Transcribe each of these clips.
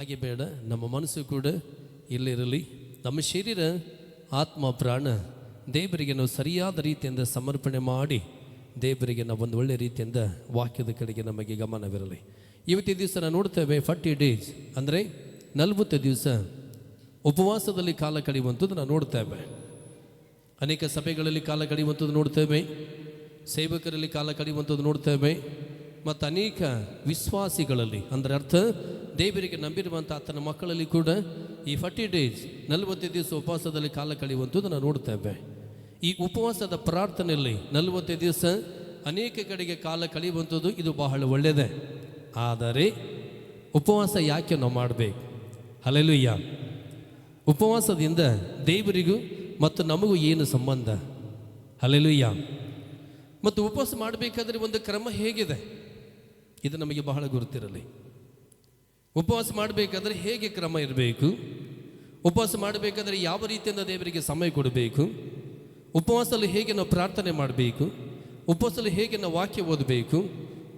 ಹಾಗೆ ಬೇಡ, ನಮ್ಮ ಮನಸ್ಸು ಕೂಡ ಇಲ್ಲಿರಲಿ. ನಮ್ಮ ಶರೀರ, ಆತ್ಮ, ಪ್ರಾಣ ದೇವರಿಗೆ ನಾವು ಸರಿಯಾದ ರೀತಿಯಿಂದ ಸಮರ್ಪಣೆ ಮಾಡಿ ದೇವರಿಗೆ ನಾವು ಒಂದು ಒಳ್ಳೆಯ ರೀತಿಯಿಂದ ವಾಕ್ಯದ ಕಡೆಗೆ ನಮಗೆ ಗಮನವಿರಲಿ. ಇವತ್ತಿನ ದಿವಸ ನಾವು ನೋಡ್ತೇವೆ 40 days ಅಂದರೆ 40 ದಿವಸ ಉಪವಾಸದಲ್ಲಿ ಕಾಲ ಕಳೆಯುವಂಥದ್ದು ನಾವು ನೋಡ್ತೇವೆ. ಅನೇಕ ಸಭೆಗಳಲ್ಲಿ ಕಾಲ ಕಳೆಯುವಂಥದ್ದು ನೋಡ್ತೇವೆ, ಸೇವಕರಲ್ಲಿ ಕಾಲ ಕಳೆಯುವಂಥದ್ದು ನೋಡ್ತೇವೆ, ಮತ್ತು ಅನೇಕ ವಿಶ್ವಾಸಿಗಳಲ್ಲಿ ಅಂದರೆ ಅರ್ಥ ದೇವರಿಗೆ ನಂಬಿರುವಂಥ ಆತನ ಮಕ್ಕಳಲ್ಲಿ ಕೂಡ ಈ 40 days 40 ದಿವಸ ಉಪವಾಸದಲ್ಲಿ ಕಾಲ ಕಳೆಯುವಂಥದ್ದು ನಾವು ನೋಡ್ತೇವೆ. ಈ ಉಪವಾಸದ ಪ್ರಾರ್ಥನೆಯಲ್ಲಿ 40 ದಿವಸ ಅನೇಕ ಕಡೆಗೆ ಕಾಲ ಕಳೆಯುವಂಥದ್ದು ಇದು ಬಹಳ ಒಳ್ಳೆಯದೇ. ಆದರೆ ಉಪವಾಸ ಯಾಕೆ ನಾವು ಮಾಡಬೇಕು? ಹಲ್ಲೆಲೂಯಾ. ಉಪವಾಸದಿಂದ ದೇವರಿಗೂ ಮತ್ತು ನಮಗೂ ಏನು ಸಂಬಂಧ? ಹಲ್ಲೆಲೂಯಾ. ಮತ್ತು ಉಪವಾಸ ಮಾಡಬೇಕಾದ್ರೆ ಒಂದು ಕ್ರಮ ಹೇಗಿದೆ ಇದು ನಮಗೆ ಬಹಳ ಗುರುತಿರಲಿ. ಉಪವಾಸ ಮಾಡಬೇಕಾದ್ರೆ ಹೇಗೆ ಕ್ರಮ ಇರಬೇಕು, ಉಪವಾಸ ಮಾಡಬೇಕಾದ್ರೆ ಯಾವ ರೀತಿಯಿಂದ ದೇವರಿಗೆ ಸಮಯ ಕೊಡಬೇಕು, ಉಪವಾಸದಲ್ಲಿ ಹೇಗೆ ನಾವು ಪ್ರಾರ್ಥನೆ ಮಾಡಬೇಕು, ಉಪವಾಸದಲ್ಲಿ ಹೇಗೆ ನಾವು ವಾಕ್ಯ ಓದಬೇಕು,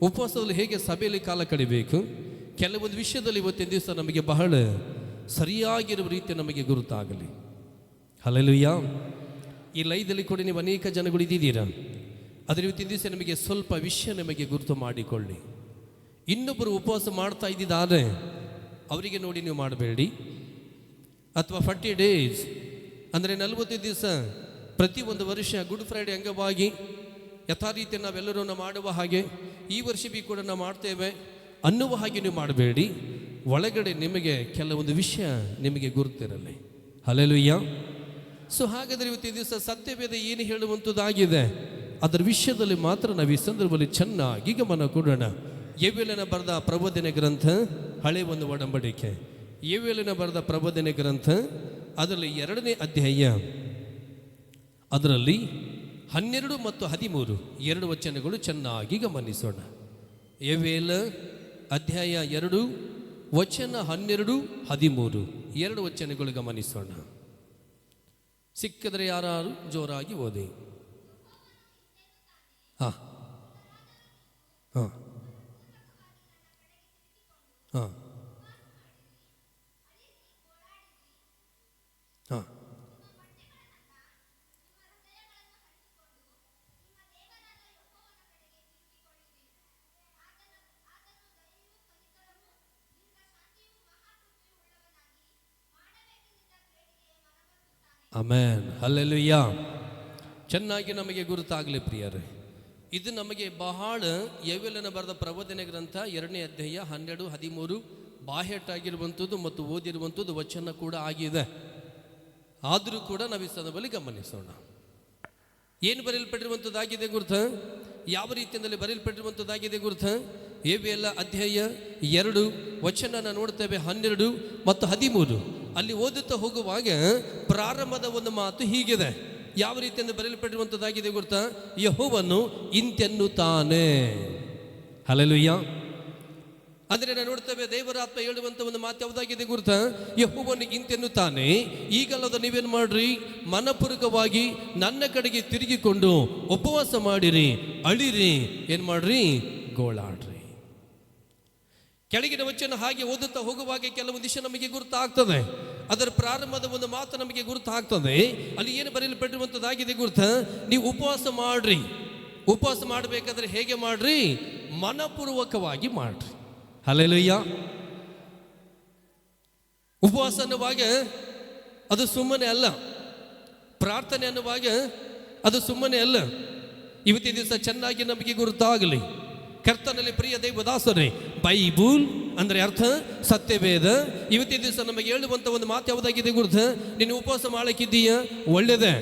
ಉಪವಾಸದಲ್ಲಿ ಹೇಗೆ ಸಭೆಯಲ್ಲಿ ಕಾಲ ಕಳಿಬೇಕು, ಕೆಲವೊಂದು ವಿಷಯದಲ್ಲಿ ಇವತ್ತಿನ ದಿವಸ ನಮಗೆ ಬಹಳ ಸರಿಯಾಗಿರುವ ರೀತಿ ನಮಗೆ ಗುರುತಾಗಲಿ. ಹಲ್ಲೆಲೂಯಾ. ಈ ಲೈದಲ್ಲಿ ಕೂಡ ನೀವು ಅನೇಕ ಜನಗಳು ಇದ್ದೀರಾ, ಅದರ ಇವತ್ತಿನ ದಿವಸ ನಮಗೆ ಸ್ವಲ್ಪ ವಿಷಯ ನಮಗೆ ಗುರುತು ಮಾಡಿಕೊಳ್ಳಿ. ಇನ್ನೊಬ್ಬರು ಉಪವಾಸ ಮಾಡ್ತಾ ಇದ್ದಿದ್ದಾರೆ ಅವರಿಗೆ ನೋಡಿ ನೀವು ಮಾಡಬೇಡಿ. ಅಥವಾ 40 days ಅಂದರೆ 40 ದಿವಸ ಪ್ರತಿಯೊಂದು ವರ್ಷ ಗುಡ್ ಫ್ರೈಡೆ ಅಂಗವಾಗಿ ಯಥಾ ರೀತಿ ನಾವೆಲ್ಲರೂ ಮಾಡುವ ಹಾಗೆ ಈ ವರ್ಷ ಕೂಡ ನಾವು ಮಾಡ್ತೇವೆ ಅನ್ನುವ ಹಾಗೆ ನೀವು ಮಾಡಬೇಡಿ. ಒಳಗಡೆ ನಿಮಗೆ ಕೆಲವೊಂದು ವಿಷಯ ನಿಮಗೆ ಗುರುತಿರಲಿ. ಹಲ್ಲೆಲೂಯಾ. ಸೊ ಹಾಗಾದರೆ ಇವತ್ತಿನ ದಿವಸ ಸತ್ಯವೇದ ಏನು ಹೇಳುವಂಥದ್ದಾಗಿದೆ ಅದರ ವಿಷಯದಲ್ಲಿ ಮಾತ್ರ ನಾವು ಈ ಸಂದರ್ಭದಲ್ಲಿ ಚೆನ್ನಾಗಿ ಗಮನ ಕೊಡೋಣ. ಯೆಹೂಯನ ಬರೆದ ಪ್ರಬೋಧನೆ ಗ್ರಂಥ, ಹಳೆ ಒಂದು ಒಡಂಬಡಿಕೆ, ಯೆಹೂಯನ ಬರೆದ ಪ್ರಬೋಧನೆ ಗ್ರಂಥ ಅದರಲ್ಲಿ 2ನೇ ಅಧ್ಯಾಯ ಅದರಲ್ಲಿ 12 ಮತ್ತು 13 2 ವಚನಗಳು ಚೆನ್ನಾಗಿ ಗಮನಿಸೋಣ. ಯೆಹೂಯನ ಅಧ್ಯಾಯ 2 ವಚನ 12, 13 2 ವಚನಗಳು ಗಮನಿಸೋಣ. ಸಿಕ್ಕಿದ್ರೆ ಯಾರು ಜೋರಾಗಿ ಓದಿ. ಹಾಂ ಹಾಂ ಹಾಂ ಹಾಂ ಆಮೆನ್. ಹಲ್ಲೆಲೂಯಾ. ಚೆನ್ನಾಗಿ ನಮಗೆ ಗುರುತಾಗಲಿ ಪ್ರಿಯರೇ. ಇದು ನಮಗೆ ಬಹಳ ಯೆಹೂಯನ ಬರೆದ ಪ್ರಬೋಧನೆ ಗ್ರಂಥ 2ನೇ ಅಧ್ಯಾಯ 12, 13 ಬಾಹ್ಯಟ್ಟಾಗಿರುವಂಥದ್ದು ಮತ್ತು ಓದಿರುವಂಥದ್ದು ವಚನ ಕೂಡ ಆಗಿದೆ. ಆದರೂ ಕೂಡ ನಾವು ಈ ಸಂದರ್ಭದಲ್ಲಿ ಗಮನಿಸೋಣ. ಏನು ಬರೆಯಲ್ಪಟ್ಟಿರುವಂಥದ್ದಾಗಿದೆ ಗುರುತ, ಯಾವ ರೀತಿಯಲ್ಲಿ ಬರೆಯಲ್ಪಟ್ಟಿರುವಂಥದ್ದಾಗಿದೆ ಗುರುತ. ಯೆಹೂಯನ ಅಧ್ಯಾಯ 2 ವಚನ ನೋಡ್ತೇವೆ 12 ಮತ್ತು 13. ಅಲ್ಲಿ ಓದುತ್ತಾ ಹೋಗುವಾಗ ಪ್ರಾರಂಭದ ಒಂದು ಮಾತು ಹೀಗಿದೆ. ಯಾವ ರೀತಿಯಿಂದ ಬರೆಯಲ್ಪಟ್ಟಿರುವಂಥದ್ದಾಗಿದೆ ಗುರುತಾ. ಯೆಹೋವನು ಇಂತೆನ್ನುತ್ತಾನೆ. ಹಲ್ಲೆಲೂಯಾ. ಅಂದರೆ ನಾವು ನೋಡ್ತೇವೆ ದೇವರಾತ್ಮ ಹೇಳುವಂಥ ಒಂದು ಮಾತು ಯಾವುದಾಗಿದೆ ಗುರುತಾ. ಯೆಹೋವನು ಇಂತೆನ್ನುತ್ತಾನೆ, ಈಗಲ್ಲದ ನೀವೇನು ಮಾಡ್ರಿ, ಮನಪೂರ್ವಕವಾಗಿ ನನ್ನ ಕಡೆಗೆ ತಿರುಗಿಕೊಂಡು ಉಪವಾಸ ಮಾಡಿರಿ, ಅಳಿರಿ, ಏನು ಮಾಡ್ರಿ, ಗೋಳಾಡ್ರಿ. ಕೆಳಗಿನ ವಚನ ಹಾಗೆ ಓದುತ್ತಾ ಹೋಗುವಾಗ ಕೆಲವೊಂದು ವಿಷಯ ನಮಗೆ ಗುರುತಾಗ್ತದೆ. ಅದರ ಪ್ರಾರಂಭದ ಒಂದು ಮಾತು ನಮಗೆ ಗುರುತಾಗ್ತದೆ. ಅಲ್ಲಿ ಏನು ಬರೆಯಲ್ಪಟ್ಟಿರುವಂಥದ್ದಾಗಿದೆ ಗುರುತ. ನೀವು ಉಪವಾಸ ಮಾಡ್ರಿ. ಉಪವಾಸ ಮಾಡಬೇಕಾದ್ರೆ ಹೇಗೆ ಮಾಡ್ರಿ, ಮನಪೂರ್ವಕವಾಗಿ ಮಾಡ್ರಿ. ಹಲ್ಲೆಲೂಯಾ. ಉಪವಾಸ ಅನ್ನುವಾಗ ಅದು ಸುಮ್ಮನೆ ಅಲ್ಲ, ಪ್ರಾರ್ಥನೆ ಅನ್ನುವಾಗ ಅದು ಸುಮ್ಮನೆ ಅಲ್ಲ. ಇವತ್ತಿನ ದಿವಸ ಚೆನ್ನಾಗಿ ನಮಗೆ ಗುರುತಾಗಲಿ. ಕರ್ತನಲ್ಲಿ ಪ್ರಿಯ ದೇವದಾಸರೇ, ಬೈಬಲ್ ಅಂದರೆ ಅರ್ಥ ಸತ್ಯವೇದ. ಇವತ್ತಿನ ದಿವಸ ನಮಗೆ ಹೇಳುವಂಥ ಒಂದು ಮಾತು ಯಾವುದಾಗಿದೆ ಗುರುತ. ನೀನು ಉಪವಾಸ ಮಾಡಲಿಕ್ಕಿದ್ದೀಯಾ, ಒಳ್ಳೆಯದೇ.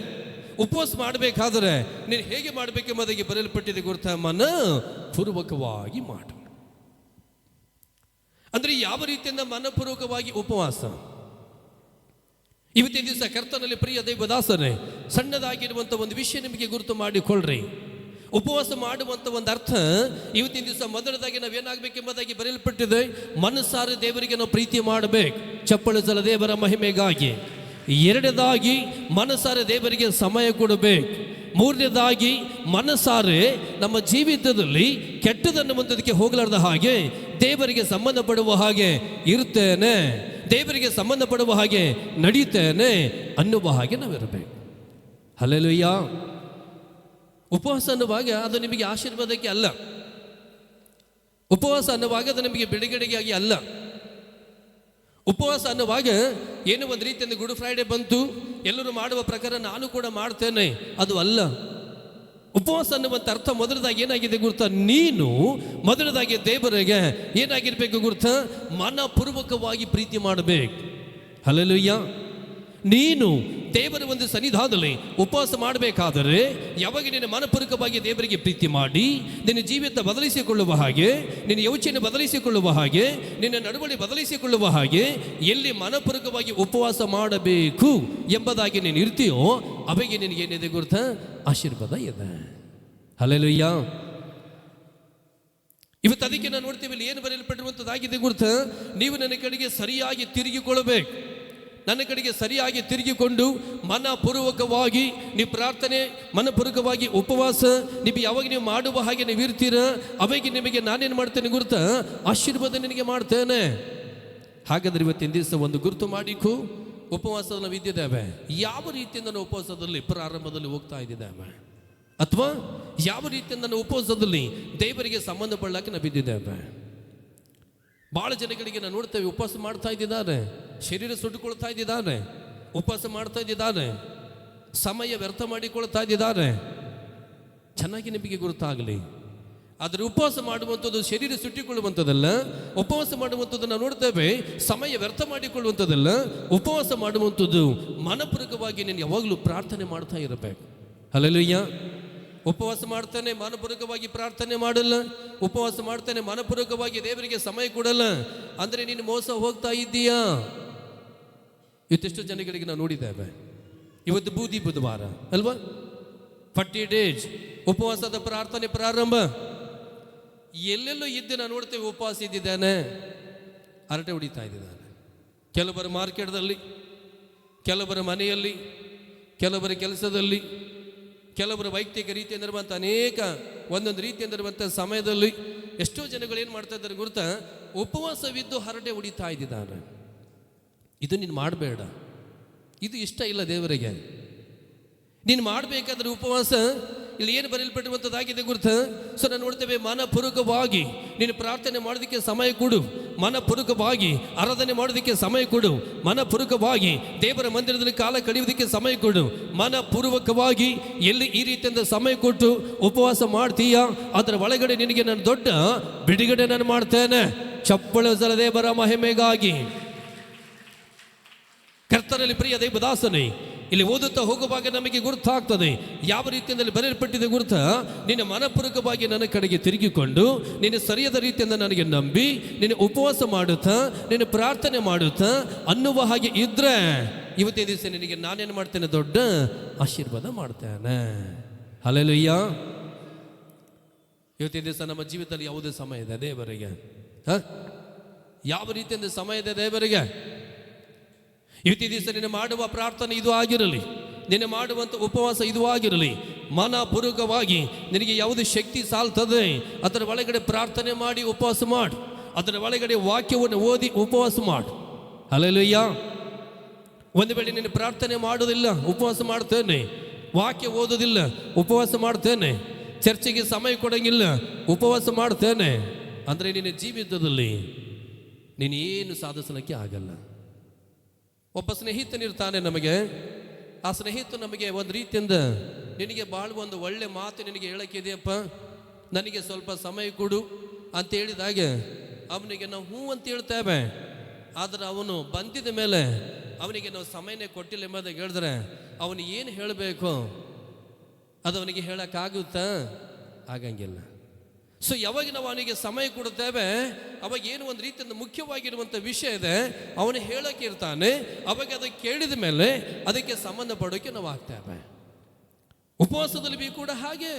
ಉಪವಾಸ ಮಾಡಬೇಕಾದ್ರೆ ನೀನು ಹೇಗೆ ಮಾಡಬೇಕೆಂಬುದಾಗಿ ಬರೆಯಲ್ಪಟ್ಟಿದೆ ಗುರುತ. ಮನ ಪೂರ್ವಕವಾಗಿ ಮಾಡು. ಅಂದರೆ ಯಾವ ರೀತಿಯಿಂದ ಮನಪೂರ್ವಕವಾಗಿ ಉಪವಾಸ. ಇವತ್ತಿನ ದಿವಸ ಕರ್ತನಲ್ಲಿ ಪ್ರಿಯ ದೇವದಾಸರೇ, ಸಣ್ಣದಾಗಿರುವಂಥ ಒಂದು ವಿಷಯ ನಿಮಗೆ ಗುರುತು ಮಾಡಿಕೊಳ್ಳ್ರಿ. ಉಪವಾಸ ಮಾಡುವಂಥ ಒಂದು ಅರ್ಥ ಇವತ್ತಿನ ದಿವಸ ಮೊದಲದಾಗಿ ನಾವೇನಾಗಬೇಕೆಂಬುದಾಗಿ ಬರೆಯಲ್ಪಟ್ಟಿದೆ, ಮನಸ್ಸಾರೆ ದೇವರಿಗೆ ನಾವು ಪ್ರೀತಿ ಮಾಡಬೇಕು, ಚಪ್ಪಳಿಸಲ ದೇವರ ಮಹಿಮೆಗಾಗಿ. ಎರಡನೇದಾಗಿ ಮನಸ್ಸಾರೆ ದೇವರಿಗೆ ಸಮಯ ಕೊಡಬೇಕು. ಮೂರನೇದಾಗಿ ಮನಸಾರೆ ನಮ್ಮ ಜೀವಿತದಲ್ಲಿ ಕೆಟ್ಟದನ್ನು ಮುಂದಕ್ಕೆ ಹೋಗಲಾರ್ದ ಹಾಗೆ ದೇವರಿಗೆ ಸಂಬಂಧಪಡುವ ಹಾಗೆ ಇರ್ತೇನೆ, ದೇವರಿಗೆ ಸಂಬಂಧಪಡುವ ಹಾಗೆ ನಡೀತೇನೆ ಅನ್ನುವ ಹಾಗೆ ನಾವಿರಬೇಕು. ಹಲ್ಲೆಲೂಯ. ಉಪವಾಸ ಅನ್ನುವಾಗ ಅದು ನಿಮಗೆ ಆಶೀರ್ವಾದಕ್ಕೆ ಅಲ್ಲ. ಉಪವಾಸ ಅನ್ನುವಾಗ ಅದು ನಿಮಗೆ ಬಿಡುಗಡೆಗಾಗಿ ಅಲ್ಲ. ಉಪವಾಸ ಅನ್ನುವಾಗ ಏನೋ ಒಂದು ರೀತಿಯಿಂದ ಗುಡ್ ಫ್ರೈಡೆ ಬಂತು, ಎಲ್ಲರೂ ಮಾಡುವ ಪ್ರಕಾರ ನಾನು ಕೂಡ ಮಾಡ್ತೇನೆ, ಅದು ಅಲ್ಲ. ಉಪವಾಸ ಅನ್ನುವಂಥ ಅರ್ಥ ಮೊದಲದಾಗಿ ಏನಾಗಿದೆ ಗುರುತ, ನೀನು ಮೊದಲದಾಗಿ ದೇವರಿಗೆ ಏನಾಗಿರ್ಬೇಕು ಗುರುತ, ಮನಪೂರ್ವಕವಾಗಿ ಪ್ರೀತಿ ಮಾಡಬೇಕು. ಹಲ್ಲೆಲೂಯ. ನೀನು ದೇವರ ಒಂದು ಸನ್ನಿಧಾನದಲ್ಲಿ ಉಪವಾಸ ಮಾಡಬೇಕಾದರೆ ಯಾವಾಗ ನೀನು ಮನಪೂರ್ವಕವಾಗಿ ದೇವರಿಗೆ ಪ್ರೀತಿ ಮಾಡಿ ನಿನ್ನ ಜೀವಿತ ಬದಲಿಸಿಕೊಳ್ಳುವ ಹಾಗೆ, ನಿನ್ನ ಯೋಚನೆ ಬದಲಿಸಿಕೊಳ್ಳುವ ಹಾಗೆ, ನಿನ್ನ ನಡವಳಿ ಬದಲಿಸಿಕೊಳ್ಳುವ ಹಾಗೆ ಎಲ್ಲಿ ಮನಪೂರ್ವಕವಾಗಿ ಉಪವಾಸ ಮಾಡಬೇಕು ಎಂಬುದಾಗಿ ನೀನು ಇರ್ತೀಯೋ ಅವಾಗ ನಿನಗೇನಿದೆ ಗುರುತ, ಆಶೀರ್ವಾದ ಇದೆ. ಹಲ್ಲೆಲೂಯ. ಇವತ್ತು ಅದಕ್ಕೆ ನಾವು ನೋಡ್ತೀವಿ, ಇಲ್ಲಿ ಏನು ಬರೆಯಲ್ಪಟ್ಟಿರುವಂಥದ್ದಾಗಿದೆ ಗುರುತ, ನೀವು ನನ್ನ ಕಡೆಗೆ ಸರಿಯಾಗಿ ತಿರುಗಿಕೊಳ್ಳಬೇಕು. ನನ್ನ ಕಡೆಗೆ ಸರಿಯಾಗಿ ತಿರುಗಿಕೊಂಡು ಮನಪೂರ್ವಕವಾಗಿ ನೀವು ಪ್ರಾರ್ಥನೆ, ಮನಪೂರ್ವಕವಾಗಿ ಉಪವಾಸ ನೀವು ಯಾವಾಗ ನೀವು ಮಾಡುವ ಹಾಗೆ ನೀವು ಇರ್ತೀರ, ಅವಾಗ ನಿಮಗೆ ನಾನೇನು ಮಾಡ್ತೇನೆ ಗುರುತ, ಆಶೀರ್ವಾದ ನಿನಗೆ ಮಾಡ್ತೇನೆ. ಹಾಗಾದ್ರೆ ಇವತ್ತಿನ ದಿವಸ ಒಂದು ಗುರುತು ಮಾಡಿಕು, ಉಪವಾಸದಲ್ಲಿ ನಾವು ಇದ್ದಿದ್ದೇವೆ. ಯಾವ ರೀತಿಯಿಂದ ನಾವು ಉಪವಾಸದಲ್ಲಿ ಪ್ರಾರಂಭದಲ್ಲಿ ಹೋಗ್ತಾ ಇದ್ದಿದ್ದೇವೆ, ಅಥವಾ ಯಾವ ರೀತಿಯಿಂದ ನಾವು ಉಪವಾಸದಲ್ಲಿ ದೇವರಿಗೆ ಸಂಬಂಧಪಡಲಾಕೆ ನಾವು ಬಿದ್ದಿದ್ದೇವೆ. ಭಾಳ ಜನಗಳಿಗೆ ನಾವು ನೋಡ್ತೇವೆ, ಉಪವಾಸ ಮಾಡ್ತಾ ಇದ್ದಿದ್ದಾರೆ, ಶರೀರ ಸುಟ್ಟುಕೊಳ್ತಾ ಇದ್ದಿದ್ದಾರೆ, ಉಪವಾಸ ಮಾಡ್ತಾ ಇದ್ದಿದ್ದಾರೆ, ಸಮಯ ವ್ಯರ್ಥ ಮಾಡಿಕೊಳ್ತಾ ಇದ್ದಿದ್ದಾರೆ. ಚೆನ್ನಾಗಿ ನಿಮಗೆ ಗುರುತಾಗಲಿ. ಆದರೆ ಉಪವಾಸ ಮಾಡುವಂಥದ್ದು ಶರೀರ ಸುಟ್ಟಿಕೊಳ್ಳುವಂಥದ್ದಲ್ಲ. ಉಪವಾಸ ಮಾಡುವಂಥದ್ದು ನಾವು ನೋಡ್ತೇವೆ ಸಮಯ ವ್ಯರ್ಥ ಮಾಡಿಕೊಳ್ಳುವಂಥದ್ದಲ್ಲ. ಉಪವಾಸ ಮಾಡುವಂಥದ್ದು ಮನಪೂರ್ವಕವಾಗಿ ನೀನು ಯಾವಾಗಲೂ ಪ್ರಾರ್ಥನೆ ಮಾಡ್ತಾ ಇರಬೇಕು. ಹಲ್ಲೆಲೂಯ. ಉಪವಾಸ ಮಾಡ್ತಾನೆ ಮನಪೂರ್ವಕವಾಗಿ ಪ್ರಾರ್ಥನೆ ಮಾಡಲ್ಲ, ಉಪವಾಸ ಮಾಡ್ತಾನೆ ಮನಪೂರ್ವಕವಾಗಿ ದೇವರಿಗೆ ಸಮಯ ಕೊಡಲ್ಲ ಅಂದರೆ ನೀನು ಮೋಸ ಹೋಗ್ತಾ ಇದ್ದೀಯಾ. ಇವತ್ತೆಷ್ಟು ಜನಗಳಿಗೆ ನಾವು ನೋಡಿದ್ದೇವೆ. ಇವತ್ತು ಬೂದಿ ಬುಧವಾರ ಅಲ್ವಾ, 40 days ಉಪವಾಸದ ಪ್ರಾರ್ಥನೆ ಪ್ರಾರಂಭ. ಎಲ್ಲೆಲ್ಲೋ ಇದ್ದು ನಾವು ನೋಡ್ತೇವೆ ಉಪವಾಸ ಇದ್ದಿದ್ದಾನೆ, ಹರಟೆ ಹೊಡಿತಾ ಇದ್ದಿದ್ದಾನೆ. ಕೆಲವರ ಮಾರ್ಕೆಟ್ದಲ್ಲಿ, ಕೆಲವರ ಮನೆಯಲ್ಲಿ, ಕೆಲವರ ಕೆಲಸದಲ್ಲಿ, ಕೆಲವರ ವೈಯಕ್ತಿಕ ರೀತಿಯಂದಿರುವಂಥ ಅನೇಕ ಒಂದೊಂದು ರೀತಿಯಂದಿರುವಂಥ ಸಮಯದಲ್ಲಿ ಎಷ್ಟೋ ಜನಗಳು ಏನು ಮಾಡ್ತಾ ಇದ್ದಾರೆ ಗುರುತ, ಉಪವಾಸವಿದ್ದು ಹರಟೆ ಹೊಡಿತಾ ಇದ್ದಿದ್ದಾನೆ. ಇದು ನೀನು ಮಾಡಬೇಡ, ಇದು ಇಷ್ಟ ಇಲ್ಲ ದೇವರಿಗೆ. ನೀನು ಮಾಡಬೇಕಾದ್ರೆ ಉಪವಾಸ ಇಲ್ಲಿ ಏನು ಬರೆಯಲ್ಪಟ್ಟಿರುವಂಥದ್ದಾಗಿದೆ ಗುರುತ. ಸೊ ನಾನು ನೋಡ್ತೇವೆ, ಮನಪೂರ್ವಕವಾಗಿ ನೀನು ಪ್ರಾರ್ಥನೆ ಮಾಡೋದಕ್ಕೆ ಸಮಯ ಕೊಡು, ಮನಪೂರ್ವಕವಾಗಿ ಆರಾಧನೆ ಮಾಡೋದಕ್ಕೆ ಸಮಯ ಕೊಡು, ಮನಪೂರ್ವಕವಾಗಿ ದೇವರ ಮಂದಿರದಲ್ಲಿ ಕಾಲ ಕಳೆಯುವುದಕ್ಕೆ ಸಮಯ ಕೊಡು. ಮನಪೂರ್ವಕವಾಗಿ ಎಲ್ಲಿ ಈ ರೀತಿಯಿಂದ ಸಮಯ ಕೊಟ್ಟು ಉಪವಾಸ ಮಾಡ್ತೀಯಾ ಅದರ ಒಳಗಡೆ ನಿನಗೆ ನಾನು ದೊಡ್ಡ ಬಿಡುಗಡೆ ನಾನು ಮಾಡ್ತೇನೆ. ಚಪ್ಪಳ ದೇವರ ಮಹಿಮೆಗಾಗಿ. ಕರ್ತನಲ್ಲಿ ಪ್ರಿಯ ದೇವದಾಸನೇ, ಇಲ್ಲಿ ಓದುತ್ತಾ ಹೋಗುವಾಗ ನಮಗೆ ಗುರುತಾಗ್ತದೆ ಯಾವ ರೀತಿಯಲ್ಲಿ ಬರೆಯಲ್ಪಟ್ಟಿದೆ ಗುರುತ. ನಿನ್ನ ಮನಪೂರ್ವಕವಾಗಿ ನನ್ನ ಕಡೆಗೆ ತಿರುಗಿಕೊಂಡು ನೀನು ಸರಿಯಾದ ರೀತಿಯಿಂದ ನನಗೆ ನಂಬಿ ನೀನು ಉಪವಾಸ ಮಾಡುತ್ತಾ ನೀನು ಪ್ರಾರ್ಥನೆ ಮಾಡುತ್ತಾ ಅನ್ನುವ ಹಾಗೆ ಇದ್ರೆ ಇವತ್ತಿನ ದಿವಸ ನಿನಗೆ ನಾನೇನು ಮಾಡ್ತೇನೆ, ದೊಡ್ಡ ಆಶೀರ್ವಾದ ಮಾಡ್ತೇನೆ. ಹಲ್ಲೆಲೂಯಾ. ಇವತ್ತಿನ ದಿವಸ ನಮ್ಮ ಜೀವಿತದಲ್ಲಿ ಯಾವುದೇ ಸಮಯ ಇದೆ ದೇವರಿಗೆ? ಯಾವ ರೀತಿಯಿಂದ ಸಮಯ ಇದೆ ದೇವರಿಗೆ? ಇವತ್ತಿನ ದಿವಸ ನಿನ್ನ ಮಾಡುವ ಪ್ರಾರ್ಥನೆ ಇದು ಆಗಿರಲಿ, ನಿನ್ನ ಮಾಡುವಂಥ ಉಪವಾಸ ಇದು ಆಗಿರಲಿ. ಮನಪೂರ್ವಕವಾಗಿ ನಿನಗೆ ಯಾವುದು ಶಕ್ತಿ ಸಾಲ್ತದೆ ಅದರ ಒಳಗಡೆ ಪ್ರಾರ್ಥನೆ ಮಾಡಿ ಉಪವಾಸ ಮಾಡು, ಅದರ ಒಳಗಡೆ ವಾಕ್ಯವನ್ನು ಓದಿ ಉಪವಾಸ ಮಾಡು. ಹಲ್ಲೆಲೂಯ. ಒಂದು ವೇಳೆ ನೀನು ಪ್ರಾರ್ಥನೆ ಮಾಡೋದಿಲ್ಲ, ಉಪವಾಸ ಮಾಡ್ತೇನೆ, ವಾಕ್ಯ ಓದೋದಿಲ್ಲ, ಉಪವಾಸ ಮಾಡ್ತೇನೆ, ಚರ್ಚೆಗೆ ಸಮಯ ಕೊಡೋಂಗಿಲ್ಲ, ಉಪವಾಸ ಮಾಡ್ತೇನೆ ಅಂದರೆ ನಿನ್ನ ಜೀವಿತದಲ್ಲಿ ನೀನು ಏನು ಸಾಧಿಸಲಿಕ್ಕೆ ಆಗಲ್ಲ. ಒಬ್ಬ ಸ್ನೇಹಿತನಿರ್ತಾನೆ ನಮಗೆ, ಆ ಸ್ನೇಹಿತ ನಮಗೆ ಒಂದು ರೀತಿಯಿಂದ ನಿನಗೆ ಭಾಳ ಒಂದು ಒಳ್ಳೆ ಮಾತು ನಿನಗೆ ಹೇಳಕ್ಕಿದೆಯಪ್ಪ, ನನಗೆ ಸ್ವಲ್ಪ ಸಮಯ ಕೊಡು ಅಂತ ಹೇಳಿದಾಗ ಅವನಿಗೆ ನಾವು ಹ್ಞೂ ಅಂತ ಹೇಳ್ತೇವೆ. ಆದರೆ ಅವನು ಬಂದಿದ ಮೇಲೆ ಅವನಿಗೆ ನಾವು ಸಮಯನೇ ಕೊಟ್ಟಿಲ್ಲ ಎಂಬುದಾಗಿ ಹೇಳಿದ್ರೆ ಅವನು ಏನು ಹೇಳಬೇಕು ಅದು ಅವನಿಗೆ ಹೇಳೋಕ್ಕಾಗುತ್ತಾ? ಆಗಂಗಿಲ್ಲ. ಸೊ ಯಾವಾಗ ನಾವು ಅವನಿಗೆ ಸಮಯ ಕೊಡುತ್ತೇವೆ ಅವಾಗ ಏನು ಒಂದು ರೀತಿಯಿಂದ ಮುಖ್ಯವಾಗಿರುವಂಥ ವಿಷಯ ಇದೆ ಅವನು ಹೇಳೋಕೆ ಇರ್ತಾನೆ, ಅವಾಗ ಅದಕ್ಕೆ ಕೇಳಿದ ಮೇಲೆ ಅದಕ್ಕೆ ಸಂಬಂಧಪಡೋಕೆ ನಾವು ಆಗ್ತೇವೆ. ಉಪವಾಸದಲ್ಲಿ ಕೂಡ ಹಾಗೆ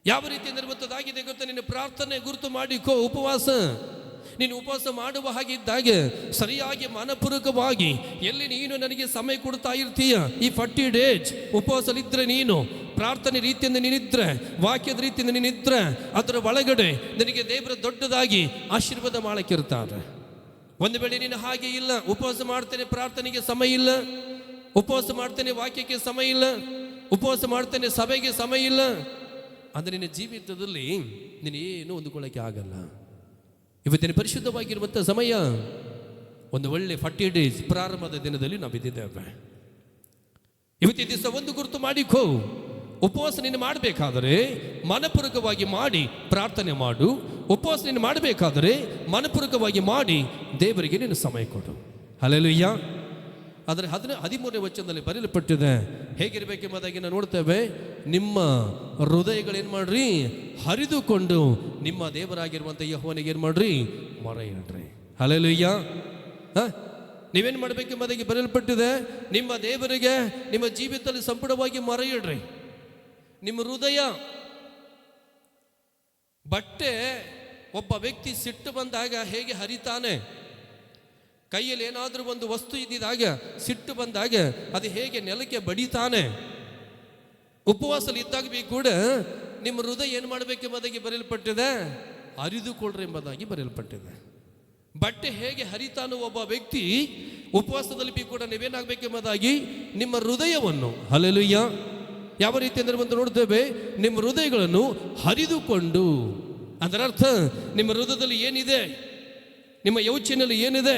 ಯಾವ ರೀತಿಯಿಂದ ಇರುವಂಥದ್ದಾಗಿದೆ ಗೊತ್ತಾ? ನಿನ್ನ ಪ್ರಾರ್ಥನೆ ಗುರುತು ಮಾಡಿಕೋ. ಉಪವಾಸ ನೀನು ಉಪವಾಸ ಮಾಡುವ ಹಾಗಿದ್ದಾಗ ಸರಿಯಾಗಿ ಮನಪೂರ್ವಕವಾಗಿ ಎಲ್ಲಿ ನೀನು ನನಗೆ ಸಮಯ ಕೊಡ್ತಾ ಇರ್ತೀಯ, ಈ 40 ಡೇಸ್ ಉಪವಾಸಲಿದ್ರೆ, ನೀನು ಪ್ರಾರ್ಥನೆ ರೀತಿಯಿಂದ ನೀನಿದ್ರೆ, ವಾಕ್ಯದ ರೀತಿಯಿಂದ ನೀನಿದ್ರೆ, ಅದರ ಒಳಗಡೆ ನಿನಗೆ ದೇವರ ದೊಡ್ಡದಾಗಿ ಆಶೀರ್ವಾದ ಮಾಡಕ್ಕಿರ್ತಾರೆ. ಒಂದು ವೇಳೆ ನೀನು ಹಾಗೆ ಇಲ್ಲ, ಉಪವಾಸ ಮಾಡ್ತೇನೆ, ಪ್ರಾರ್ಥನೆಗೆ ಸಮಯ ಇಲ್ಲ, ಉಪವಾಸ ಮಾಡ್ತೇನೆ, ವಾಕ್ಯಕ್ಕೆ ಸಮಯ ಇಲ್ಲ, ಉಪವಾಸ ಮಾಡ್ತೇನೆ, ಸಭೆಗೆ ಸಮಯ ಇಲ್ಲ ಅಂದರೆ ನಿನ್ನ ಜೀವಿತದಲ್ಲಿ ನೀನೇನು ಹೊಂದಿಕೊಳ್ಳೋಕ್ಕೆ ಆಗಲ್ಲ. ಇವತ್ತಿನ ಪರಿಶುದ್ಧವಾಗಿರುವಂಥ ಸಮಯ ಒಂದು ಒಳ್ಳೆ 40 ಡೇಸ್ ಪ್ರಾರಂಭದ ದಿನದಲ್ಲಿ ನಾವು ಬಿದ್ದಿದ್ದೇವೆ. ಇವತ್ತಿನ ದಿವಸ ಒಂದು ಗುರುತು ಮಾಡಿಕೋ, ಉಪವಾಸ ನೀನು ಮಾಡಬೇಕಾದರೆ ಮನಪೂರ್ವಕವಾಗಿ ಮಾಡಿ ಪ್ರಾರ್ಥನೆ ಮಾಡು. ಉಪವಾಸ ನೀನು ಮಾಡಬೇಕಾದರೆ ಮನಪೂರ್ವಕವಾಗಿ ಮಾಡಿ ದೇವರಿಗೆ ನೀನು ಸಮಯ ಕೊಡು. ಹಲ್ಲೆಲೂಯಾ. ಆದರೆ 13ನೇ ವಚನದಲ್ಲಿ ಬರೆಯಲ್ಪಟ್ಟಿದೆ, ಹೇಗಿರಬೇಕೆಂಬುದಾಗಿ ನಾವು ನೋಡ್ತೇವೆ, ನಿಮ್ಮ ಹೃದಯಗಳೇನು ಮಾಡ್ರಿ, ಹರಿದುಕೊಂಡು ನಿಮ್ಮ ದೇವರಾಗಿರುವಂಥ ಯೆಹೋವನಿಗೆ ಏನು ಮಾಡ್ರಿ, ಮೊರೆ ಇಡ್ರಿ. ಹಲ್ಲೆಲೂಯಾ. ನೀವೇನು ಮಾಡಬೇಕೆಂಬುದಾಗಿ ಬರೆಯಲ್ಪಟ್ಟಿದೆ, ನಿಮ್ಮ ದೇವರಿಗೆ ನಿಮ್ಮ ಜೀವಿತದಲ್ಲಿ ಸಂಪೂರ್ಣವಾಗಿ ಮೊರೆ ಇಡ್ರಿ. ನಿಮ್ಮ ಹೃದಯ ಬಟ್ಟೆ, ಒಬ್ಬ ವ್ಯಕ್ತಿ ಸಿಟ್ಟು ಬಂದಾಗ ಹೇಗೆ ಹರಿತಾನೆ, ಕೈಯಲ್ಲಿ ಏನಾದರೂ ಒಂದು ವಸ್ತು ಇದ್ದಿದಾಗ ಸಿಟ್ಟು ಬಂದಾಗ ಅದು ಹೇಗೆ ನೆಲಕ್ಕೆ ಬಡಿತಾನೆ, ಉಪವಾಸದಲ್ಲಿ ಇದ್ದಾಗ ಕೂಡ ನಿಮ್ಮ ಹೃದಯ ಏನು ಮಾಡಬೇಕೆಂಬುದಾಗಿ ಬರೆಯಲ್ಪಟ್ಟಿದೆ, ಹರಿದುಕೊಳ್ಳ್ರಿ ಎಂಬುದಾಗಿ ಬರೆಯಲ್ಪಟ್ಟಿದೆ. ಬಟ್ಟೆ ಹೇಗೆ ಹರಿತಾನೋ ಒಬ್ಬ ವ್ಯಕ್ತಿ ಉಪವಾಸದಲ್ಲಿ ಕೂಡ ನೀವೇನಾಗಬೇಕೆಂಬುದಾಗಿ ನಿಮ್ಮ ಹೃದಯವನ್ನು, ಹಲ್ಲೆಲೂಯಾ, ಯಾವ ರೀತಿ ಅಂದರೆ ಒಂದು ನೋಡ್ತೇವೆ, ನಿಮ್ಮ ಹೃದಯಗಳನ್ನು ಹರಿದುಕೊಂಡು, ಅದರ ಅರ್ಥ ನಿಮ್ಮ ಹೃದಯದಲ್ಲಿ ಏನಿದೆ, ನಿಮ್ಮ ಯೋಚನೆಯಲ್ಲಿ ಏನಿದೆ,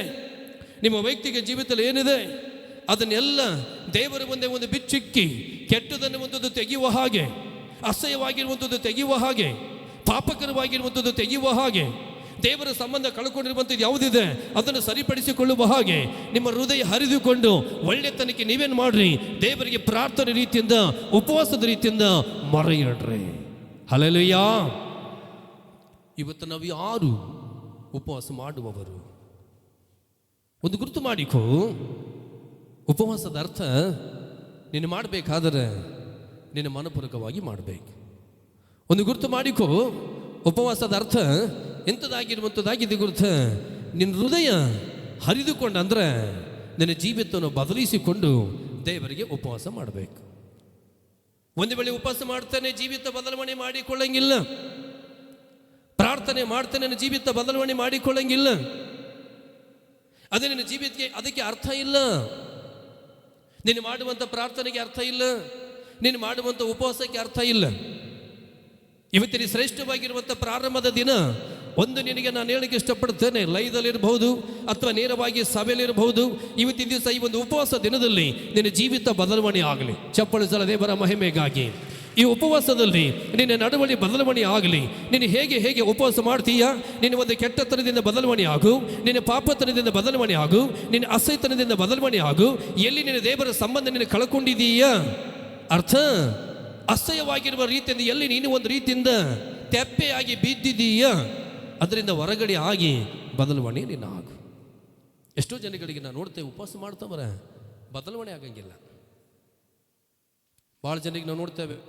ನಿಮ್ಮ ವೈಯಕ್ತಿಕ ಜೀವಿತದಲ್ಲಿ ಏನಿದೆ, ಅದನ್ನೆಲ್ಲ ದೇವರ ಮುಂದೆ ಒಂದು ಬಿಚ್ಚಿಕ್ಕಿ ಕೆಟ್ಟದನ್ನು ಒಂದೊಂದು ತೆಗೆಯುವ ಹಾಗೆ, ಅಸಹ್ಯವಾಗಿರುವಂಥದ್ದು ತೆಗೆಯುವ ಹಾಗೆ, ಪಾಪಕರವಾಗಿರುವಂಥದ್ದು ತೆಗೆಯುವ ಹಾಗೆ, ದೇವರ ಸಂಬಂಧ ಕಳ್ಕೊಂಡಿರುವಂಥದ್ದು ಯಾವುದಿದೆ ಅದನ್ನು ಸರಿಪಡಿಸಿಕೊಳ್ಳುವ ಹಾಗೆ ನಿಮ್ಮ ಹೃದಯ ಹರಿದುಕೊಂಡು ಒಳ್ಳೆತನಕ್ಕೆ ನೀವೇನು ಮಾಡ್ರಿ, ದೇವರಿಗೆ ಪ್ರಾರ್ಥನೆ ರೀತಿಯಿಂದ, ಉಪವಾಸದ ರೀತಿಯಿಂದ ಮೊರೆ ಇಡ್ರಿ. ಹಲ್ಲೆಲೂಯಾ. ಇವತ್ತು ನಾವು ಯಾರು ಉಪವಾಸ ಮಾಡುವವರು? ಒಂದು ಗುರುತು ಮಾಡಿಕೋ, ಉಪವಾಸದ ಅರ್ಥ ನೀನು ಮಾಡಬೇಕಾದರೆ ನೀನು ಮನಪೂರ್ವಕವಾಗಿ ಮಾಡಬೇಕು. ಒಂದು ಗುರುತು ಮಾಡಿಕೋ, ಉಪವಾಸದ ಅರ್ಥ ಎಂಥದ್ದಾಗಿರುವಂಥದ್ದಾಗಿದೆ ಗುರುತು, ನಿನ್ನ ಹೃದಯ ಹರಿದುಕೊಂಡು, ಅಂದರೆ ನಿನ್ನ ಜೀವಿತವನ್ನು ಬದಲಿಸಿಕೊಂಡು ದೇವರಿಗೆ ಉಪವಾಸ ಮಾಡಬೇಕು. ಒಂದು ವೇಳೆ ಉಪವಾಸ ಮಾಡ್ತಾನೆ ಜೀವಿತ ಬದಲಾವಣೆ ಮಾಡಿಕೊಳ್ಳಂಗಿಲ್ಲ, ಪ್ರಾರ್ಥನೆ ಮಾಡ್ತಾನೆ ನನ್ನ ಜೀವಿತ ಬದಲಾವಣೆ ಮಾಡಿಕೊಳ್ಳಂಗಿಲ್ಲ, ಅದೇ ನಿನ್ನ ಜೀವಿತಕ್ಕೆ ಅದಕ್ಕೆ ಅರ್ಥ ಇಲ್ಲ. ನೀನು ಮಾಡುವಂಥ ಪ್ರಾರ್ಥನೆಗೆ ಅರ್ಥ ಇಲ್ಲ, ನೀನು ಮಾಡುವಂಥ ಉಪವಾಸಕ್ಕೆ ಅರ್ಥ ಇಲ್ಲ. ಇವತ್ತಿನ ಶ್ರೇಷ್ಠವಾಗಿರುವಂಥ ಪ್ರಾರಂಭದ ದಿನ ಒಂದು ನಿನಗೆ ನಾನು ಹೇಳಕ್ಕೆ ಇಷ್ಟಪಡ್ತೇನೆ, ಲೈವ್ದಲ್ಲಿರಬಹುದು ಅಥವಾ ನೇರವಾಗಿ ಸಭೆಯಲ್ಲಿರಬಹುದು, ಇವತ್ತಿನ ದಿವಸ ಈ ಒಂದು ಉಪವಾಸ ದಿನದಲ್ಲಿ ನಿನ್ನ ಜೀವಿತ ಬದಲಾವಣೆ ಆಗಲಿ. ಚಪ್ಪಳು ಸಲ ದೇವರ ಮಹಿಮೆಗಾಗಿ ಈ ಉಪವಾಸದಲ್ಲಿ ನಿನ್ನ ನಡವಳಿ ಬದಲಾವಣೆ ಆಗಲಿ. ನೀನು ಹೇಗೆ ಹೇಗೆ ಉಪವಾಸ ಮಾಡ್ತೀಯಾ, ನಿನ್ನ ಒಂದು ಕೆಟ್ಟತನದಿಂದ ಬದಲಾವಣೆ ಆಗು, ನಿನ್ನ ಪಾಪತನದಿಂದ ಬದಲಾವಣೆ ಆಗು, ನಿನ್ನ ಅಸಹ್ಯತನದಿಂದ ಬದಲಾವಣೆ ಆಗು. ಎಲ್ಲಿ ನಿನ್ನ ದೇವರ ಸಂಬಂಧ ನೀನು ಕಳ್ಕೊಂಡಿದ್ದೀಯಾ, ಅರ್ಥ ಅಸಹ್ಯವಾಗಿರುವ ರೀತಿಯಿಂದ ಎಲ್ಲಿ ನೀನು ಒಂದು ರೀತಿಯಿಂದ ತೆಪ್ಪೆಯಾಗಿ ಬಿದ್ದಿದ್ದೀಯಾ, ಅದರಿಂದ ಹೊರಗಡೆ ಆಗಿ ಬದಲಾವಣೆ ನೀನು ಆಗು. ಎಷ್ಟೋ ಜನಗಳಿಗೆ ನಾನು ನೋಡ್ತೇವೆ, ಉಪವಾಸ ಮಾಡ್ತವರ ಬದಲಾವಣೆ ಆಗಂಗಿಲ್ಲ. ಭಾಳ ಜನರಿಗೆ ನಾವು ನೋಡ್ತೇವೆ,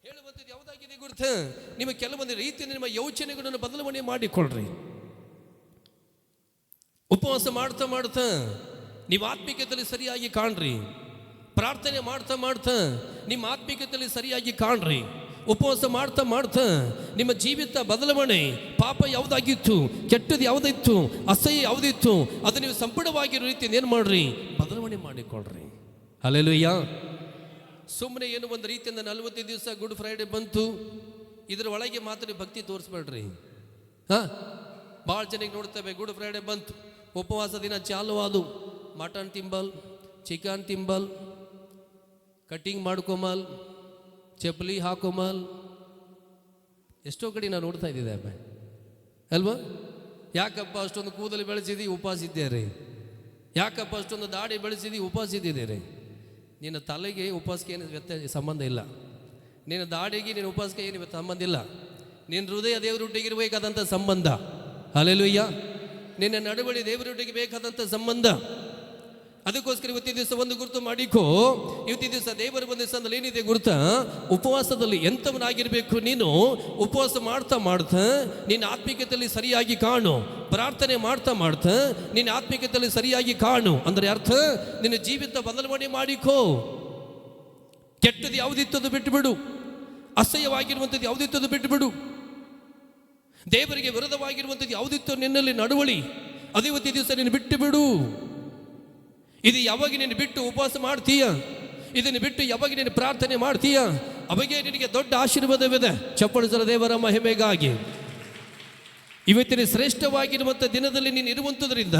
ಹೇಳುವಂಥದ್ದು ಯಾವುದಾಗಿದೆ ಗುರುತು, ನಿಮ್ಮ ಕೆಲವೊಂದು ರೀತಿಯಲ್ಲಿ ನಿಮ್ಮ ಯೋಚನೆಗಳನ್ನು ಬದಲಾವಣೆ ಮಾಡಿಕೊಳ್ಳ್ರಿ. ಉಪವಾಸ ಮಾಡ್ತಾ ಮಾಡ್ತಾ ನೀವು ಆತ್ಮಿಕತೆಯಲ್ಲಿ ಸರಿಯಾಗಿ ಕಾಣ್ರಿ. ಪ್ರಾರ್ಥನೆ ಮಾಡ್ತಾ ಮಾಡ್ತಾ ನಿಮ್ಮ ಆತ್ಮಿಕತೆಯಲ್ಲಿ ಸರಿಯಾಗಿ ಕಾಣ್ರಿ. ಉಪವಾಸ ಮಾಡ್ತಾ ಮಾಡ್ತಾ ನಿಮ್ಮ ಜೀವಿತ ಬದಲಾವಣೆ, ಪಾಪ ಯಾವುದಾಗಿತ್ತು, ಕೆಟ್ಟದ್ದು ಯಾವುದಿತ್ತು, ಅಸಹ್ಯ ಯಾವುದಿತ್ತು, ಅದು ನೀವು ಸಂಪೂರ್ಣವಾಗಿರೋ ರೀತಿಯಿಂದ ಏನು ಮಾಡ್ರಿ, ಬದಲಾವಣೆ ಮಾಡಿಕೊಳ್ರಿ. ಹಲ್ಲೆಲೂಯಾ. ಸುಮ್ಮನೆ ಏನು ಒಂದು ರೀತಿಯಿಂದ 40 ದಿವಸ ಗುಡ್ ಫ್ರೈಡೆ ಬಂತು, ಇದರ ಒಳಗೆ ಮಾತ್ರ ಭಕ್ತಿ ತೋರಿಸ್ಬೇಡ್ರಿ. ಭಾಳ ಜನಕ್ಕೆ ನೋಡ್ತೇವೆ, ಗುಡ್ ಫ್ರೈಡೆ ಬಂತು, ಉಪವಾಸ ದಿನ ಚಾಲು ಆದು, ಮಟನ್ ತಿಂಬಲ್, ಚಿಕನ್ ತಿಂಬಲ್, ಕಟ್ಟಿಂಗ್ ಮಾಡ್ಕೊಂಬಲ್, ಚಪ್ಪಲಿ ಹಾಕೊಂಬಲ್, ಎಷ್ಟೋ ಕಡೆ ನಾವು ನೋಡ್ತಾ ಇದ್ದಿದ್ದೇವೆ ಅಲ್ವಾ? ಯಾಕಪ್ಪ ಅಷ್ಟೊಂದು ಕೂದಲು ಬೆಳೆಸಿದಿ, ಉಪವಾಸ ಇದ್ದೇರಿ. ಯಾಕಪ್ಪ ಅಷ್ಟೊಂದು ದಾಡಿ ಬೆಳೆಸಿದಿ, ಉಪವಾಸ ಇದ್ದಿದ್ದೀರಿ. ನಿನ್ನ ತಲೆಗೆ ಉಪವಾಸಕ್ಕೆ ಏನು ಸಂಬಂಧ ಇಲ್ಲ. ನಿನ್ನ ದಾಡಿಗೆ ನಿನ್ನ ಉಪವಾಸಕ್ಕೆ ಏನು ಸಂಬಂಧ ಇಲ್ಲ. ನಿನ್ನ ಹೃದಯ ದೇವರೊಟ್ಟಿಗೆ ಬೇಕಾದಂಥ ಸಂಬಂಧ. ಹಲ್ಲೆಲೂಯಾ. ನಿನ್ನ ನಡವಳಿ ದೇವರೊಟ್ಟಿಗೆ ಬೇಕಾದಂಥ ಸಂಬಂಧ. ಅದಕ್ಕೋಸ್ಕರ ಇವತ್ತಿನ ದಿವಸ ಒಂದು ಗುರುತು ಮಾಡಿಕೋ. ಇವತ್ತಿನ ದಿವಸ ದೇವರ ಒಂದು ದಿವಸದಲ್ಲಿ ಏನಿದೆ ಗುರುತ, ಉಪವಾಸದಲ್ಲಿ ಎಂಥವನಾಗಿರ್ಬೇಕು ನೀನು. ಉಪವಾಸ ಮಾಡ್ತಾ ಮಾಡ್ತಾ ನಿನ್ನ ಆತ್ಮಿಕತೆಯಲ್ಲಿ ಸರಿಯಾಗಿ ಕಾಣು. ಪ್ರಾರ್ಥನೆ ಮಾಡ್ತಾ ಮಾಡ್ತಾ ನಿನ್ನ ಆತ್ಮಿಕತೆಯಲ್ಲಿ ಸರಿಯಾಗಿ ಕಾಣು. ಅಂದರೆ ಅರ್ಥ, ನಿನ್ನ ಜೀವಿತ ಬದಲಾವಣೆ ಮಾಡಿಕೋ. ಕೆಟ್ಟದ್ದು ಯಾವುದಿತ್ತದು ಬಿಟ್ಟು ಬಿಡು. ಅಸಹ್ಯವಾಗಿರುವಂಥದ್ದು ಯಾವುದಿತ್ತದು ಬಿಟ್ಟು ಬಿಡು. ದೇವರಿಗೆ ವಿರೋಧವಾಗಿರುವಂಥದ್ದು ಯಾವುದಿತ್ತು ನಿನ್ನಲ್ಲಿ ನಡವಳಿ, ಅದು ಇವತ್ತಿನ ದಿವಸ ನೀನು ಬಿಟ್ಟು ಬಿಡು. ಇದು ಯಾವಾಗ ನೀನು ಬಿಟ್ಟು ಉಪವಾಸ ಮಾಡ್ತೀಯ, ಇದನ್ನು ಬಿಟ್ಟು ಯಾವಾಗ ನೀನು ಪ್ರಾರ್ಥನೆ ಮಾಡ್ತೀಯ, ಅವಾಗೇ ನಿನಗೆ ದೊಡ್ಡ ಆಶೀರ್ವಾದವಿದೆ. ಚಪ್ಪಳಿಸಲ ದೇವರ ಮಹಿಮೆಗಾಗಿ ಇವತ್ತಿನ ಶ್ರೇಷ್ಠವಾಗಿರುವಂಥ ದಿನದಲ್ಲಿ ನೀನು ಇರುವಂಥದ್ರಿಂದ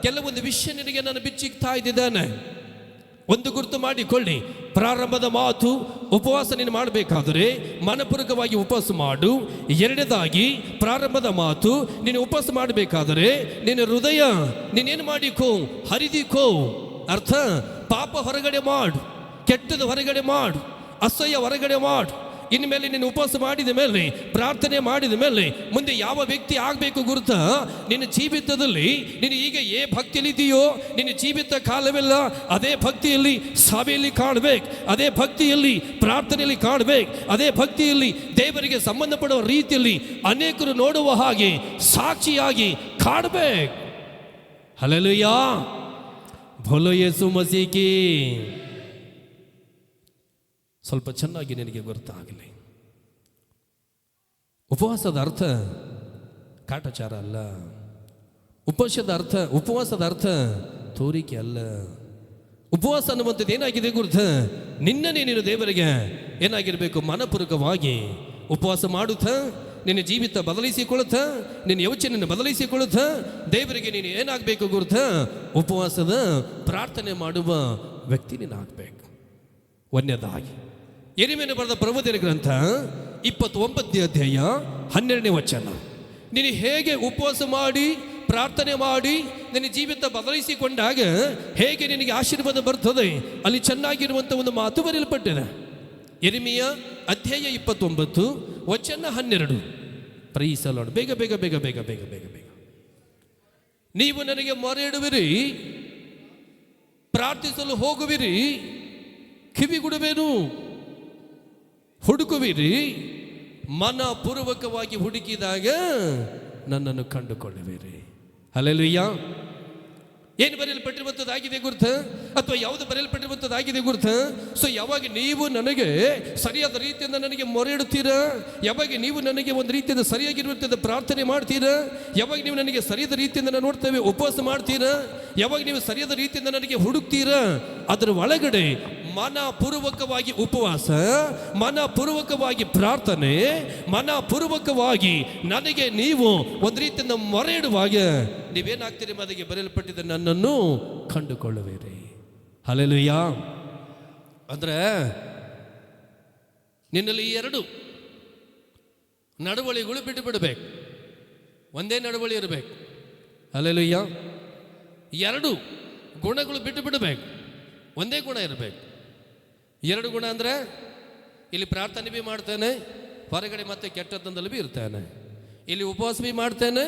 ಕೆಲವೊಂದು ವಿಷಯ ನಿನಗೆ ನಾನು ಬಿಚ್ಚಿಕ್ತಾ ಇದ್ದಾನೆ. ಒಂದು ಗುರುತು ಮಾಡಿಕೊಳ್ಳಿ, ಪ್ರಾರಂಭದ ಮಾತು, ಉಪವಾಸ ನೀನು ಮಾಡಬೇಕಾದರೆ ಮನಪೂರ್ವಕವಾಗಿ ಉಪವಾಸ ಮಾಡು. ಎರಡನೇದಾಗಿ, ಪ್ರಾರಂಭದ ಮಾತು, ನೀನು ಉಪವಾಸ ಮಾಡಬೇಕಾದರೆ ನಿನ್ನ ಹೃದಯ ನೀನೇನು ಮಾಡಿಕೋ, ಹರಿದಿಕೋ. ಅರ್ಥ, ಪಾಪ ಹೊರಗಡೆ ಮಾಡು, ಕೆಟ್ಟದ್ದು ಹೊರಗಡೆ ಮಾಡು, ಅಸಹ್ಯ ಹೊರಗಡೆ ಮಾಡು. ಇನ್ಮೇಲೆ ನೀನು ಉಪವಾಸ ಮಾಡಿದ ಮೇಲೆ, ಪ್ರಾರ್ಥನೆ ಮಾಡಿದ ಮೇಲೆ ಮುಂದೆ ಯಾವ ವ್ಯಕ್ತಿ ಆಗಬೇಕು ಗುರುತ, ನಿನ್ನ ಜೀವಿತದಲ್ಲಿ ನೀನು ಈಗ ಭಕ್ತಿಯಲ್ಲಿದೆಯೋ ನಿನ್ನ ಜೀವಿತ ಕಾಲವೆಲ್ಲ ಅದೇ ಭಕ್ತಿಯಲ್ಲಿ ಸಭೆಯಲ್ಲಿ ಕಾಣಬೇಕು, ಅದೇ ಭಕ್ತಿಯಲ್ಲಿ ಪ್ರಾರ್ಥನೆಯಲ್ಲಿ ಕಾಣಬೇಕು, ಅದೇ ಭಕ್ತಿಯಲ್ಲಿ ದೇವರಿಗೆ ಸಂಬಂಧಪಡುವ ರೀತಿಯಲ್ಲಿ ಅನೇಕರು ನೋಡುವ ಹಾಗೆ ಸಾಕ್ಷಿಯಾಗಿ ಕಾಣಬೇಕು. ಹಲ್ಲೆಲೂಯಾ, ಬೋಲೋ ಯೇಸು ಮಸೀಹ್ ಕಿ. ಸ್ವಲ್ಪ ಚೆನ್ನಾಗಿ ನಿನಗೆ ಗೊತ್ತಾಗಲಿ, ಉಪವಾಸದ ಅರ್ಥ ಕಾಟಾಚಾರ ಅಲ್ಲ. ಉಪವಾಸದ ಅರ್ಥ ತೋರಿಕೆ ಅಲ್ಲ. ಉಪವಾಸ ಅನ್ನುವಂಥದ್ದು ಏನಾಗಿದೆ ಗುರುತ, ನಿನ್ನನೇ ನೀನು ದೇವರಿಗೆ ಏನಾಗಿರಬೇಕು, ಮನಪೂರ್ವಕವಾಗಿ ಉಪವಾಸ ಮಾಡುತ್ತಾ ನಿನ್ನ ಜೀವಿತ ಬದಲಿಸಿಕೊಳ್ಳುತ್ತಾ, ನಿನ್ನ ಯೋಚನೆಯನ್ನು ಬದಲಿಸಿಕೊಳ್ಳುತ್ತಾ ದೇವರಿಗೆ ನೀನು ಏನಾಗಬೇಕು ಗುರುತ, ಉಪವಾಸದ ಪ್ರಾರ್ಥನೆ ಮಾಡುವ ವ್ಯಕ್ತಿ ನೀನು ಆಗಬೇಕು. ಒಂದನೇದಾಗಿ ಯೆರೆಮೀಯನು ಬರೆದ ಪ್ರವಾದನ ಗ್ರಂಥ 29ನೇ ಅಧ್ಯಾಯ 12ನೇ ವಚನ. ನೀನು ಹೇಗೆ ಉಪವಾಸ ಮಾಡಿ ಪ್ರಾರ್ಥನೆ ಮಾಡಿ ನಿನ್ನ ಜೀವಿತ ಬದಲಿಸಿಕೊಂಡಾಗ ಹೇಗೆ ನಿನಗೆ ಆಶೀರ್ವಾದ ಬರ್ತದೆ, ಅಲ್ಲಿ ಚೆನ್ನಾಗಿರುವಂಥ ಒಂದು ಮಾತು ಬರೆಯಲ್ಪಟ್ಟಿದೆ. ಯೆರೆಮೀಯ ಅಧ್ಯಾಯ 29 ವಚನ 12. Praise the Lord. ಬೇಗ ಬೇಗ ಬೇಗ ಬೇಗ ಬೇಗ ಬೇಗ ಬೇಗ. ನೀವು ನನಗೆ ಮೊರೆ ಇಡುವಿರಿ, ಪ್ರಾರ್ಥಿಸಲು ಹೋಗುವಿರಿ, ಕಿವಿಗುಡುವೆನು, ಹುಡುಕುವಿರಿ, ಮನಪೂರ್ವಕವಾಗಿ ಹುಡುಕಿದಾಗ ನನ್ನನ್ನು ಕಂಡುಕೊಳ್ಳುವಿರಿ. ಹಲ್ಲೆಲೂಯಾ. ಏನು ಬರೆಯಲ್ಪಟ್ಟಿರುವಂಥದ್ದಾಗಿದೆ ಗುರುತ, ಅಥವಾ ಯಾವುದು ಬರೆಯಲ್ಪಟ್ಟಿರುವಂಥದ್ದಾಗಿದೆ ಗುರುತ. ಸೊ ಯಾವಾಗ ನೀವು ನನಗೆ ಸರಿಯಾದ ರೀತಿಯಿಂದ ನನಗೆ ಮೊರೆ ಇಡುತ್ತೀರಾ, ಯಾವಾಗ ನೀವು ನನಗೆ ಒಂದು ರೀತಿಯಿಂದ ಸರಿಯಾಗಿರುವಂಥದ್ದು ಪ್ರಾರ್ಥನೆ ಮಾಡ್ತೀರಾ, ಯಾವಾಗ ನೀವು ನನಗೆ ಸರಿಯಾದ ರೀತಿಯಿಂದ ನಾನು ನೋಡ್ತೇವೆ ಉಪವಾಸ ಮಾಡ್ತೀರಾ, ಯಾವಾಗ ನೀವು ಸರಿಯಾದ ರೀತಿಯಿಂದ ನನಗೆ ಹುಡುಕ್ತೀರಾ, ಅದರ ಒಳಗಡೆ ಮನಪೂರ್ವಕವಾಗಿ ಉಪವಾಸ, ಮನಪೂರ್ವಕವಾಗಿ ಪ್ರಾರ್ಥನೆ, ಮನಪೂರ್ವಕವಾಗಿ ನನಗೆ ನೀವು ಒಂದು ರೀತಿಯಿಂದ ಮೊರೆ ಇಡುವಾಗ ನೀವೇನಾಗ್ತೀರಿ, ಅದಕ್ಕೆ ಬರೆಯಲ್ಪಟ್ಟಿದ್ದ ನನ್ನನ್ನು ಕಂಡುಕೊಳ್ಳುವಿರಿ. ಹಲ್ಲೆಲೂಯಾ. ಅಂದ್ರೆ ನಿನ್ನಲ್ಲಿ ಈ ಎರಡು ನಡವಳಿಗಳು ಬಿಟ್ಟು ಬಿಡಬೇಕು. ಒಂದೇ ನಡವಳಿ ಇರಬೇಕು. ಹಲ್ಲೆಲೂಯಾ. ಎರಡು ಗುಣಗಳು ಬಿಟ್ಟು ಬಿಡಬೇಕು, ಒಂದೇ ಗುಣ ಇರಬೇಕು. ಎರಡು ಗುಣ ಅಂದರೆ ಇಲ್ಲಿ ಪ್ರಾರ್ಥನೆ ಬಿ ಮಾಡ್ತೇನೆ, ಹೊರಗಡೆ ಮತ್ತೆ ಕೆಟ್ಟದ್ದರಲ್ಲಿ ಬಿ ಇರ್ತೇನೆ. ಇಲ್ಲಿ ಉಪವಾಸ ಬಿ ಮಾಡ್ತೇನೆ,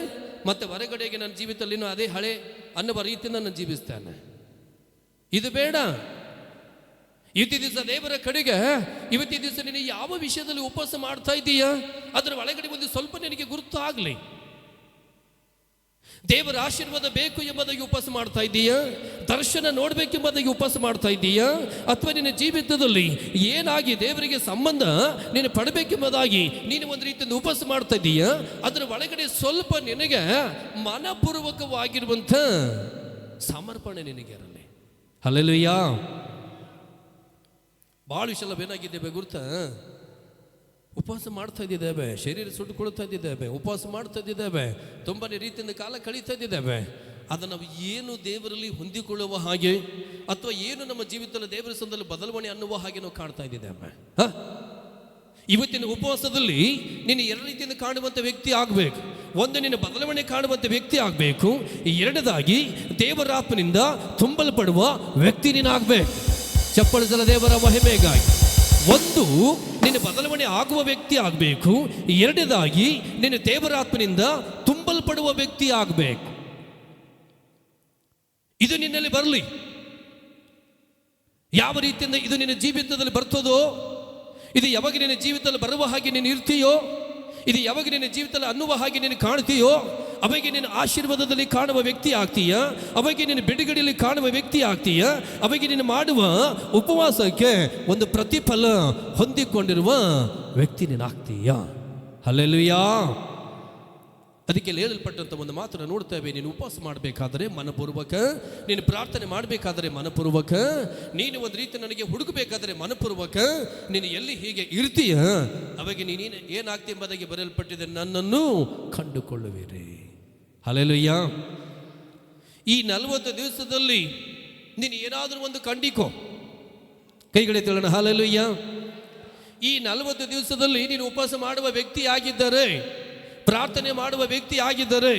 ಮತ್ತೆ ಹೊರಗಡೆಗೆ ನನ್ನ ಜೀವಿತದಲ್ಲಿ ಅದೇ ಹಳೆ ಅನ್ನುವ ರೀತಿಯಿಂದ ನಾನು ಜೀವಿಸ್ತೇನೆ. ಇದು ಬೇಡ. ಇವತ್ತಿನ ದಿವಸ ದೇವರ ಕಡೆಗೆ, ಇವತ್ತಿನ ದಿವಸ ನೀನು ಯಾವ ವಿಷಯದಲ್ಲಿ ಉಪವಾಸ ಮಾಡ್ತಾ ಇದ್ದೀಯಾ ಅದರ ಒಳಗಡೆ ಒಂದು ಸ್ವಲ್ಪ ನಿನಗೆ ಗುರುತು ಆಗಲಿ. ದೇವರ ಆಶೀರ್ವಾದ ಬೇಕು ಎಂಬುದಾಗಿ ಉಪವಾಸ ಮಾಡ್ತಾ ಇದ್ದೀಯಾ? ದರ್ಶನ ನೋಡಬೇಕೆಂಬುದಾಗಿ ಉಪವಾಸ ಮಾಡ್ತಾ ಇದ್ದೀಯಾ? ಅಥವಾ ನಿನ್ನ ಜೀವಿತದಲ್ಲಿ ಏನಾಗಿ ದೇವರಿಗೆ ಸಂಬಂಧ ನೀನು ಪಡಬೇಕೆಂಬುದಾಗಿ ನೀನು ಒಂದು ರೀತಿಯಿಂದ ಉಪವಾಸ ಮಾಡ್ತಾ ಇದ್ದೀಯಾ? ಅದರ ಒಳಗಡೆ ಸ್ವಲ್ಪ ನಿನಗೆ ಮನಪೂರ್ವಕವಾಗಿರುವಂಥ ಸಮರ್ಪಣೆ ನಿನಗೆ ಇರಲಿ. ಹಲ್ಲೆಲೂಯಾ. ಭಾಳ ವಿಷಯ ಏನಾಗಿದ್ದೇವೆ ಗುರುತಾ? ಉಪವಾಸ ಮಾಡ್ತಾ ಇದ್ದಿದ್ದೇವೆ, ಶರೀರ ಸುಟ್ಟುಕೊಳ್ತಾ ಇದ್ದಿದ್ದೇವೆ, ಉಪವಾಸ ಮಾಡ್ತಾ ಇದ್ದಿದ್ದೇವೆ, ತುಂಬಾ ರೀತಿಯಿಂದ ಕಾಲ ಕಳೀತಾ ಇದ್ದಿದ್ದೇವೆ. ಅದನ್ನು ನಾವು ಏನು ದೇವರಲ್ಲಿ ಹೊಂದಿಕೊಳ್ಳುವ ಹಾಗೆ ಅಥವಾ ಏನು ನಮ್ಮ ಜೀವಿತದಲ್ಲಿ ದೇವರ ಸಂದಲ್ಲಿ ಬದಲಾವಣೆ ಅನ್ನುವ ಹಾಗೆ ನಾವು ಕಾಣ್ತಾ ಇದ್ದಿದ್ದೇವೆ. ಇವತ್ತಿನ ಉಪವಾಸದಲ್ಲಿ ನೀನು ಎರಡು ರೀತಿಯಿಂದ ಕಾಣುವಂಥ ವ್ಯಕ್ತಿ ಆಗಬೇಕು. ಒಂದು, ನಿನ್ನ ಬದಲಾವಣೆ ಕಾಣುವಂಥ ವ್ಯಕ್ತಿ ಆಗಬೇಕು. ಎರಡದಾಗಿ ದೇವರಾತ್ಮನಿಂದ ತುಂಬಲ್ಪಡುವ ವ್ಯಕ್ತಿ ನೀನಾಗಬೇಕು. ಚಪ್ಪಳಿಸಲ ದೇವರ ಮಹಿಮೆಗಾಗಿ ಒಂದು, ನಿನ್ನ ಬದಲಾವಣೆ ಆಗುವ ವ್ಯಕ್ತಿ ಆಗಬೇಕು. ಎರಡನೇದಾಗಿ ನಿನ್ನ ದೇವರಾತ್ಮನಿಂದ ತುಂಬಲ್ಪಡುವ ವ್ಯಕ್ತಿ ಆಗಬೇಕು. ಇದು ನಿನ್ನಲ್ಲಿ ಬರಲಿ. ಯಾವ ರೀತಿಯಿಂದ ಇದು ನಿನ್ನ ಜೀವಿತದಲ್ಲಿ ಬರ್ತದೋ, ಇದು ಯಾವಾಗ ನಿನ್ನ ಜೀವಿತದಲ್ಲಿ ಬರುವ ಹಾಗೆ ನೀನು ಇರ್ತೀಯೋ, ಇದು ಯಾವಾಗ ನಿನ್ನ ಜೀವಿತದಲ್ಲಿ ಅನ್ನುವ ಹಾಗೆ ನೀನು ಕಾಣ್ತೀಯೋ, ಅವಾಗ ನೀನು ಆಶೀರ್ವಾದದಲ್ಲಿ ಕಾಣುವ ವ್ಯಕ್ತಿ ಆಗ್ತೀಯ, ಅವಾಗ ನೀನು ಬಿಡುಗಡೆಯಲ್ಲಿ ಕಾಣುವ ವ್ಯಕ್ತಿ ಆಗ್ತೀಯ, ಅವಾಗ ನೀನು ಮಾಡುವ ಉಪವಾಸಕ್ಕೆ ಒಂದು ಪ್ರತಿಫಲ ಹೊಂದಿಕೊಂಡಿರುವ ವ್ಯಕ್ತಿ ನೀನು ಆಗ್ತೀಯ. ಹಲ್ಲೆಲೂಯಾ. ಅದಕ್ಕೆ ಹೇಳಲ್ಪಟ್ಟಂಥ ಒಂದು ಮಾತನ್ನು ನೋಡ್ತೇವೆ. ನೀನು ಉಪವಾಸ ಮಾಡಬೇಕಾದರೆ ಮನಪೂರ್ವಕ, ನೀನು ಪ್ರಾರ್ಥನೆ ಮಾಡಬೇಕಾದರೆ ಮನಪೂರ್ವಕ, ನೀನು ಒಂದು ರೀತಿ ನನಗೆ ಹುಡುಕಬೇಕಾದರೆ ಮನಪೂರ್ವಕ, ನೀನು ಎಲ್ಲಿ ಹೀಗೆ ಇರ್ತೀಯ ಅವಾಗ ನೀನು ಏನಾಗ್ತಿ ಎಂಬುದಾಗಿ ಬರೆಯಲ್ಪಟ್ಟಿದೆ, ನನ್ನನ್ನು ಕಂಡುಕೊಳ್ಳುವಿರಿ. ಹಲ್ಲೆಲೂಯಾ. ಈ 40 ದಿವಸದಲ್ಲಿ ನೀನು ಏನಾದರೂ ಒಂದು ಕಂಡಿಕೋ. ಕೈಗಡೆ ತಿಳೋಣ. ಹಲ್ಲೆಲೂಯಾ. ಈ 40 ದಿವಸದಲ್ಲಿ ನೀನು ಉಪವಾಸ ಮಾಡುವ ವ್ಯಕ್ತಿ ಆಗಿದ್ದರೆ, ಪ್ರಾರ್ಥನೆ ಮಾಡುವ ವ್ಯಕ್ತಿ ಆಗಿದ್ದರೆ,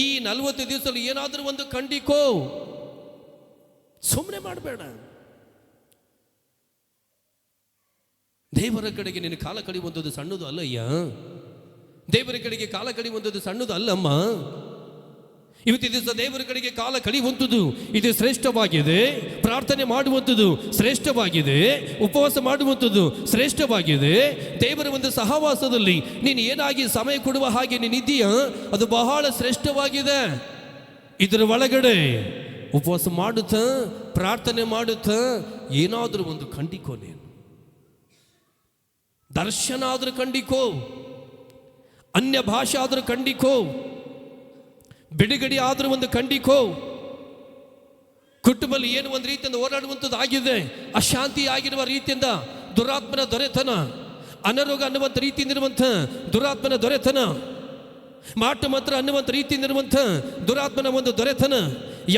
ಈ 40 ದಿವಸದಲ್ಲಿ ಏನಾದರೂ ಒಂದು ಕಂಡಿಕೋ. ಸುಮ್ಮನೆ ಮಾಡಬೇಡ. ದೇವರ ಕಡೆಗೆ ನೀನು ಕಾಲ ಕಳೆಯುವಂಥದ್ದು ಸಣ್ಣದು ಅಲ್ಲಯ್ಯ. ದೇವರ ಕಡೆಗೆ ಕಾಲ ಕಳೆಯುವಂಥದ್ದು ಸಣ್ಣದು ಅಲ್ಲಮ್ಮ. ಇವತ್ತಿನ ದಿವಸ ದೇವರ ಕಡೆಗೆ ಕಾಲ ಕಳೆಯುವಂಥದ್ದು ಇದು ಶ್ರೇಷ್ಠವಾಗಿದೆ. ಪ್ರಾರ್ಥನೆ ಮಾಡುವಂಥದ್ದು ಶ್ರೇಷ್ಠವಾಗಿದೆ. ಉಪವಾಸ ಮಾಡುವಂಥದ್ದು ಶ್ರೇಷ್ಠವಾಗಿದೆ. ದೇವರ ಒಂದು ಸಹವಾಸದಲ್ಲಿ ನೀನು ಏನಾಗಿ ಸಮಯ ಕೊಡುವ ಹಾಗೆ ನೀನಿದ್ದೀಯಾ, ಅದು ಬಹಳ ಶ್ರೇಷ್ಠವಾಗಿದೆ. ಇದರ ಒಳಗಡೆ ಉಪವಾಸ ಮಾಡುತ್ತಾ ಪ್ರಾರ್ಥನೆ ಮಾಡುತ್ತಾ ಏನಾದರೂ ಒಂದು ಕಂಡಿಕೋ. ನೀನು ದರ್ಶನ ಆದರೂ ಕಂಡಿಕೋ, ಅನ್ಯ ಭಾಷೆ ಆದರೂ ಕಂಡಿಕೋ, ಬಿಡುಗಡೆ ಆದರೂ ಒಂದು ಕಂಡಿಕೋ. ಕುಟುಂಬದಲ್ಲಿ ಏನು ಒಂದು ರೀತಿಯಿಂದ ಹೋರಾಡುವಂಥದ್ದು ಆಗಿದೆ, ಅಶಾಂತಿ ಆಗಿರುವ ರೀತಿಯಿಂದ ದುರಾತ್ಮನ ದೊರೆತನ, ಅನಾರೋಗ್ಯ ಅನ್ನುವಂಥ ರೀತಿಯಿಂದಿರುವಂಥ ದುರಾತ್ಮನ ದೊರೆತನ, ಮಾಟ ಮಾತ್ರ ಅನ್ನುವಂಥ ರೀತಿಯಿಂದಿರುವಂಥ ದುರಾತ್ಮನ ಒಂದು ದೊರೆತನ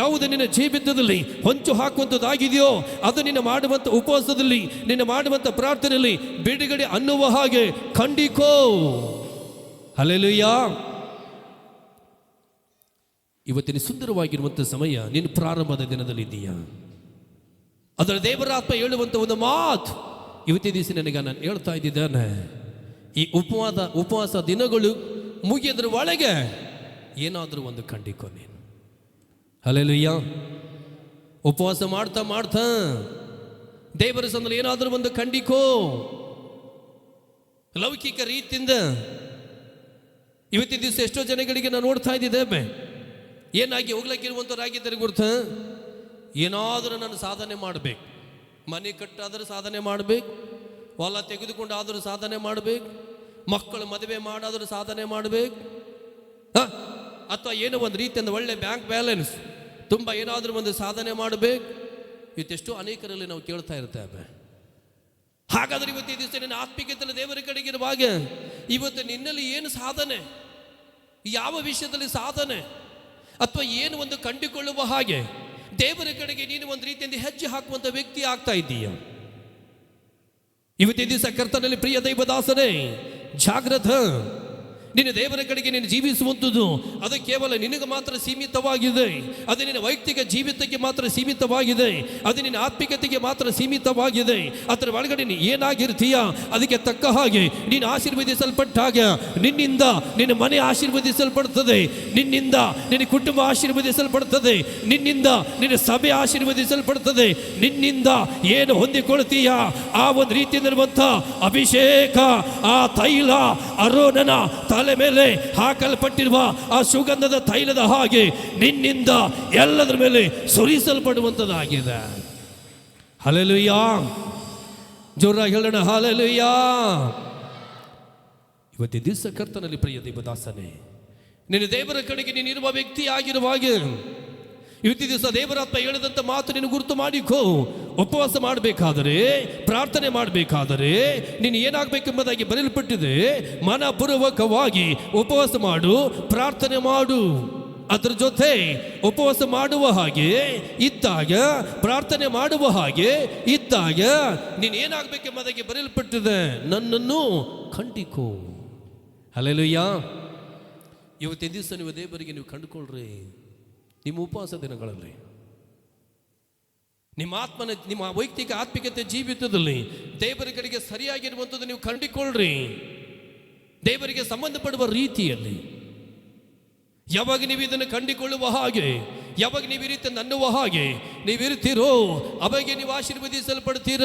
ಯಾವುದು ನಿನ್ನ ಜೀವಿತದಲ್ಲಿ ಹೊಂಚು ಹಾಕುವಂಥದ್ದಾಗಿದೆಯೋ ಅದು ನಿನ್ನ ಮಾಡುವಂಥ ಉಪವಾಸದಲ್ಲಿ, ನಿನ್ನ ಮಾಡುವಂಥ ಪ್ರಾರ್ಥನೆಯಲ್ಲಿ ಬಿಡುಗಡೆ ಅನ್ನುವ ಹಾಗೆ ಕಂಡಿಕೋ. ಹಲ್ಲೆಲೂಯಾ. ಇವತ್ತಿನ ಸುಂದರವಾಗಿರುವಂಥ ಸಮಯ ನಿನ್ನ ಪ್ರಾರಂಭದ ದಿನದಲ್ಲಿ ಇದೆಯಾ? ಅದರ ದೇವರಾತ್ಮ ಹೇಳುವಂಥ ಒಂದು ಮಾತು ಇವತ್ತಿನ ದಿವಸ ನನಗೆ ನಾನು ಹೇಳ್ತಾ ಇದ್ದಿದ್ದಾನೆ. ಈ ಉಪವಾಸ ದಿನಗಳು ಮುಗಿಯೋದ್ರ ಒಳಗೆ ಏನಾದರೂ ಒಂದು ಕಂಡಿಕೋ ನೀನು. ಹಲ್ಲೆಲೂಯಾ. ಉಪವಾಸ ಮಾಡ್ತಾ ಮಾಡ್ತಾ ದೇವರ ಸಂದಲ್ಲಿ ಏನಾದರೂ ಒಂದು ಕಂಡಿಕೋ. ಲೌಕಿಕ ರೀತಿಯಿಂದ ಇವತ್ತಿನ ದಿವಸ ಎಷ್ಟೋ ಜನಗಳಿಗೆ ನಾನು ನೋಡ್ತಾ ಇದ್ದಿದ್ದೇವೆ, ಏನಾಗಿ ಹೋಗ್ಲಿಕ್ಕಿರುವಂಥವ್ರಾಗಿದ್ದಾರೆ ಗುರ್ತ, ಏನಾದರೂ ನಾನು ಸಾಧನೆ ಮಾಡಬೇಕು, ಮನೆ ಕಟ್ಟಾದರೂ ಸಾಧನೆ ಮಾಡಬೇಕು, ಹೊಲ ತೆಗೆದುಕೊಂಡಾದರೂ ಸಾಧನೆ ಮಾಡಬೇಕು, ಮಕ್ಕಳು ಮದುವೆ ಮಾಡಾದರೂ ಸಾಧನೆ ಮಾಡಬೇಕು, ಅಥವಾ ಏನೋ ಒಂದು ರೀತಿಯಿಂದ ಒಳ್ಳೆ ಬ್ಯಾಂಕ್ ಬ್ಯಾಲೆನ್ಸ್ ತುಂಬ ಏನಾದರೂ ಒಂದು ಸಾಧನೆ ಮಾಡಬೇಕು. ಇವತ್ತೆಷ್ಟೋ ಅನೇಕರಲ್ಲಿ ನಾವು ಕೇಳ್ತಾ ಇರ್ತೇವೆ. ಹಾಗಾದರೆ ಇವತ್ತು ಈ ದಿವಸ ನಿನ್ನ ಆತ್ಮಿಕತೆಯಲ್ಲಿ ದೇವರ ಕಡೆಗಿರುವಾಗ ಇವತ್ತು ನಿನ್ನಲ್ಲಿ ಏನು ಸಾಧನೆ, ಯಾವ ವಿಷಯದಲ್ಲಿ ಸಾಧನೆ, ಅಥವಾ ಏನು ಒಂದು ಕಂಡುಕೊಳ್ಳುವ ಹಾಗೆ ದೇವರ ಕಡೆಗೆ ನೀನು ಒಂದು ರೀತಿಯಿಂದ ಹೆಜ್ಜೆ ಹಾಕುವಂಥ ವ್ಯಕ್ತಿ ಆಗ್ತಾ ಇದ್ದೀಯ. ಇವತ್ತಿನ ದಿವಸ ಕರ್ತನಲ್ಲಿ ಪ್ರಿಯ ದೈವದಾಸನೇ ಜಾಗ್ರತ. ನಿನ್ನ ದೇವರ ಕಡೆಗೆ ನೀನು ಜೀವಿಸುವಂಥದ್ದು ಅದು ಕೇವಲ ನಿನಗೆ ಮಾತ್ರ ಸೀಮಿತವಾಗಿದೆ. ಅದು ನಿನ್ನ ವೈಯಕ್ತಿಕ ಜೀವಿತಕ್ಕೆ ಮಾತ್ರ ಸೀಮಿತವಾಗಿದೆ. ಅದು ನಿನ್ನ ಆತ್ಮಿಕತೆಗೆ ಮಾತ್ರ ಸೀಮಿತವಾಗಿದೆ. ಅದರ ಒಳಗಡೆ ನೀನು ಏನಾಗಿರ್ತೀಯ ಅದಕ್ಕೆ ತಕ್ಕ ಹಾಗೆ ನೀನು ಆಶೀರ್ವದಿಸಲ್ಪಟ್ಟಾಗ ನಿನ್ನಿಂದ ನಿನ್ನ ಮನೆ ಆಶೀರ್ವದಿಸಲ್ಪಡ್ತದೆ, ನಿನ್ನಿಂದ ನಿನ್ನ ಕುಟುಂಬ ಆಶೀರ್ವದಿಸಲ್ಪಡ್ತದೆ, ನಿನ್ನಿಂದ ನಿನ್ನ ಸಭೆ ಆಶೀರ್ವದಿಸಲ್ಪಡ್ತದೆ. ನಿನ್ನಿಂದ ಏನು ಹೊಂದಿಕೊಳ್ತೀಯ ಆ ಒಂದು ರೀತಿಯಲ್ಲಿರುವಂಥ ಅಭಿಷೇಕ, ಆ ತೈಲ, ಅರೋನನ ತಲೆ ಮೇಲೆ ಹಾಕಲ್ಪಟ್ಟಿರುವ ಆ ಸುಗಂಧದ ತೈಲದ ಹಾಗೆ ನಿನ್ನಿಂದ ಎಲ್ಲದರ ಮೇಲೆ ಸುರಿಸಲ್ಪಡುವಂಥದ್ದಾಗಿದೆ. ಹಲ್ಲೆಲೂಯಾ, ಜೋರಾಗಿ ಹೇಳೋಣ ಹಲ್ಲೆಲೂಯಾ. ಇವತ್ತೇ ದಿವಸ ಕರ್ತನಲ್ಲಿ ಪ್ರಿಯ ದೇವದಾಸನೇ, ನಿನ್ನ ದೇವರ ಕಡೆಗೆ ನೀನಿರುವ ವ್ಯಕ್ತಿ ಆಗಿರುವಾಗ ಇವತ್ತಿ ದಿವಸ ದೇವರಾತ್ಮ ಹೇಳಿದಂಥ ಮಾತು ನೀನು ಗುರುತು ಮಾಡಿಕೋ. ಉಪವಾಸ ಮಾಡಬೇಕಾದರೆ, ಪ್ರಾರ್ಥನೆ ಮಾಡಬೇಕಾದರೆ ನೀನು ಏನಾಗಬೇಕೆಂಬುದಾಗಿ ಬರೆಯಲ್ಪಟ್ಟಿದೆ. ಮನಪೂರ್ವಕವಾಗಿ ಉಪವಾಸ ಮಾಡು, ಪ್ರಾರ್ಥನೆ ಮಾಡು. ಅದರ ಜೊತೆ ಉಪವಾಸ ಮಾಡುವ ಹಾಗೆ ಇದ್ದಾಗ, ಪ್ರಾರ್ಥನೆ ಮಾಡುವ ಹಾಗೆ ಇದ್ದಾಗ ನೀನು ಏನಾಗಬೇಕೆಂಬುದಾಗಿ ಬರೆಯಲ್ಪಟ್ಟಿದೆ, ನನ್ನನ್ನು ಕಂಡಿಕೋ. ಹಲ್ಲೆಲೂಯಾ. ಇವತ್ತೇ ದಿವಸ ನೀವು ದೇವರಿಗೆ ನೀವು ಕಂಡುಕೊಳ್ಳ್ರಿ. ನಿಮ್ಮ ಉಪವಾಸ ದಿನಗಳಲ್ಲಿ ನಿಮ್ಮ ವೈಯಕ್ತಿಕ ಆತ್ಮಿಕತೆ ಜೀವಿತದಲ್ಲಿ ದೇವರ ಕಡೆಗೆ ಸರಿಯಾಗಿರುವಂಥದ್ದು ನೀವು ಕಂಡುಕೊಳ್ಳ್ರಿ. ದೇವರಿಗೆ ಸಂಬಂಧಪಡುವ ರೀತಿಯಲ್ಲಿ ಯಾವಾಗ ನೀವು ಇದನ್ನು ಕಂಡುಕೊಳ್ಳುವ ಹಾಗೆ, ಯಾವಾಗ ನೀವು ಈ ರೀತಿ ಅನ್ನುವ ಹಾಗೆ ನೀವಿರ್ತೀರೋ ಅವಾಗ ನೀವು ಆಶೀರ್ವದಿಸಲ್ಪಡ್ತೀರ.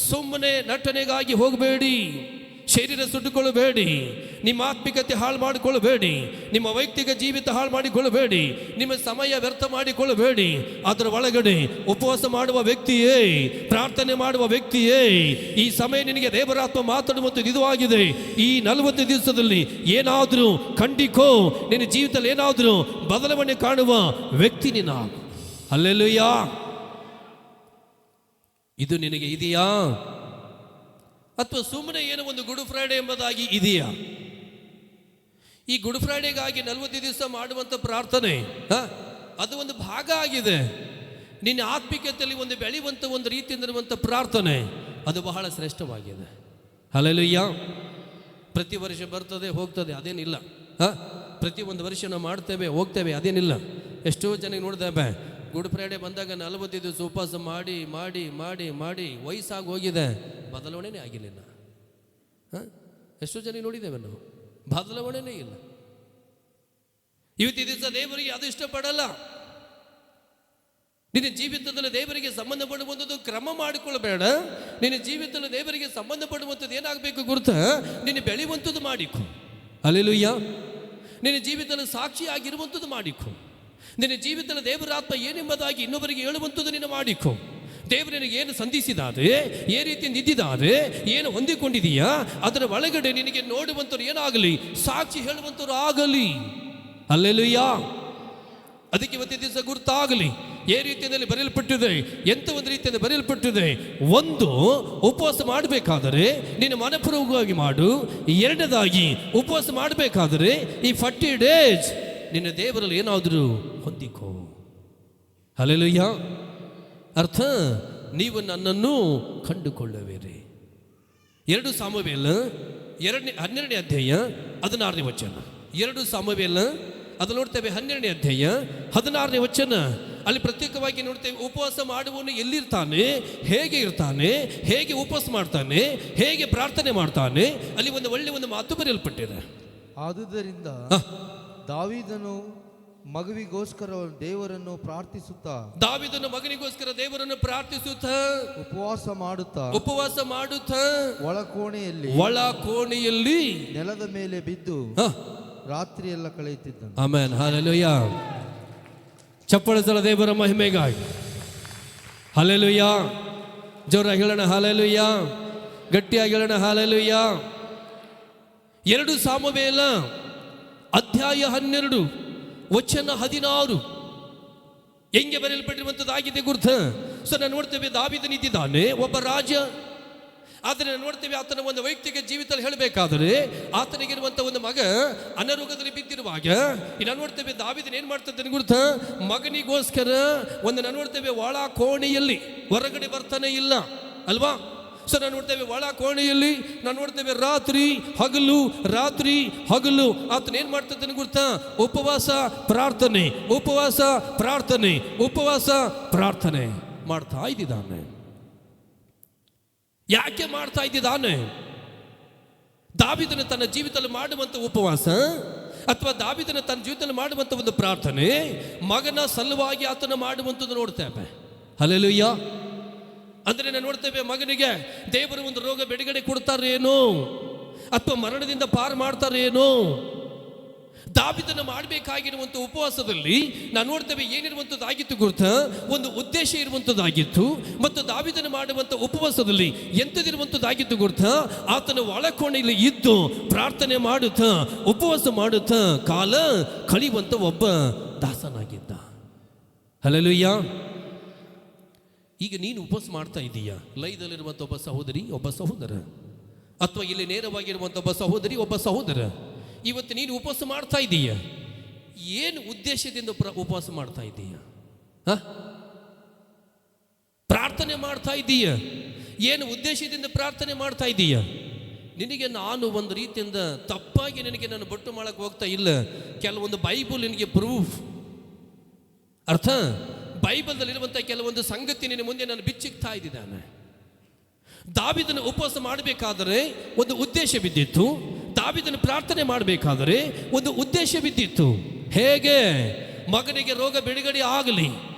ಸುಮ್ಮನೆ ನಟನೆಗಾಗಿ ಹೋಗಬೇಡಿ, ಶರೀರ ಸುಟ್ಟುಕೊಳ್ಳಬೇಡಿ, ನಿಮ್ಮ ಆತ್ಮಿಕತೆ ಹಾಳು ಮಾಡಿಕೊಳ್ಳಬೇಡಿ, ನಿಮ್ಮ ವೈಯಕ್ತಿಕ ಜೀವಿತ ಹಾಳು ಮಾಡಿಕೊಳ್ಳಬೇಡಿ, ನಿಮ್ಮ ಸಮಯ ವ್ಯರ್ಥ ಮಾಡಿಕೊಳ್ಳಬೇಡಿ. ಅದರ ಒಳಗಡೆ ಉಪವಾಸ ಮಾಡುವ ವ್ಯಕ್ತಿಯೇ, ಪ್ರಾರ್ಥನೆ ಮಾಡುವ ವ್ಯಕ್ತಿಯೇ, ಈ ಸಮಯ ನಿನಗೆ ದೇವರಾತ್ಮ ಮಾತಾಡುವಂಥದ್ದು ಇದು ಆಗಿದೆ. ಈ 40 ದಿವಸದಲ್ಲಿ ಏನಾದರೂ ಕಂಡಿಕೋ, ನಿನ್ನ ಜೀವಿತದಲ್ಲಿ ಏನಾದರೂ ಬದಲಾವಣೆ ಕಾಣುವ ವ್ಯಕ್ತಿ ನೀನು. ಹಲ್ಲೆಲೂಯಾ. ಇದು ನಿನಗೆ ಇದೆಯಾ, ಅಥವಾ ಸುಮ್ಮನೆ ಏನೋ ಒಂದು ಗುಡ್ ಫ್ರೈಡೆ ಎಂಬುದಾಗಿ ಇದೆಯಾ? ಈ ಗುಡ್ ಫ್ರೈಡೆಗಾಗಿ 40 ದಿವಸ ಮಾಡುವಂಥ ಪ್ರಾರ್ಥನೆ ಅದು ಒಂದು ಭಾಗ ಆಗಿದೆ. ನಿನ್ನ ಆತ್ಮಿಕತೆಯಲ್ಲಿ ಒಂದು ಬೆಳೆಯುವಂಥ ಒಂದು ರೀತಿಯಿಂದಿರುವಂಥ ಪ್ರಾರ್ಥನೆ ಅದು ಬಹಳ ಶ್ರೇಷ್ಠವಾಗಿದೆ. ಹಲ್ಲೆಲೂಯಾ. ಪ್ರತಿ ವರ್ಷ ಬರ್ತದೆ ಹೋಗ್ತದೆ ಅದೇನಿಲ್ಲ. ಪ್ರತಿ ಒಂದು ವರ್ಷ ನಾವು ಮಾಡ್ತೇವೆ ಹೋಗ್ತೇವೆ ಅದೇನಿಲ್ಲ. ಎಷ್ಟೋ ಜನಕ್ಕೆ ನೋಡ್ತೇವೆ ಗುಡ್ ಫ್ರೈಡೆ ಬಂದಾಗ 40 ದಿವಸ ಉಪವಾಸ ಮಾಡಿ ಮಾಡಿ ಮಾಡಿ ಮಾಡಿ ವಯಸ್ಸಾಗಿ ಹೋಗಿದೆ, ಬದಲಾವಣೆನೇ ಆಗಿಲ್ಲ. ಎಷ್ಟೋ ಜನ ನೋಡಿದ್ದೇವೆ ನಾವು, ಬದಲಾವಣೆನೇ ಇಲ್ಲ. ಇವತ್ತು ದಿವಸ ದೇವರಿಗೆ ಅದು ಇಷ್ಟಪಡಲ್ಲ. ನಿನ್ನ ಜೀವಿತದಲ್ಲಿ ದೇವರಿಗೆ ಸಂಬಂಧಪಡುವಂಥದ್ದು ಕ್ರಮ ಮಾಡಿಕೊಳ್ಳಬೇಡ. ನಿನ್ನ ಜೀವಿತದಲ್ಲಿ ದೇವರಿಗೆ ಸಂಬಂಧಪಡುವಂಥದ್ದು ಏನಾಗಬೇಕು ಗುರುತ, ನಿನ್ನ ಬೆಳೆಯುವಂಥದ್ದು ಮಾಡಿಕೊ. ಹಲ್ಲೆಲೂಯಾ. ನಿನ್ನ ಜೀವಿತದಲ್ಲಿ ಸಾಕ್ಷಿಯಾಗಿರುವಂಥದ್ದು ಮಾಡಿಕೊ. ನಿನ್ನ ಜೀವಿತದಲ್ಲಿ ದೇವರಾತ್ಮ ಏನೆಂಬುದಾಗಿ ಇನ್ನೊಬ್ಬರಿಗೆ ಹೇಳುವಂಥದ್ದು ನೀನು ಮಾಡಿಕೊ. ದೇವರಿಗೆ ಏನು ಸಂಧಿಸಿದಾರೆ, ಏ ರೀತಿಯಿಂದ ಇದ್ದಿದ್ದಾರೆ, ಏನು ಹೊಂದಿಕೊಂಡಿದೀಯಾ ಅದರ ಒಳಗಡೆ ನಿನಗೆ ನೋಡುವಂಥವ್ರು ಏನಾಗಲಿ, ಸಾಕ್ಷಿ ಹೇಳುವಂಥವ್ರು ಆಗಲಿ. ಹಲ್ಲೆಲೂಯಾ. ಅದಕ್ಕೆ ಇವತ್ತಿನ ದಿವಸ ಗುರುತಾಗಲಿ. ಏ ರೀತಿಯಲ್ಲಿ ಬರೆಯಲ್ಪಟ್ಟಿದೆ, ಎಂಥ ಒಂದು ರೀತಿಯಲ್ಲಿ ಬರೆಯಲ್ಪಟ್ಟಿದೆ. ಒಂದು, ಉಪವಾಸ ಮಾಡಬೇಕಾದರೆ ನೀನು ಮನಪೂರ್ವಕವಾಗಿ ಮಾಡು. ಎರಡನೇದಾಗಿ ಉಪವಾಸ ಮಾಡಬೇಕಾದರೆ ಈ 40 days ನಿನ್ನ ದೇವರಲ್ಲಿ ಏನಾದರೂ ಹೊಂದಿಕೋ. ಹಲ್ಲೆಲೂಯಾ. ಅರ್ಥ, ನೀವು ನನ್ನನ್ನು ಕಂಡುಕೊಳ್ಳುವಿರಿ. 2 ಸಾಮುವೇಲ 12ನೇ ಅಧ್ಯಾಯ 16ನೇ ವಚನ. 2 ಸಾಮುವೇಲ ಅದು ನೋಡ್ತೇವೆ 12ನೇ ಅಧ್ಯಾಯ 16ನೇ ವಚನ. ಅಲ್ಲಿ ಪ್ರತ್ಯೇಕವಾಗಿ ನೋಡ್ತೇವೆ ಉಪವಾಸ ಮಾಡುವವನು ಎಲ್ಲಿರ್ತಾನೆ, ಹೇಗೆ ಇರ್ತಾನೆ, ಹೇಗೆ ಉಪವಾಸ ಮಾಡ್ತಾನೆ, ಹೇಗೆ ಪ್ರಾರ್ಥನೆ ಮಾಡ್ತಾನೆ. ಅಲ್ಲಿ ಒಂದು ಒಳ್ಳೆ ಒಂದು ಮಾತು ಬರೆಯಲ್ಪಟ್ಟಿದೆ. ಆದುದರಿಂದ ದಾವೀದನು ಮಗುವಿಗೋಸ್ಕರ ದೇವರನ್ನು ಪ್ರಾರ್ಥಿಸುತ್ತಾ, ದಾವೀದನು ಮಗನಿಗೋಸ್ಕರ ದೇವರನ್ನು ಪ್ರಾರ್ಥಿಸುತ್ತಾ ಉಪವಾಸ ಮಾಡುತ್ತಾ ಒಳ ಕೋಣೆಯಲ್ಲಿ ನೆಲದ ಮೇಲೆ ಬಿದ್ದು ರಾತ್ರಿ ಎಲ್ಲ ಕಳೆಯುತ್ತಿದ್ದನು. ಆಮೆನ್. ಹಲ್ಲೆಲೂಯಾ. ಚಪ್ಪಳೆ ಸಲ ದೇವರ ಮಹಿಮೆಗಾಗಿ. ಹಲ್ಲೆಲೂಯಾ. ಜೋರಾಗಿ ಹೇಳೋಣ ಹಲ್ಲೆಲೂಯಾ. ಗಟ್ಟಿಯಾಗಿ ಹೇಳೋಣ ಹಲ್ಲೆಲೂಯಾ. 2 ಸಾಮುವೇಲ ಅಧ್ಯಾಯ 12 ವಚನ 16 ಹೆಂಗೆ ಬರೆಯಲ್ಪಟ್ಟಿರುವಂಥದ್ದಾಗಿದೆ ಗುರುತ. ಸೊ ನಾನು ನೋಡ್ತೇವೆ ದಾವೀದನಿದ್ದಾನೆ, ಒಬ್ಬ ರಾಜ. ಆದರೆ ನಾವು ನೋಡ್ತೇವೆ ಆತನ ಒಂದು ವೈಯಕ್ತಿಕ ಜೀವಿತದಲ್ಲಿ ಹೇಳಬೇಕಾದರೆ ಆತನಿಗಿರುವಂಥ ಒಂದು ಮಗ ಅನಾರೋಗ್ಯದಲ್ಲಿ ಬಿದ್ದಿರುವಾಗ ನಾನು ನೋಡ್ತೇವೆ ದಾವೀದನ ಏನು ಮಾಡ್ತಿದ್ದಾನೆ ಗುರುತ, ಮಗನಿಗೋಸ್ಕರ ಒಂದು ನಾನು ನೋಡ್ತೇವೆ ಒಳ ಕೋಣೆಯಲ್ಲಿ, ಹೊರಗಡೆ ಬರ್ತಾನೆ ಇಲ್ಲ ಅಲ್ವಾ. ಸೊ ನಾವು ನೋಡ್ತೇವೆ ಒಳ ಕೋಣೆಯಲ್ಲಿ ನಾವು ನೋಡ್ತೇವೆ ರಾತ್ರಿ ಹಗಲು ಆತನ ಏನು ಮಾಡ್ತಿದ್ದಾನೆ ಗುರುತಾ, ಉಪವಾಸ ಪ್ರಾರ್ಥನೆ ಮಾಡ್ತಾ ಇದ್ದಿದ್ದಾನೆ. ಯಾಕೆ ಮಾಡ್ತಾ ಇದ್ದಿದ್ದಾನೆ? ದಾವೀದನ ತನ್ನ ಜೀವಿತದಲ್ಲಿ ಮಾಡುವಂಥ ಉಪವಾಸ ಅಥವಾ ದಾವೀದನ ತನ್ನ ಜೀವಿತದಲ್ಲಿ ಮಾಡುವಂಥ ಒಂದು ಪ್ರಾರ್ಥನೆ ಮಗನ ಸಲುವಾಗಿ ಆತನ ಮಾಡುವಂಥದ್ದು ನೋಡ್ತೇವೆ. ಹಲ್ಲೆಲೂಯಾ. ಅಂದರೆ ನಾವು ನೋಡ್ತೇವೆ ಮಗನಿಗೆ ದೇವರು ಒಂದು ರೋಗ ಬಿಡುಗಡೆ ಕೊಡ್ತಾರೇನೋ, ಅಥವಾ ಮರಣದಿಂದ ಪಾರು ಮಾಡ್ತಾರೇನೋ. ದಾವೀದನ ಮಾಡಬೇಕಾಗಿರುವಂಥ ಉಪವಾಸದಲ್ಲಿ ನಾವು ನೋಡ್ತೇವೆ ಏನಿರುವಂಥದ್ದಾಗಿತ್ತು ಗುರುತ, ಒಂದು ಉದ್ದೇಶ ಇರುವಂಥದ್ದಾಗಿತ್ತು. ಮತ್ತು ದಾವೀದನ ಮಾಡುವಂಥ ಉಪವಾಸದಲ್ಲಿ ಎಂಥದಿರುವಂಥದ್ದಾಗಿತ್ತು ಗುರುತ, ಆತನ ಒಳಕೋಣೆಯಲ್ಲಿ ಇದ್ದು ಪ್ರಾರ್ಥನೆ ಮಾಡುತ್ತಾ ಉಪವಾಸ ಮಾಡುತ್ತಾ ಕಾಲ ಕಳೆಯುವಂಥ ಒಬ್ಬ ದಾಸನಾಗಿದ್ದ. ಹಲ್ಲೆಲೂಯ. ಈಗ ನೀನು ಉಪವಾಸ ಮಾಡ್ತಾ ಇದ್ದೀಯಾ, ಲಯದಲ್ಲಿರುವಂಥ ಒಬ್ಬ ಸಹೋದರಿ, ಒಬ್ಬ ಸಹೋದರ, ಅಥವಾ ಇಲ್ಲಿ ನೇರವಾಗಿರುವಂಥ ಒಬ್ಬ ಸಹೋದರಿ, ಒಬ್ಬ ಸಹೋದರ, ಇವತ್ತು ನೀನು ಉಪವಾಸ ಮಾಡ್ತಾ ಇದ್ದೀಯ, ಏನು ಉದ್ದೇಶದಿಂದ ಉಪವಾಸ ಮಾಡ್ತಾ ಇದ್ದೀಯ? ಪ್ರಾರ್ಥನೆ ಮಾಡ್ತಾ ಇದ್ದೀಯ, ಏನು ಉದ್ದೇಶದಿಂದ ಪ್ರಾರ್ಥನೆ ಮಾಡ್ತಾ ಇದ್ದೀಯ? ನಿನಗೆ ನಾನು ಒಂದು ರೀತಿಯಿಂದ ತಪ್ಪಾಗಿ ನಿನಗೆ ನಾನು ಬೊಟ್ಟು ಮಾಡಕ್ಕೆ ಹೋಗ್ತಾ ಇಲ್ಲ. ಕೆಲವೊಂದು ಬೈಬಲ್ ನಿನಗೆ ಪ್ರೂಫ್ ಅರ್ಥ, ಬೈಬಲ್ದಲ್ಲಿರುವಂಥ ಕೆಲವೊಂದು ಸಂಗತಿ ನಿನ್ನ ಮುಂದೆ ನಾನು ಬಿಚ್ಚಿಕ್ತಾ ಇದ್ದಾನೆ. ದಾವೀದನ ಉಪವಾಸ ಮಾಡಬೇಕಾದರೆ ಒಂದು ಉದ್ದೇಶ ಬಿದ್ದಿತ್ತು. ದಾವೀದನ ಪ್ರಾರ್ಥನೆ ಮಾಡಬೇಕಾದರೆ ಒಂದು ಉದ್ದೇಶ ಬಿದ್ದಿತ್ತು. ಹೇಗೆ ಮಗನಿಗೆ ರೋಗ ಬಿಡುಗಡೆ ಆಗಲಿ,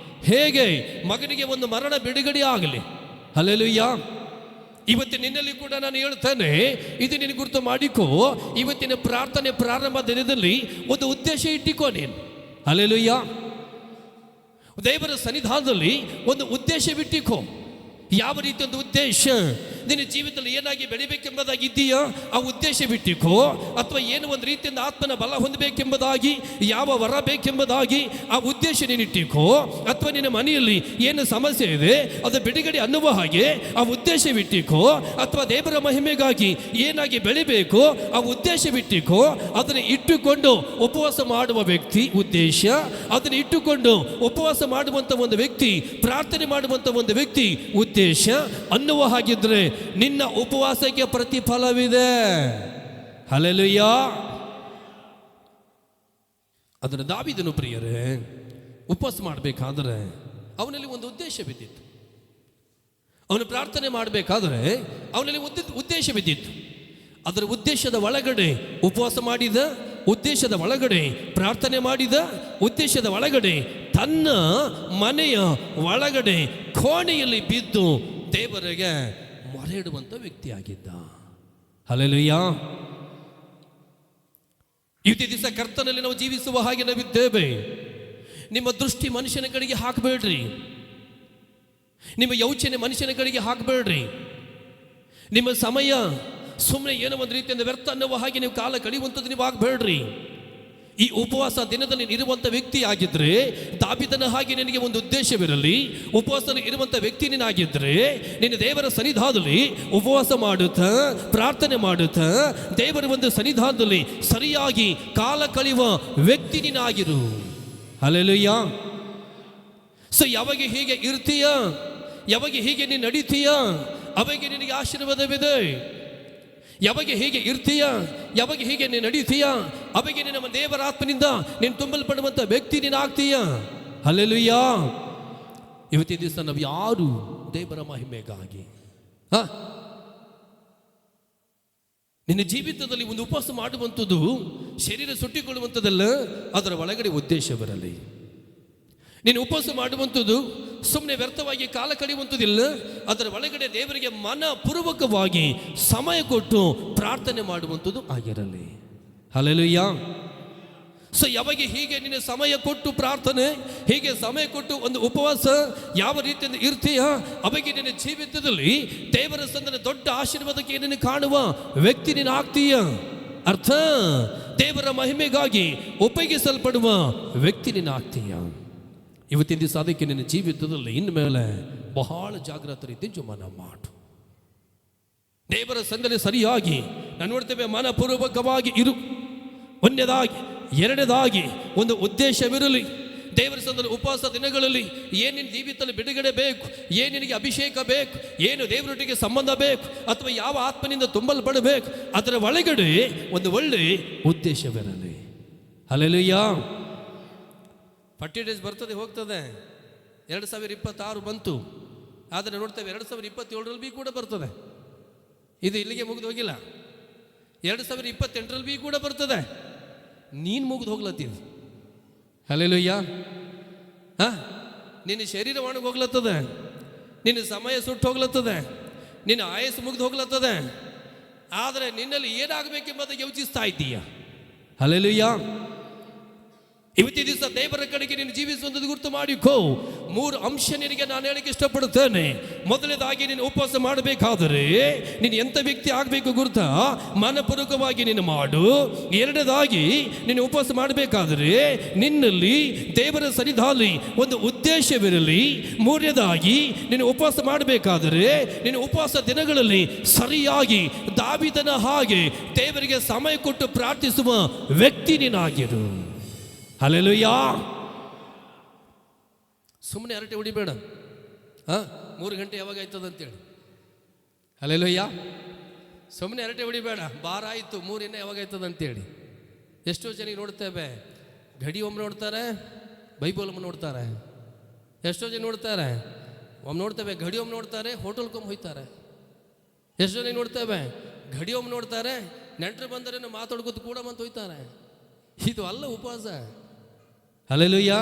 ಹೇಗೆ ಮಗನಿಗೆ ಒಂದು ಮರಣ ಬಿಡುಗಡೆ ಆಗಲಿ. ಹಲ್ಲೆಲೂಯ. ಇವತ್ತು ನಿನ್ನಲ್ಲಿ ಕೂಡ ನಾನು ಹೇಳ್ತೇನೆ, ಇದು ನಿನಗೆ ಗುರುತು ಮಾಡಿಕೋ. ಇವತ್ತಿನ ಪ್ರಾರ್ಥನೆ ಪ್ರಾರಂಭ ದಿನದಲ್ಲಿ ಒಂದು ಉದ್ದೇಶ ಇಟ್ಟಿಕೋ ನೀನು. ಹಲ್ಲೆಲೂಯ. ದೇವರ ಸನ್ನಿಧಾನದಲ್ಲಿ ಒಂದು ಉದ್ದೇಶವಿಟ್ಟಿಕೋ. ಯಾವ ರೀತಿ ಒಂದು ಉದ್ದೇಶ ನಿನ್ನ ಜೀವಿತದಲ್ಲಿ ಏನಾಗಿ ಬೆಳಿಬೇಕೆಂಬುದಾಗಿ ಇದೆಯಾ, ಆ ಉದ್ದೇಶ ಬಿಟ್ಟಿಕೋ. ಅಥವಾ ಏನು ಒಂದು ರೀತಿಯಿಂದ ಆತ್ಮನ ಬಲ ಹೊಂದಬೇಕೆಂಬುದಾಗಿ, ಯಾವ ವರ ಬೇಕೆಂಬುದಾಗಿ ಆ ಉದ್ದೇಶ ನೀನಿಟ್ಟಿಕೋ. ಅಥವಾ ನಿನ್ನ ಮನೆಯಲ್ಲಿ ಏನು ಸಮಸ್ಯೆ ಇದೆ ಅದು ಬಿಡುಗಡೆ ಅನ್ನುವ ಹಾಗೆ ಆ ಉದ್ದೇಶವಿಟ್ಟಿಕೋ. ಅಥವಾ ದೇವರ ಮಹಿಮೆಗಾಗಿ ಏನಾಗಿ ಬೆಳಿಬೇಕು ಆ ಉದ್ದೇಶವಿಟ್ಟಿಕೋ. ಅದನ್ನು ಇಟ್ಟುಕೊಂಡು ಉಪವಾಸ ಮಾಡುವ ವ್ಯಕ್ತಿ ಉದ್ದೇಶ, ಅದನ್ನು ಇಟ್ಟುಕೊಂಡು ಉಪವಾಸ ಮಾಡುವಂಥ ಒಂದು ವ್ಯಕ್ತಿ, ಪ್ರಾರ್ಥನೆ ಮಾಡುವಂಥ ಒಂದು ವ್ಯಕ್ತಿ ಉದ್ದೇಶ ಅನ್ನುವ ಹಾಗಿದ್ರೆ ನಿನ್ನ ಉಪವಾಸಕ್ಕೆ ಪ್ರತಿಫಲವಿದೆ. ಹಲ್ಲೆಲೂಯ. ಅದನ್ನು ದಾವೀದನು ಪ್ರಿಯರೇ ಉಪವಾಸ ಮಾಡಬೇಕಾದ್ರೆ ಅವನಲ್ಲಿ ಒಂದು ಉದ್ದೇಶ ಬಿದ್ದಿತ್ತು. ಅವನು ಪ್ರಾರ್ಥನೆ ಮಾಡಬೇಕಾದ್ರೆ ಅವನಲ್ಲಿ ಉದ್ದೇಶ ಬಿದ್ದಿತ್ತು. ಅದರ ಉದ್ದೇಶದ ಒಳಗಡೆ ಉಪವಾಸ ಮಾಡಿದ, ಉದ್ದೇಶದ ಒಳಗಡೆ ಪ್ರಾರ್ಥನೆ ಮಾಡಿದ, ಉದ್ದೇಶದ ಒಳಗಡೆ ತನ್ನ ಮನೆಯ ಒಳಗಡೆ ಕೋಣೆಯಲ್ಲಿ ಬಿದ್ದು ದೇವರಿಗೆ ಮೊರೆ ಇಡುವಂಥ ವ್ಯಕ್ತಿಯಾಗಿದ್ದ. ಹಲ್ಲೆಲೂಯ. ಇವತ್ತು ದಿವಸ ಕರ್ತನಲ್ಲಿ ನಾವು ಜೀವಿಸುವ ಹಾಗೆ ನಾವಿದ್ದೇವೆ. ನಿಮ್ಮ ದೃಷ್ಟಿ ಮನುಷ್ಯನ ಕಡೆಗೆ ಹಾಕಬೇಡ್ರಿ, ನಿಮ್ಮ ಯೋಚನೆ ಮನುಷ್ಯನ ಕಡೆಗೆ ಹಾಕಬೇಡ್ರಿ. ನಿಮ್ಮ ಸಮಯ ಸುಮ್ಮನೆ ಏನೋ ಒಂದು ರೀತಿಯಿಂದ ವ್ಯರ್ಥ ಅನ್ನುವ ಹಾಗೆ ನೀವು ಕಾಲ ಕಳೆಯುವಂಥದ್ದು ನೀವು ಆಗಬೇಡ್ರಿ. ಈ ಉಪವಾಸ ದಿನದಲ್ಲಿ ಇರುವಂಥ ವ್ಯಕ್ತಿ ಆಗಿದ್ರೆ, ದಾವೀದನ ಹಾಗೆ ನಿನಗೆ ಒಂದು ಉದ್ದೇಶವಿರಲಿ. ಉಪವಾಸ ಇರುವಂಥ ವ್ಯಕ್ತಿ ನೀನಾಗಿದ್ದರೆ ನಿನ್ನ ದೇವರ ಸನ್ನಿಧಾನದಲ್ಲಿ ಉಪವಾಸ ಮಾಡುತ್ತಾ ಪ್ರಾರ್ಥನೆ ಮಾಡುತ್ತಾ ದೇವರ ಒಂದು ಸನ್ನಿಧಾನದಲ್ಲಿ ಸರಿಯಾಗಿ ಕಾಲ ಕಳೆಯುವ ವ್ಯಕ್ತಿ ನೀನಾಗಿರು. ಹಲ್ಲೆಲೂಯ. ಸೊ ಯಾವಾಗ ಹೀಗೆ ಇರ್ತೀಯ, ಯಾವಾಗ ಹೀಗೆ ನೀನು ನಡೀತೀಯ, ಅವಾಗ ನಿನಗೆ ಆಶೀರ್ವಾದವಿದೆ. ಯಾವಾಗ ಹೀಗೆ ಇರ್ತೀಯ, ಯಾವಾಗ ಹೀಗೆ ನೀನು ನಡೀತೀಯ, ಅವಾಗ ನಮ್ಮ ದೇವರ ಆತ್ಮನಿಂದ ನೀನು ತುಂಬಲ್ಪಡುವಂಥ ವ್ಯಕ್ತಿ ನೀನು ಆಗ್ತೀಯ. ಹಲ್ಲೆಲೂಯ. ಇವತ್ತಿನ ದಿವಸ ನಾವು ಯಾರು ದೇವರ ಮಹಿಮೆಗಾಗಿ ನಿನ್ನ ಜೀವಿತದಲ್ಲಿ ಒಂದು ಉಪವಾಸ ಮಾಡುವಂಥದ್ದು ಶರೀರ ಸುಟ್ಟಿಕೊಳ್ಳುವಂಥದ್ದಲ್ಲ, ಅದರ ಒಳಗಡೆ ಉದ್ದೇಶವಿರಲಿ. ನೀನು ಉಪವಾಸ ಮಾಡುವಂಥದ್ದು ಸುಮ್ಮನೆ ವ್ಯರ್ಥವಾಗಿ ಕಾಲ ಕಳೆಯುವಂಥದ್ದಿಲ್ಲ, ಅದರ ಒಳಗಡೆ ದೇವರಿಗೆ ಮನಪೂರ್ವಕವಾಗಿ ಸಮಯ ಕೊಟ್ಟು ಪ್ರಾರ್ಥನೆ ಮಾಡುವಂಥದ್ದು ಆಗಿರಲಿ. ಹಲ್ಲೆಲೂಯ. ಸೊ ಯಾವಾಗ ಹೀಗೆ ನಿನ್ನ ಸಮಯ ಕೊಟ್ಟು ಪ್ರಾರ್ಥನೆ, ಹೀಗೆ ಸಮಯ ಕೊಟ್ಟು ಒಂದು ಉಪವಾಸ ಯಾವ ರೀತಿಯಿಂದ ಇರ್ತೀಯ, ಅವಾಗ ನಿನ್ನ ಜೀವಿತದಲ್ಲಿ ದೇವರ ಸಂದನ ದೊಡ್ಡ ಆಶೀರ್ವಾದಕ್ಕೆ ನೀನು ಕಾಣುವ ವ್ಯಕ್ತಿ ನೀನು ಆಗ್ತೀಯ. ಅರ್ಥ, ದೇವರ ಮಹಿಮೆಗಾಗಿ ಉಪಯೋಗಿಸಲ್ಪಡುವ ವ್ಯಕ್ತಿ ನೀನು ಆಗ್ತೀಯ. ಇವತ್ತಿನ ದಿವಸ ಅದಕ್ಕೆ ನಿನ್ನ ಜೀವಿತದಲ್ಲಿ ಇನ್ಮೇಲೆ ಬಹಳ ಜಾಗ್ರತೆ ರೀತಿ ಜೀವನ ಮಾಡು. ದೇವರ ಸಂದನೆ ಸರಿಯಾಗಿ ನಾನು ನೋಡ್ತೇವೆ, ಮನಪೂರ್ವಕವಾಗಿ ಇರು. ಒಂದನೇದಾಗಿ, ಎರಡನೇದಾಗಿ ಒಂದು ಉದ್ದೇಶವಿರಲಿ. ದೇವರ ಸಂದನೆ ಉಪವಾಸ ದಿನಗಳಲ್ಲಿ ಏನಿನ ಜೀವಿತದಲ್ಲಿ ಬಿಡುಗಡೆ ಬೇಕು, ಏನಿನಿಗೆ ಅಭಿಷೇಕ ಬೇಕು, ಏನು ದೇವರೊಟ್ಟಿಗೆ ಸಂಬಂಧ ಬೇಕು, ಅಥವಾ ಯಾವ ಆತ್ಮನಿಂದ ತುಂಬಲ್ಪಡಬೇಕು, ಅದರ ಒಳಗಡೆ ಒಂದು ಒಳ್ಳೆ ಉದ್ದೇಶವಿರಲಿ. ಹಲ್ಲೆಲೂಯ. 40 ಡೇಸ್ ಬರ್ತದೆ ಹೋಗ್ತದೆ. 2026 ಬಂತು, ಆದರೆ ನೋಡ್ತೇವೆ 2027ರಲ್ಲಿ ಕೂಡ ಬರ್ತದೆ. ಇದು ಇಲ್ಲಿಗೆ ಮುಗಿದು ಹೋಗಿಲ್ಲ. 2028ರಲ್ಲಿ ಕೂಡ ಬರ್ತದೆ. ನೀನು ಮುಗಿದು ಹೋಗ್ಲತ್ತೀನಿ. ಹಲ್ಲೆಲೂಯ. ನಿನ್ನ ಶರೀರ ಒಣಗಿ ಹೋಗ್ಲತ್ತದೆ, ನಿನ್ನ ಸಮಯ ಸುಟ್ಟು ಹೋಗ್ಲತ್ತದೆ, ನಿನ್ನ ಆಯಸ್ಸು ಮುಗಿದು ಹೋಗ್ಲತ್ತದೆ. ಆದರೆ ನಿನ್ನಲ್ಲಿ ಏನಾಗಬೇಕೆಂಬುದನ್ನು ಯೋಚಿಸ್ತಾ ಇದ್ದೀಯ. ಹಲ್ಲೆಲೂಯಾ. ಇವತ್ತಿ ದಿವಸ ದೇವರ ಕಡೆಗೆ ನೀನು ಜೀವಿಸುವಂಥದ್ದು ಗುರುತು ಮಾಡಿಕೋ. 3 ಅಂಶ ನಿನಗೆ ನಾನು ಹೇಳಕ್ಕೆ ಇಷ್ಟಪಡುತ್ತೇನೆ. ಮೊದಲನೇದಾಗಿ ನೀನು ಉಪವಾಸ ಮಾಡಬೇಕಾದರೆ ನೀನು ಎಂಥ ವ್ಯಕ್ತಿ ಆಗಬೇಕು ಗುರುತ ಮನಪೂರ್ವಕವಾಗಿ ನೀನು ಮಾಡು. ಎರಡನೇದಾಗಿ ನೀನು ಉಪವಾಸ ಮಾಡಬೇಕಾದರೆ ನಿನ್ನಲ್ಲಿ ದೇವರ ಸನ್ನಿಧಾನದಲ್ಲಿ ಒಂದು ಉದ್ದೇಶವಿರಲಿ. ಮೂರನೇದಾಗಿ ನೀನು ಉಪವಾಸ ಮಾಡಬೇಕಾದರೆ ನೀನು ಉಪವಾಸ ದಿನಗಳಲ್ಲಿ ಸರಿಯಾಗಿ ದಾವೀದನ ಹಾಗೆ ದೇವರಿಗೆ ಸಮಯ ಕೊಟ್ಟು ಪ್ರಾರ್ಥಿಸುವ ವ್ಯಕ್ತಿ ನೀನಾಗಿರು. ಹಲ್ಲೆಲೂಯಾ. ಸುಮ್ಮನೆ ಹರಟೆ ಹೊಡಿಬೇಡ. 3 ಗಂಟೆ ಯಾವಾಗ ಆಯ್ತದ ಅಂತೇಳಿ. ಹಲ್ಲೆಲೂಯಾ. ಸುಮ್ಮನೆ ಹರಟೆ ಹೊಡಿಬೇಡ. ಬಾರ ಆಯಿತು 3 ಇನ್ನ ಯಾವಾಗ ಆಯ್ತದ ಅಂತೇಳಿ. ಎಷ್ಟೋ ಜನ ನೋಡ್ತೇವೆ, ಘಡಿ ಒಮ್ಮೆ ನೋಡ್ತಾರೆ, ಬೈಬಲ್ ಒಮ್ಮೆ ನೋಡ್ತಾರೆ. ಎಷ್ಟೋ ಜನ ನೋಡ್ತಾರೆ, ಒಮ್ಮೆ ನೋಡ್ತೇವೆ ಘಡಿ ಒಮ್ಮೆ ನೋಡ್ತಾರೆ, ಹೋಟೆಲ್ಗೊಮ್ಮೆ ಹೋಯ್ತಾರೆ. ಎಷ್ಟೋ ಜನ ನೋಡ್ತೇವೆ ಘಡಿ ಒಮ್ಮೆ ನೋಡ್ತಾರೆ, ನೆಂಟರು ಬಂದರೆ ಮಾತಾಡ್ಕೋತ ಕೂಡ ಬಂದು ಹೋಯ್ತಾರೆ. ಇದು ಅಲ್ಲ ಉಪವಾಸ. ಹಲ್ಲೆಲೂಯಾ.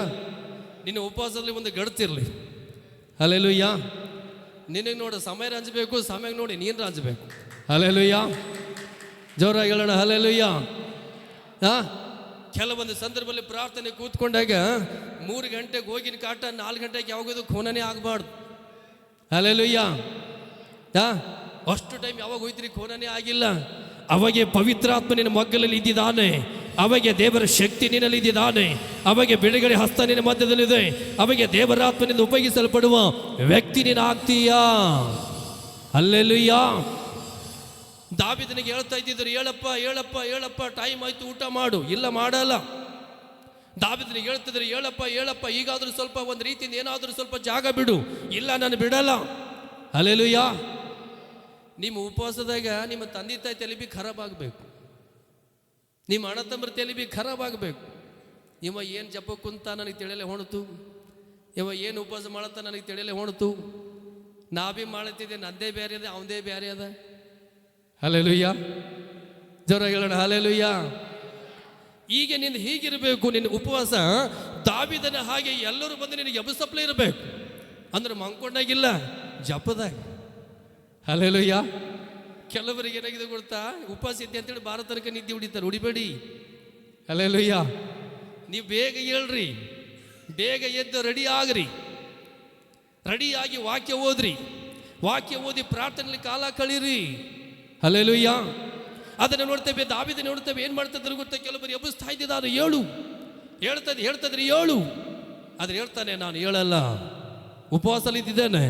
ನಿನ್ನ ಉಪವಾಸದಲ್ಲಿ ಒಂದು ಗಡ್ತಿರಲಿ. ಹಲ್ಲೆಲೂಯಾ. ನಿನಗೆ ನೋಡಿ ಸಮಯ ರಾಂಜಬೇಕು, ಸಮಯ ನೋಡಿ ನೀನು ರಾಂಜಬೇಕು. ಹಲ್ಲೆಲೂಯಾ. ಜೋರಾಗಿ ಹೇಳೋಣ ಹಲ್ಲೆಲೂಯಾ. ಕೆಲವೊಂದು ಸಂದರ್ಭದಲ್ಲಿ ಪ್ರಾರ್ಥನೆ ಕೂತ್ಕೊಂಡಾಗ 3 ಗಂಟೆಗೆ ಹೋಗಿನ ಕಾಟ 4 ಗಂಟೆಗೆ ಯಾವಾಗೋದು ಖೋನನೇ ಆಗಬಾರ್ದು. ಹಲ್ಲೆಲೂಯಾ. ಅಷ್ಟು ಟೈಮ್ ಯಾವಾಗ ಹೋಯ್ತಿರಿ ಖೋನನೇ ಆಗಿಲ್ಲ. ಅವಾಗೆ ಪವಿತ್ರಾತ್ಮ ನಿನ್ನ ಮಗ್ಗಲಲ್ಲಿ ಇದ್ದಿದ್ದಾನೆ. ಅವಾಗೆ ದೇವರ ಶಕ್ತಿ ನಿನ್ನಲ್ಲಿ ಇದ್ದಿದ್ದಾನೆ. ಅವಾಗೆ ಬಿಡುಗಡೆ ಹಸ್ತ ನಿನ್ನ ಮಧ್ಯದಲ್ಲಿದೆ. ಅವಾಗೆ ದೇವರಾತ್ಮನಿಂದ ಉಪಯೋಗಿಸಲ್ಪಡುವ ವ್ಯಕ್ತಿ ನೀನು ಆಗ್ತೀಯಾ. ಹಲ್ಲೆಲೂಯಾ. ದಾವೀದನಿಗೆ ಹೇಳ್ತಾ ಇದ್ದಿದ್ರು, ಹೇಳಪ್ಪ ಹೇಳಪ್ಪ ಹೇಳಪ್ಪ, ಟೈಮ್ ಆಯ್ತು, ಊಟ ಮಾಡು. ಇಲ್ಲ, ಮಾಡಲ್ಲ. ದಾವೀದನಿಗೆ ಹೇಳ್ತಿದ್ರು, ಹೇಳಪ್ಪ ಹೇಳಪ್ಪ, ಈಗಾದರೂ ಸ್ವಲ್ಪ ಒಂದು ರೀತಿಯಿಂದ ಏನಾದರೂ ಸ್ವಲ್ಪ ಜಾಗ ಬಿಡು. ಇಲ್ಲ, ನಾನು ಬಿಡಲ್ಲ. ಹಲ್ಲೆಲೂಯಾ. ನಿಮ್ಮ ಉಪವಾಸದಾಗ ನಿಮ್ಮ ತಂದೆ ತಾಯಿ ತಲೆ ಖರಾಬ್ ಆಗಬೇಕು. ನಿಮ್ಮ ಅಣ್ಣ ತಮ್ಮರ ತಲೆ ಖರಾಬ್ ಆಗಬೇಕು. ಇವ ಏನು ಜಪ ಕುಂತ ನನಗೆ ತಿಳಿಯಲೇ ಹೊಣತು, ಇವ ಏನು ಉಪವಾಸ ಮಾಡತ್ತ ನನಗೆ ತಿಳಿಯಲೇ ಹೊಣತು. ನಾ ಭೀ ಮಾಡತ್ತಿದ್ದೆ, ನಂದೇ ಬೇರೆ ಅದ, ಅವನದೇ ಬೇರೆ ಅದ. ಹಲ್ಲೆಲೂಯಾ. ಜೋರಾಗಿ ಹೇಳೋಣ ಹಲ್ಲೆಲೂಯಾ. ಈಗ ನಿನ್ನ ಹೀಗಿರಬೇಕು. ನಿನ್ನ ಉಪವಾಸ ದಾವೀದನ ಹಾಗೆ ಎಲ್ಲರೂ ಬಂದು ನಿನಗೆ ಎಬಸಪ್ಲೇ ಇರಬೇಕು. ಅಂದ್ರೆ ಮಂಕೊಂಡಾಗಿಲ್ಲ, ಜಪದಾಗ. ಹಲ್ಲೆಲೂಯಾ. ಕೆಲವರಿಗೆ ಏನಾಗಿದೆ ಗೊತ್ತಾ, ಉಪವಾಸ ಇದ್ದೆ ಅಂತೇಳಿ ಭಾರತ ತನಕ ನಿದ್ದೆ ಹೊಡಿತಾರೆ. ಹೊಡಿಬೇಡಿ. ಹಲ್ಲೆಲೂಯಾ. ನೀವು ಬೇಗ ಹೇಳ್ರಿ, ಬೇಗ ಎದ್ದು ರೆಡಿ ಆಗ್ರಿ. ರೆಡಿಯಾಗಿ ವಾಕ್ಯ ಓದ್ರಿ. ವಾಕ್ಯ ಓದಿ ಪ್ರಾರ್ಥನೆಯಲ್ಲಿ ಕಾಲ ಕಳೀರಿ. ಹಲ್ಲೆಲೂಯಾ. ಅದನ್ನು ನೋಡ್ತೇವೆ, ದಾವೀದನ ನೋಡ್ತೇವೆ. ಏನು ಮಾಡ್ತಿದ್ರು ಗೊತ್ತಾ, ಕೆಲವರು ಎಬ್ಬಿಸ್ತಾ ಇದ್ದಿದ್ದಾರೆ, ಏಳು ಹೇಳ್ತದ್ರಿ ಏಳು. ಆದ್ರೆ ಹೇಳ್ತಾನೆ, ನಾನು ಹೇಳಲ್ಲ, ಉಪವಾಸಲ್ಲಿ ಇದ್ದಿದ್ದೇನೆ,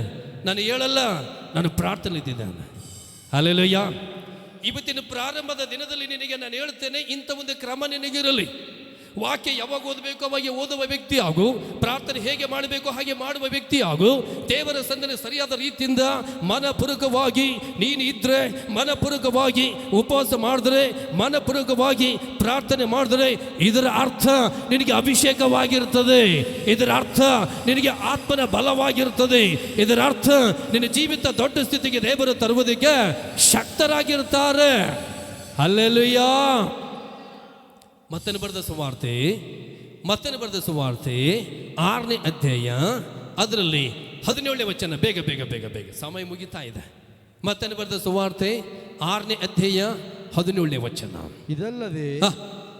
ನಾನು ಹೇಳಲ್ಲ, ನಾನು ಪ್ರಾರ್ಥನೆಯಲ್ಲಿದ್ದೇನೆ. ಹಲ್ಲೆಲೂಯಾ. ಇವತ್ತಿನ ಪ್ರಾರಂಭದ ದಿನದಲ್ಲಿ ನಿನಗೆ ನಾನು ಹೇಳ್ತೇನೆ, ಇಂಥ ಒಂದು ಕ್ರಮ ನಿನಗಿರಲಿ. ವಾಕ್ಯ ಯಾವಾಗ ಓದಬೇಕು ಅವಾಗ ಓದುವ ವ್ಯಕ್ತಿ ಆಗು. ಪ್ರಾರ್ಥನೆ ಹೇಗೆ ಮಾಡಬೇಕು ಹಾಗೆ ಮಾಡುವ ವ್ಯಕ್ತಿ ಆಗು. ದೇವರ ಸಂದನೆ ಸರಿಯಾದ ರೀತಿಯಿಂದ ಮನಪೂರ್ವಕವಾಗಿ ನೀನು ಇದ್ರೆ, ಮನಪೂರ್ವಕವಾಗಿ ಉಪವಾಸ ಮಾಡಿದ್ರೆ, ಮನಪೂರ್ವಕವಾಗಿ ಪ್ರಾರ್ಥನೆ ಮಾಡಿದ್ರೆ, ಇದರ ಅರ್ಥ ನಿನಗೆ ಅಭಿಷೇಕವಾಗಿರ್ತದೆ. ಇದರ ಅರ್ಥ ನಿನಗೆ ಆತ್ಮನ ಬಲವಾಗಿರ್ತದೆ. ಇದರ ಅರ್ಥ ನಿನ್ನ ಜೀವಿತ ದೊಡ್ಡ ಸ್ಥಿತಿಗೆ ದೇವರು ತರುವುದಕ್ಕೆ ಶಕ್ತರಾಗಿರ್ತಾರೆ. ಹಲ್ಲೆಲೂಯಾ. ಮತ್ತೇನು ಬರೆದ ಸುವಾರ್ತೆ 6ನೇ ಅಧ್ಯಾಯ ಅದರಲ್ಲಿ 17ನೇ ವಚನ. ಬೇಗ ಬೇಗ ಬೇಗ ಬೇಗ, ಸಮಯ ಮುಗಿತಾ ಇದೆ. ಮತ್ತೇನು ಬರೆದ ಸುವಾರ್ತೆ 6ನೇ ಅಧ್ಯಾಯ 17ನೇ ವಚನ. ಇದಲ್ಲದೆ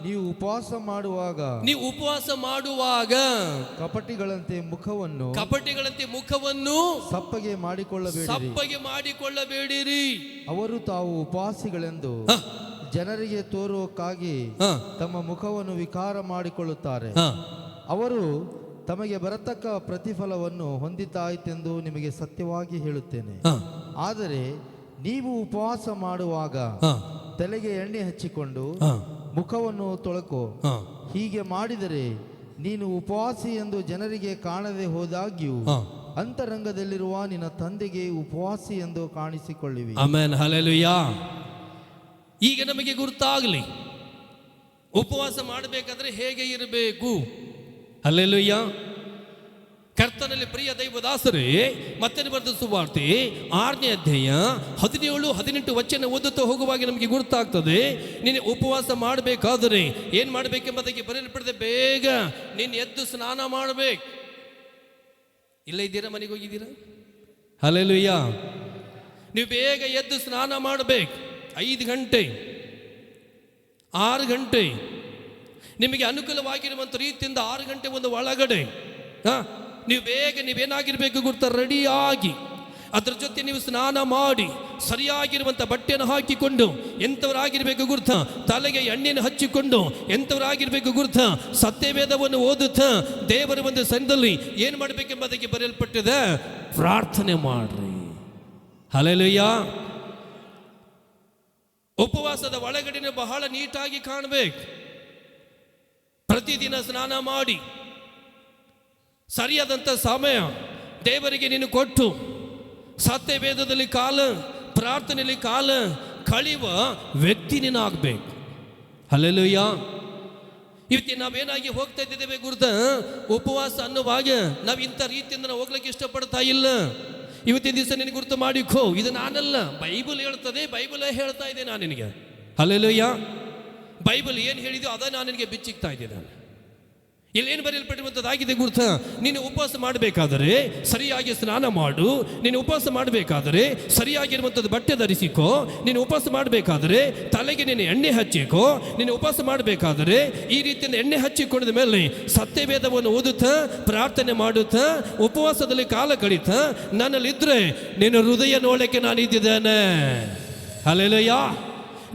ನೀವು ಉಪವಾಸ ಮಾಡುವಾಗ ಕಪಟಿಗಳಂತೆ ಮುಖವನ್ನು ಸಪ್ಪಗೆ ಮಾಡಿಕೊಳ್ಳಬೇಡಿರಿ. ಅವರು ತಾವು ಉಪವಾಸಿಗಳೆಂದು ಜನರಿಗೆ ತೋರುವಕ್ಕಾಗಿ ತಮ್ಮ ಮುಖವನ್ನು ವಿಕಾರ ಮಾಡಿಕೊಳ್ಳುತ್ತಾರೆ. ಅವರು ತಮಗೆ ಬರತಕ್ಕ ಪ್ರತಿಫಲವನ್ನು ಹೊಂದಿದ್ದಾಯಿತೆಂದು ನಿಮಗೆ ಸತ್ಯವಾಗಿ ಹೇಳುತ್ತೇನೆ. ಆದರೆ ನೀವು ಉಪವಾಸ ಮಾಡುವಾಗ ತಲೆಗೆ ಎಣ್ಣೆ ಹಚ್ಚಿಕೊಂಡು ಮುಖವನ್ನು ತೊಳಕೋ. ಹೀಗೆ ಮಾಡಿದರೆ ನೀನು ಉಪವಾಸಿ ಎಂದು ಜನರಿಗೆ ಕಾಣದೆ ಹೋದಾಗ್ಯೂ ಅಂತರಂಗದಲ್ಲಿರುವ ನಿನ್ನ ತಂದೆಗೆ ಉಪವಾಸಿ ಎಂದು ಕಾಣಿಸಿಕೊಳ್ಳಿವಿ. ಆಮೆನ್. ಹಲ್ಲೆಲೂಯಾ. ಈಗ ನಮಗೆ ಗುರುತಾಗಲಿ, ಉಪವಾಸ ಮಾಡಬೇಕಾದ್ರೆ ಹೇಗೆ ಇರಬೇಕು. ಹಲ್ಲೆಲೂಯಾ. ಕರ್ತನಲ್ಲಿ ಪ್ರಿಯ ದೈವದಾಸರೇ, ಮತ್ತೆ ಬರೆದ ಸುವಾರ್ತೆ 6ನೇ ಅಧ್ಯಾಯ 17-18 ವಚನ ಓದುತ್ತಾ ಹೋಗುವಾಗ ನಮಗೆ ಗುರುತಾಗ್ತದೆ. ನೀನು ಉಪವಾಸ ಮಾಡಬೇಕಾದರೆ ಏನು ಮಾಡಬೇಕೆಂಬುದಕ್ಕೆ ಬರೆಯಲ್ಪಡದೆ, ಬೇಗ ನೀನು ಎದ್ದು ಸ್ನಾನ ಮಾಡಬೇಕು. ಇಲ್ಲ ಇದ್ದೀರಾ, ಮನೆಗೆ ಹೋಗಿದ್ದೀರಾ? ಹಲ್ಲೆಲೂಯಾ. ನೀವು ಬೇಗ ಎದ್ದು ಸ್ನಾನ ಮಾಡಬೇಕು. 5 ಗಂಟೆ 6 ಗಂಟೆ ನಿಮಗೆ ಅನುಕೂಲವಾಗಿರುವಂಥ ರೀತಿಯಿಂದ 6 ಗಂಟೆ ಒಂದು ಒಳಗಡೆ ನೀವು ಬೇಗ ನೀವೇನಾಗಿರ್ಬೇಕು ಗೊತ್ತಾ, ರೆಡಿಯಾಗಿ ಅದ್ರ ಜೊತೆ ನೀವು ಸ್ನಾನ ಮಾಡಿ ಸರಿಯಾಗಿರುವಂಥ ಬಟ್ಟೆಯನ್ನು ಹಾಕಿಕೊಂಡು ಎಂಥವರಾಗಿರ್ಬೇಕು ಗುರ್ತ, ತಲೆಗೆ ಎಣ್ಣೆಯನ್ನು ಹಚ್ಚಿಕೊಂಡು ಎಂಥವರಾಗಿರ್ಬೇಕು ಗುರ್ತ, ಸತ್ಯವೇದವನ್ನು ಓದುತ್ತಾ ದೇವರ ಒಂದು ಸನ್ನಿಧಿಯಲ್ಲಿ ಏನು ಮಾಡಬೇಕೆಂಬುದಕ್ಕೆ ಬರೆಯಲ್ಪಟ್ಟಿದೆ, ಪ್ರಾರ್ಥನೆ ಮಾಡ್ರಿ. ಹಲ್ಲೆಲೂಯಾ. ಉಪವಾಸದ ಒಳಗಡೆ ಬಹಳ ನೀಟಾಗಿ ಕಾಣಬೇಕು. ಪ್ರತಿದಿನ ಸ್ನಾನ ಮಾಡಿ ಸರಿಯಾದಂಥ ಸಮಯ ದೇವರಿಗೆ ನೀನು ಕೊಟ್ಟು ಸತ್ಯವೇದದಲ್ಲಿ ಕಾಲ, ಪ್ರಾರ್ಥನೆಯಲ್ಲಿ ಕಾಲ ಕಳೆಯುವ ವ್ಯಕ್ತಿ ನೀನು ಆಗಬೇಕು. ಹಲ್ಲೆಲೂಯಾ. ಇವತ್ತು ನಾವೇನಾಗಿ ಹೋಗ್ತಾ ಇದ್ದೇವೆ ಗುರುತ, ಉಪವಾಸ ಅನ್ನುವಾಗ ನಾವು ಇಂಥ ರೀತಿಯಿಂದ ನಾವು ಹೋಗ್ಲಿಕ್ಕೆ ಇಷ್ಟಪಡ್ತಾ ಇಲ್ಲ. ಇವತ್ತಿನ ದಿವಸ ನಿನಗೆ ಗುರುತು ಮಾಡಿಕೋ, ಇದು ನಾನಲ್ಲ, ಬೈಬಲ್ ಹೇಳ್ತದೆ, ಬೈಬಲ್ ಹೇಳ್ತಾ ಇದೆ ನಾನು ನಿನಗೆ. ಹಲ್ಲೆಲೂಯಾ. ಬೈಬಲ್ ಏನು ಹೇಳಿದೆಯೋ ಅದ ನಾನು ನಿನಗೆ ಬಿಚ್ಚಿಕ್ತಾ ಇದ್ದೆ. ನಾನು ಇಲ್ಲೇನು ಬರೆಯಲ್ಪಟ್ಟಿರುವಂಥದ್ದಾಗಿದೆ ಗುರುತ, ನೀನು ಉಪವಾಸ ಮಾಡಬೇಕಾದರೆ ಸರಿಯಾಗಿ ಸ್ನಾನ ಮಾಡು, ನೀನು ಉಪವಾಸ ಮಾಡಬೇಕಾದರೆ ಸರಿಯಾಗಿರುವಂಥದ್ದು ಬಟ್ಟೆ ಧರಿಸಿಕೋ, ನೀನು ಉಪವಾಸ ಮಾಡಬೇಕಾದರೆ ತಲೆಗೆ ನೀನು ಎಣ್ಣೆ ಹಚ್ಚಿಕೋ, ನೀನು ಉಪವಾಸ ಮಾಡಬೇಕಾದರೆ ಈ ರೀತಿಯಿಂದ ಎಣ್ಣೆ ಹಚ್ಚಿಕೊಂಡ ಮೇಲೆ ಸತ್ಯವೇದವನ್ನು ಓದುತ್ತಾ ಪ್ರಾರ್ಥನೆ ಮಾಡುತ್ತಾ ಉಪವಾಸದಲ್ಲಿ ಕಾಲ ಕಳೀತಾ ನನ್ನಲ್ಲಿದ್ದರೆ ನಿನ್ನ ಹೃದಯ ನೋಡಕ್ಕೆ ನಾನು ಇದ್ದಿದ್ದೇನೆ. ಹಲ್ಲೆಲೂಯಾ.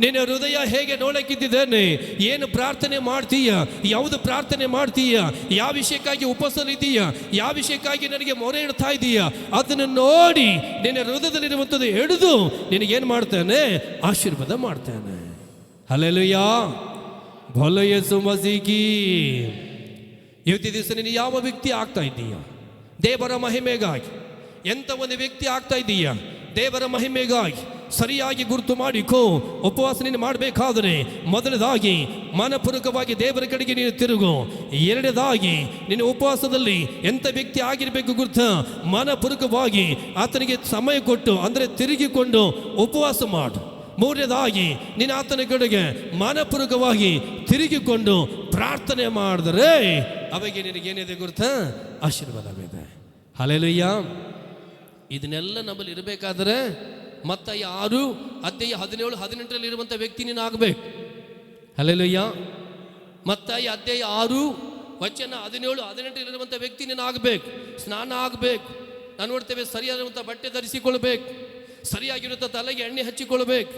ನಿನ್ನ ಹೃದಯ ಹೇಗೆ ನೋಡಕ್ಕಿದ್ದೇನೆ, ಏನು ಪ್ರಾರ್ಥನೆ ಮಾಡ್ತೀಯ, ಯಾವುದು ಪ್ರಾರ್ಥನೆ ಮಾಡ್ತೀಯ, ಯಾವ ವಿಷಯಕ್ಕಾಗಿ ಉಪವಾಸದಲ್ಲಿದ್ದೀಯ, ಯಾವ ವಿಷಯಕ್ಕಾಗಿ ನನಗೆ ಮೊರೆ ಇಡ್ತಾ ಇದೀಯ, ಅದನ್ನು ನೋಡಿ ನಿನ್ನ ಹೃದಯದಲ್ಲಿರುವಂಥದ್ದು ಹಿಡಿದು ನಿನಗೇನು ಮಾಡ್ತಾನೆ, ಆಶೀರ್ವಾದ ಮಾಡ್ತಾನೆ. ಹಲ್ಲೆಲೂಯಾ. ಬೋಲೋ ಯೇಸು ಮಸೀಹ್ ಕಿ. ಇವತ್ತಿನ ದಿವಸ ನೀನು ಯಾವ ವ್ಯಕ್ತಿ ಆಗ್ತಾ ಇದ್ದೀಯ ದೇವರ ಮಹಿಮೆಗಾಗಿ, ಎಂಥ ಒಂದು ವ್ಯಕ್ತಿ ಆಗ್ತಾ ಇದ್ದೀಯ ದೇವರ ಮಹಿಮೆಗಾಗಿ ಸರಿಯಾಗಿ ಗುರುತು ಮಾಡಿಕೋ. ಉಪವಾಸ ನೀನು ಮಾಡಬೇಕಾದರೆ ಮೊದಲದಾಗಿ ಮನಪೂರ್ವಕವಾಗಿ ದೇವರ ಕಡೆಗೆ ನೀನು ತಿರುಗು. ಎರಡನೇದಾಗಿ ನೀನು ಉಪವಾಸದಲ್ಲಿ ಎಂಥ ವ್ಯಕ್ತಿ ಆಗಿರಬೇಕು ಗುರುತ, ಮನಪೂರ್ವಕವಾಗಿ ಆತನಿಗೆ ಸಮಯ ಕೊಟ್ಟು ಅಂದರೆ ತಿರುಗಿಕೊಂಡು ಉಪವಾಸ ಮಾಡು. ಮೂರನೇದಾಗಿ ನೀನು ಆತನ ಕಡೆಗೆ ಮನಪೂರ್ವಕವಾಗಿ ತಿರುಗಿಕೊಂಡು ಪ್ರಾರ್ಥನೆ ಮಾಡಿದರೆ ಅವಾಗ ನಿನಗೇನಿದೆ ಗುರುತ, ಆಶೀರ್ವಾದವಿದೆ. ಹಲ್ಲೆಲೂಯಾ. ಇದನ್ನೆಲ್ಲ ನಮ್ಮಲ್ಲಿ ಇರಬೇಕಾದ್ರೆ ಮತ್ತಾಯ 6:17-18 ಇರುವಂಥ ವ್ಯಕ್ತಿ ನೀನು ಆಗಬೇಕು. ಹಲ್ಲೆಲೂಯಾ. ಮತ್ತಾಯ 6:17-18 ಇರುವಂಥ ವ್ಯಕ್ತಿ ನೀನು ಆಗಬೇಕು. ಸ್ನಾನ ಆಗಬೇಕು. ನಾನು ನೋಡ್ತೇವೆ ಸರಿಯಾದಂಥ ಬಟ್ಟೆ ಧರಿಸಿಕೊಳ್ಬೇಕು, ಸರಿಯಾಗಿರುತ್ತ ತಲೆಗೆ ಎಣ್ಣೆ ಹಚ್ಚಿಕೊಳ್ಬೇಕು,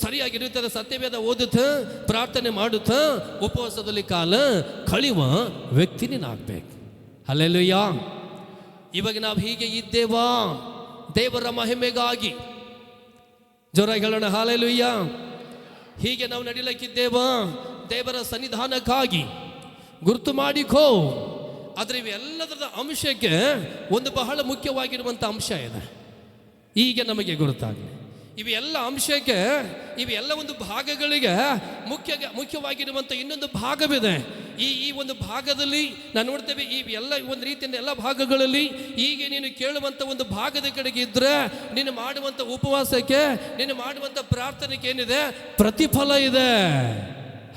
ಸರಿಯಾಗಿರುತ್ತದೆ ಸತ್ಯವೇದ ಓದುತ್ತಾ ಪ್ರಾರ್ಥನೆ ಮಾಡುತ್ತಾ ಉಪವಾಸದಲ್ಲಿ ಕಾಲ ಕಳೆಯುವ ವ್ಯಕ್ತಿ ನೀನು ಆಗಬೇಕು. ಹಲ್ಲೆಲೂಯಾ. ಇವಾಗ ನಾವು ಹೀಗೆ ಇದ್ದೇವಾ ದೇವರ ಮಹಿಮೆಗಾಗಿ? ಜೋರಾಗಿ ಹೇಳೋಣ ಹಲ್ಲೆಲೂಯಾ. ಹೀಗೆ ನಾವು ನಡಿಲಕ್ಕಿದ್ದೇವಾ ದೇವರ ಸನ್ನಿಧಾನಕ್ಕಾಗಿ? ಗುರುತು ಮಾಡಿಕೋ. ಆದರೆ ಇವೆಲ್ಲದರ ಅಂಶಕ್ಕೆ ಒಂದು ಬಹಳ ಮುಖ್ಯವಾಗಿರುವಂಥ ಅಂಶ ಇದೆ, ಈಗ ನಮಗೆ ಗುರುತಾಗಲಿ. ಇವೆಲ್ಲ ಅಂಶಕ್ಕೆ, ಇವೆಲ್ಲ ಒಂದು ಭಾಗಗಳಿಗೆ ಮುಖ್ಯವಾಗಿರುವಂಥ ಇನ್ನೊಂದು ಭಾಗವಿದೆ. ಈ ಒಂದು ಭಾಗದಲ್ಲಿ ನಾನು ನೋಡ್ತೇವೆ, ಈ ಎಲ್ಲ ಒಂದು ರೀತಿಯಿಂದ ಎಲ್ಲ ಭಾಗಗಳಲ್ಲಿ ಈಗ ನೀನು ಕೇಳುವಂಥ ಒಂದು ಭಾಗದ ಕಡೆಗೆ ಇದ್ದರೆ ನೀನು ಮಾಡುವಂಥ ಉಪವಾಸಕ್ಕೆ, ನೀನು ಮಾಡುವಂಥ ಪ್ರಾರ್ಥನೆಗೆ ಏನಿದೆ, ಪ್ರತಿಫಲ ಇದೆ.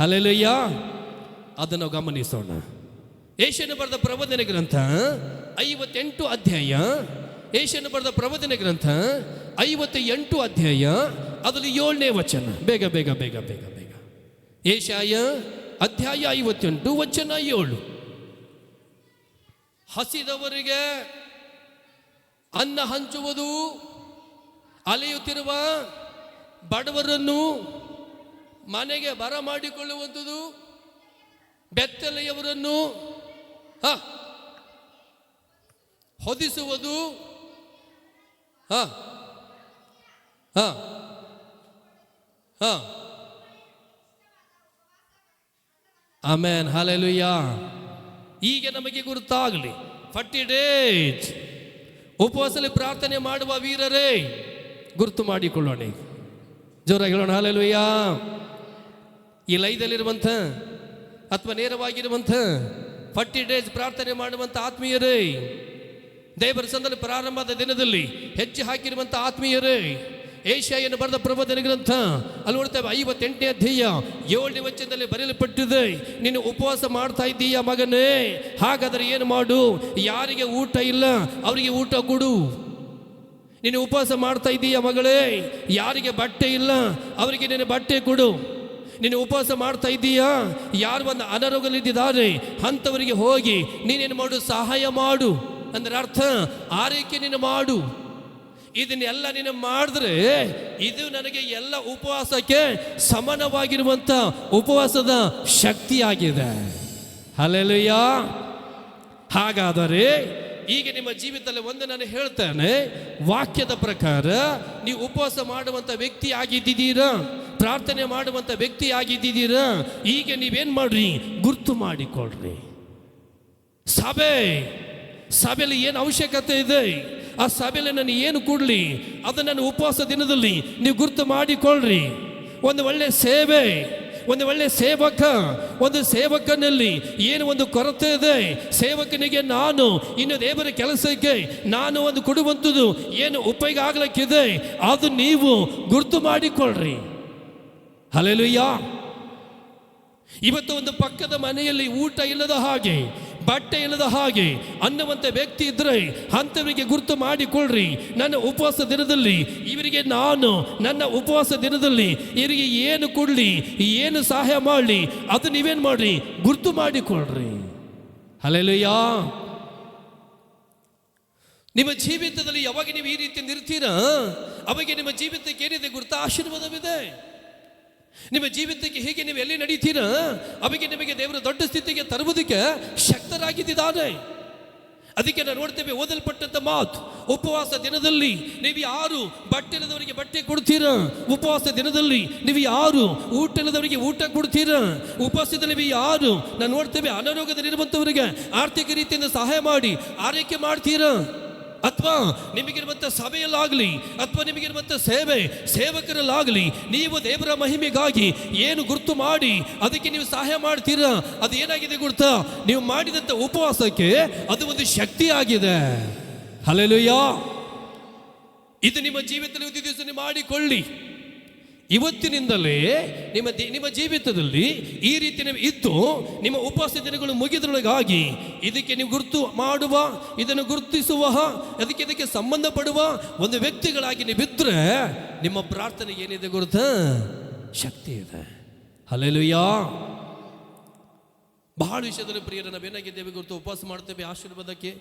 ಹಲ್ಲೆಲೂಯಾ. ಅದನ್ನು ಗಮನಿಸೋಣ. ಯೆಶಾಯನು ಬರೆದ ಪ್ರವಾದನೆ ಗ್ರಂಥ 58 ಅಧ್ಯಾಯ, ಯೆಶಾಯನು ಬರೆದ ಪ್ರವಾದನೆ ಗ್ರಂಥ 58 ಅಧ್ಯಾಯ, ಅದರಲ್ಲಿ 7ನೇ ವಚನ. ಬೇಗ ಬೇಗ ಬೇಗ ಬೇಗ ಬೇಗ. ಯೆಶಾಯ ಅಧ್ಯಾಯ 58 ವಚನ 7. ಹಸಿದವರಿಗೆ ಅನ್ನ ಹಂಚುವುದು, ಅಲೆಯುತ್ತಿರುವ ಬಡವರನ್ನು ಮನೆಗೆ ಬರಮಾಡಿಕೊಳ್ಳುವಂಥದ್ದು, ಬೆತ್ತಲೆಯವರನ್ನು ಹೊದಿಸುವುದು, ಆಮೆನ್. ಹಲ್ಲೆಲೂಯಾ. ಈಗ ನಮಗೆ ಗುರುತಾಗಲಿ, 40 days ಉಪವಾಸದಲ್ಲಿ ಪ್ರಾರ್ಥನೆ ಮಾಡುವ ವೀರರೇ ಗುರುತು ಮಾಡಿಕೊಳ್ಳೋಣ. ಜೋರಾಗಿ ಹೇಳೋಣ ಹಲ್ಲೆಲೂಯಾ. ಈ ಲೈದಲ್ಲಿರುವಂಥ ಅಥವಾ ನೇರವಾಗಿರುವಂಥ 40 days ಪ್ರಾರ್ಥನೆ ಮಾಡುವಂಥ ಆತ್ಮೀಯರೇ, ದೇವರ ಸಂದಲ್ಲಿ ಪ್ರಾರಂಭದ ದಿನದಲ್ಲಿ ಹೆಜ್ಜೆ ಹಾಕಿರುವಂಥ ಆತ್ಮೀಯರೇ, ಯೆಶಾಯನು ಬರೆದ ಪ್ರವಾದನೆ ಗ್ರಂಥ ಅಲ್ಲಿ ನೋಡ್ತೇವೆ 58ನೇ ಅಧ್ಯಾಯ 7ನೇ ವಚನದಲ್ಲಿ ಬರೆಯಲ್ಪಟ್ಟಿದೆ, ನೀನು ಉಪವಾಸ ಮಾಡ್ತಾ ಇದ್ದೀಯ ಮಗನೇ, ಹಾಗಾದರೆ ಏನು ಮಾಡು, ಯಾರಿಗೆ ಊಟ ಇಲ್ಲ ಅವರಿಗೆ ಊಟ ಕೊಡು. ನೀನು ಉಪವಾಸ ಮಾಡ್ತಾ ಇದ್ದೀಯ ಮಗಳೇ, ಯಾರಿಗೆ ಬಟ್ಟೆ ಇಲ್ಲ ಅವರಿಗೆ ನೀನು ಬಟ್ಟೆ ಕೊಡು. ನೀನು ಉಪವಾಸ ಮಾಡ್ತಾ ಇದ್ದೀಯಾ, ಯಾರು ಒಂದು ಅನಾರೋಗ್ಯದಲ್ಲಿದ್ದಾರೆ ಅಂಥವರಿಗೆ ಹೋಗಿ ನೀನೇನು ಮಾಡು, ಸಹಾಯ ಮಾಡು. ಅಂದ್ರೆ ಅರ್ಥ ಆರೈಕೆ ನೀನು ಮಾಡು. ಇದನ್ನೆಲ್ಲ ನೀನು ಮಾಡಿದ್ರೆ ಇದು ನನಗೆ ಎಲ್ಲ ಉಪವಾಸಕ್ಕೆ ಸಮಾನವಾಗಿರುವಂಥ ಉಪವಾಸದ ಶಕ್ತಿಯಾಗಿದೆ. ಹಲ್ಲೆಲೂಯಾ. ಹಾಗಾದರೆ ಈಗ ನಿಮ್ಮ ಜೀವಿತದಲ್ಲಿ ಒಂದು ನಾನು ಹೇಳ್ತೇನೆ, ವಾಕ್ಯದ ಪ್ರಕಾರ ನೀವು ಉಪವಾಸ ಮಾಡುವಂಥ ವ್ಯಕ್ತಿ ಆಗಿದ್ದೀರಾ, ಪ್ರಾರ್ಥನೆ ಮಾಡುವಂಥ ವ್ಯಕ್ತಿ ಆಗಿದ್ದೀರಾ. ಈಗ ನೀವೇನು ಮಾಡ್ರಿ, ಗುರ್ತು ಮಾಡಿಕೊಳ್ಳ್ರಿ. ಸಭೆಯಲ್ಲಿ ಏನು ಅವಶ್ಯಕತೆ ಇದೆ, ಆ ಸಭೆಯಲ್ಲಿ ನಾನು ಏನು ಕೊಡಲಿ ಅದನ್ನು ನಾನು ಉಪವಾಸ ದಿನದಲ್ಲಿ ನೀವು ಗುರ್ತು ಮಾಡಿಕೊಳ್ಳ್ರಿ. ಒಂದು ಒಳ್ಳೆ ಸೇವೆ, ಒಂದು ಒಳ್ಳೆ ಸೇವಕ, ಒಂದು ಸೇವಕನಲ್ಲಿ ಏನು ಒಂದು ಕೊರತೆ ಇದೆ, ಸೇವಕನಿಗೆ ನಾನು ಇನ್ನು ದೇವರ ಕೆಲಸಕ್ಕೆ ನಾನು ಒಂದು ಕೊಡುವಂಥದ್ದು ಏನು ಉಪಯೋಗ ಆಗ್ಲಿಕ್ಕಿದೆ ಅದು ನೀವು ಗುರ್ತು ಮಾಡಿಕೊಳ್ಳ್ರಿ. ಹಲ್ಲೆಲೂಯಾ. ಇವತ್ತು ಒಂದು ಪಕ್ಕದ ಮನೆಯಲ್ಲಿ ಊಟ ಇಲ್ಲದ ಹಾಗೆ, ಬಟ್ಟೆ ಇಲ್ಲದ ಹಾಗೆ ಅನ್ನುವಂಥ ವ್ಯಕ್ತಿ ಇದ್ರೆ ಅಂಥವರಿಗೆ ಗುರ್ತು ಮಾಡಿಕೊಳ್ಳ್ರಿ. ನನ್ನ ಉಪವಾಸ ದಿನದಲ್ಲಿ ಇವರಿಗೆ ನಾನು ನನ್ನ ಉಪವಾಸ ದಿನದಲ್ಲಿ ಇವರಿಗೆ ಏನು ಕೊಡಲಿ, ಏನು ಸಹಾಯ ಮಾಡಲಿ ಅದು ನೀವೇನು ಮಾಡ್ರಿ, ಗುರ್ತು ಮಾಡಿಕೊಳ್ಳ್ರಿ. ಹಲ್ಲೆಲೂಯಾ. ನಿಮ್ಮ ಜೀವಿತದಲ್ಲಿ ಯಾವಾಗ ನೀವು ಈ ರೀತಿ ಇರ್ತೀರಾ ಅವಾಗ ನಿಮ್ಮ ಜೀವಿತಕ್ಕೆ ಏನಿದೆ ಗುರ್ತ, ಆಶೀರ್ವಾದವಿದೆ. ನಿಮ್ಮ ಜೀವಿತಕ್ಕೆ ಹೀಗೆ ನೀವು ಎಲ್ಲಿ ನಡೀತೀರಾ ಅವಾಗ ನಿಮಗೆ ದೇವರ ದೊಡ್ಡ ಸ್ಥಿತಿಗೆ ತರುವುದಕ್ಕೆ ಶಕ್ತರಾಗಿದ್ದಾನೆ. ಅದಕ್ಕೆ ನಾವು ನೋಡ್ತೇವೆ ಓದಲ್ಪಟ್ಟಂತ ಮಾತು, ಉಪವಾಸ ದಿನದಲ್ಲಿ ನೀವು ಯಾರು ಬಟ್ಟೆ ಇಲ್ಲದವರಿಗೆ ಬಟ್ಟೆ ಕೊಡ್ತೀರಾ, ಉಪವಾಸ ದಿನದಲ್ಲಿ ನೀವು ಯಾರು ಊಟ ಇಲ್ಲದವರಿಗೆ ಊಟ ಕೊಡ್ತೀರಾ, ಉಪವಾಸದಲ್ಲಿ ನೀವು ಯಾರು ನಾವು ನೋಡ್ತೇವೆ ಅನಾರೋಗ್ಯದಲ್ಲಿರುವಂಥವರಿಗೆ ಆರ್ಥಿಕ ರೀತಿಯಿಂದ ಸಹಾಯ ಮಾಡಿ ಆರೈಕೆ ಮಾಡ್ತೀರಾ, ಅಥವಾ ನಿಮಗಿರುವಂಥ ಸಭೆಯಲ್ಲಾಗಲಿ ಅಥವಾ ನಿಮಗಿರುವಂಥ ಸೇವಕರಲ್ಲಾಗಲಿ ನೀವು ದೇವರ ಮಹಿಮೆಗಾಗಿ ಏನು ಗುರ್ತು ಮಾಡಿ ಅದಕ್ಕೆ ನೀವು ಸಹಾಯ ಮಾಡ್ತೀರಾ. ಅದು ಏನಾಗಿದೆ ಗುರ್ತಾ, ನೀವು ಮಾಡಿದಂಥ ಉಪವಾಸಕ್ಕೆ ಅದು ಒಂದು ಶಕ್ತಿ ಆಗಿದೆ. ಹಲ್ಲೆಲೂಯಾ. ಇದು ನಿಮ್ಮ ಜೀವಿತದಲ್ಲಿ ಒಂದು ದಿವಸ ನೀವು ಮಾಡಿಕೊಳ್ಳಿ. ಇವತ್ತಿನಿಂದಲೇ ನಿಮ್ಮ ಜೀವಿತದಲ್ಲಿ ಈ ರೀತಿ ನೀವು ಇದ್ದು ನಿಮ್ಮ ಉಪವಾಸ ದಿನಗಳು ಮುಗಿದ್ರೊಳಗಾಗಿ ಇದಕ್ಕೆ ನೀವು ಗುರುತು ಮಾಡುವ, ಇದನ್ನು ಗುರುತಿಸುವ, ಇದಕ್ಕೆ ಸಂಬಂಧಪಡುವ ಒಂದು ವ್ಯಕ್ತಿಗಳಾಗಿ ನೀವು ಇದ್ದರೆ ನಿಮ್ಮ ಪ್ರಾರ್ಥನೆಗೆ ಏನಿದೆ ಗುರುತ, ಶಕ್ತಿ ಇದೆ. ಹಲ್ಲೆಲೂಯಾ. ಬಹಳ ವಿಷಯದಲ್ಲಿ ಪ್ರಿಯರ ನಾವೇನಾಗಿದ್ದೇವೆ ಗುರುತು, ಉಪವಾಸ ಮಾಡ್ತೇವೆ ಆಶೀರ್ವಾದಕ್ಕೆ,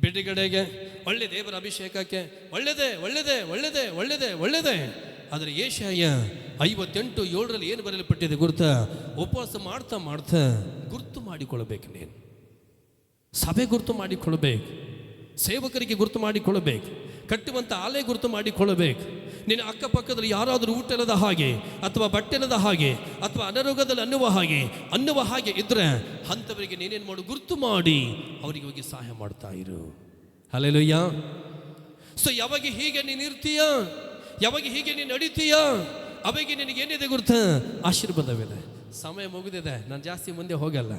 ಬಿಡುಗಡೆಗೆ, ಒಳ್ಳೆ ದೇವರ ಅಭಿಷೇಕಕ್ಕೆ, ಒಳ್ಳೆಯದೇ ಒಳ್ಳೆಯದೇ ಒಳ್ಳೆಯದೇ ಒಳ್ಳೆಯದೇ ಒಳ್ಳೆಯದೇ. ಆದರೆ ಯೆಶಾಯ 58:7 ಏನು ಬರೆಯಲ್ಪಟ್ಟಿದೆ ಗುರುತ, ಉಪವಾಸ ಮಾಡ್ತಾ ಮಾಡ್ತಾ ಗುರ್ತು ಮಾಡಿಕೊಳ್ಳಬೇಕು. ನೀನು ಸಭೆ ಗುರ್ತು ಮಾಡಿಕೊಳ್ಳಬೇಕು, ಸೇವಕರಿಗೆ ಗುರ್ತು ಮಾಡಿಕೊಳ್ಳಬೇಕು, ಕಟ್ಟುವಂಥ ಆಲಯ ಗುರ್ತು ಮಾಡಿಕೊಳ್ಳಬೇಕು. ನಿನ್ನ ಅಕ್ಕಪಕ್ಕದಲ್ಲಿ ಯಾರಾದರೂ ಊಟ ಇಲ್ಲದ ಹಾಗೆ ಅಥವಾ ಬಟ್ಟೆ ಇಲ್ಲದ ಹಾಗೆ ಅಥವಾ ಅನಾರೋಗ್ಯದಲ್ಲಿ ಅನ್ನುವ ಹಾಗೆ ಇದ್ರೆ ಅಂಥವರಿಗೆ ನೀನೇನು ಮಾಡು, ಗುರ್ತು ಮಾಡಿ ಅವರಿಗೆ ಹೋಗಿ ಸಹಾಯ ಮಾಡ್ತಾ ಇರು. ಹಲ್ಲೆಲೂಯಾ. ಸೊ ಯಾವಾಗ ಹೀಗೆ ನೀನು ಇರ್ತೀಯ, ಯಾವಾಗ ಹೀಗೆ ನೀನು ನಡೀತೀಯ ಅವಾಗ ನಿನಗೇನಿದೆ ಗುರುತ, ಆಶೀರ್ವಾದವಿದೆ. ಸಮಯ ಮುಗಿದಿದೆ, ನಾನು ಜಾಸ್ತಿ ಮುಂದೆ ಹೋಗಲ್ಲ.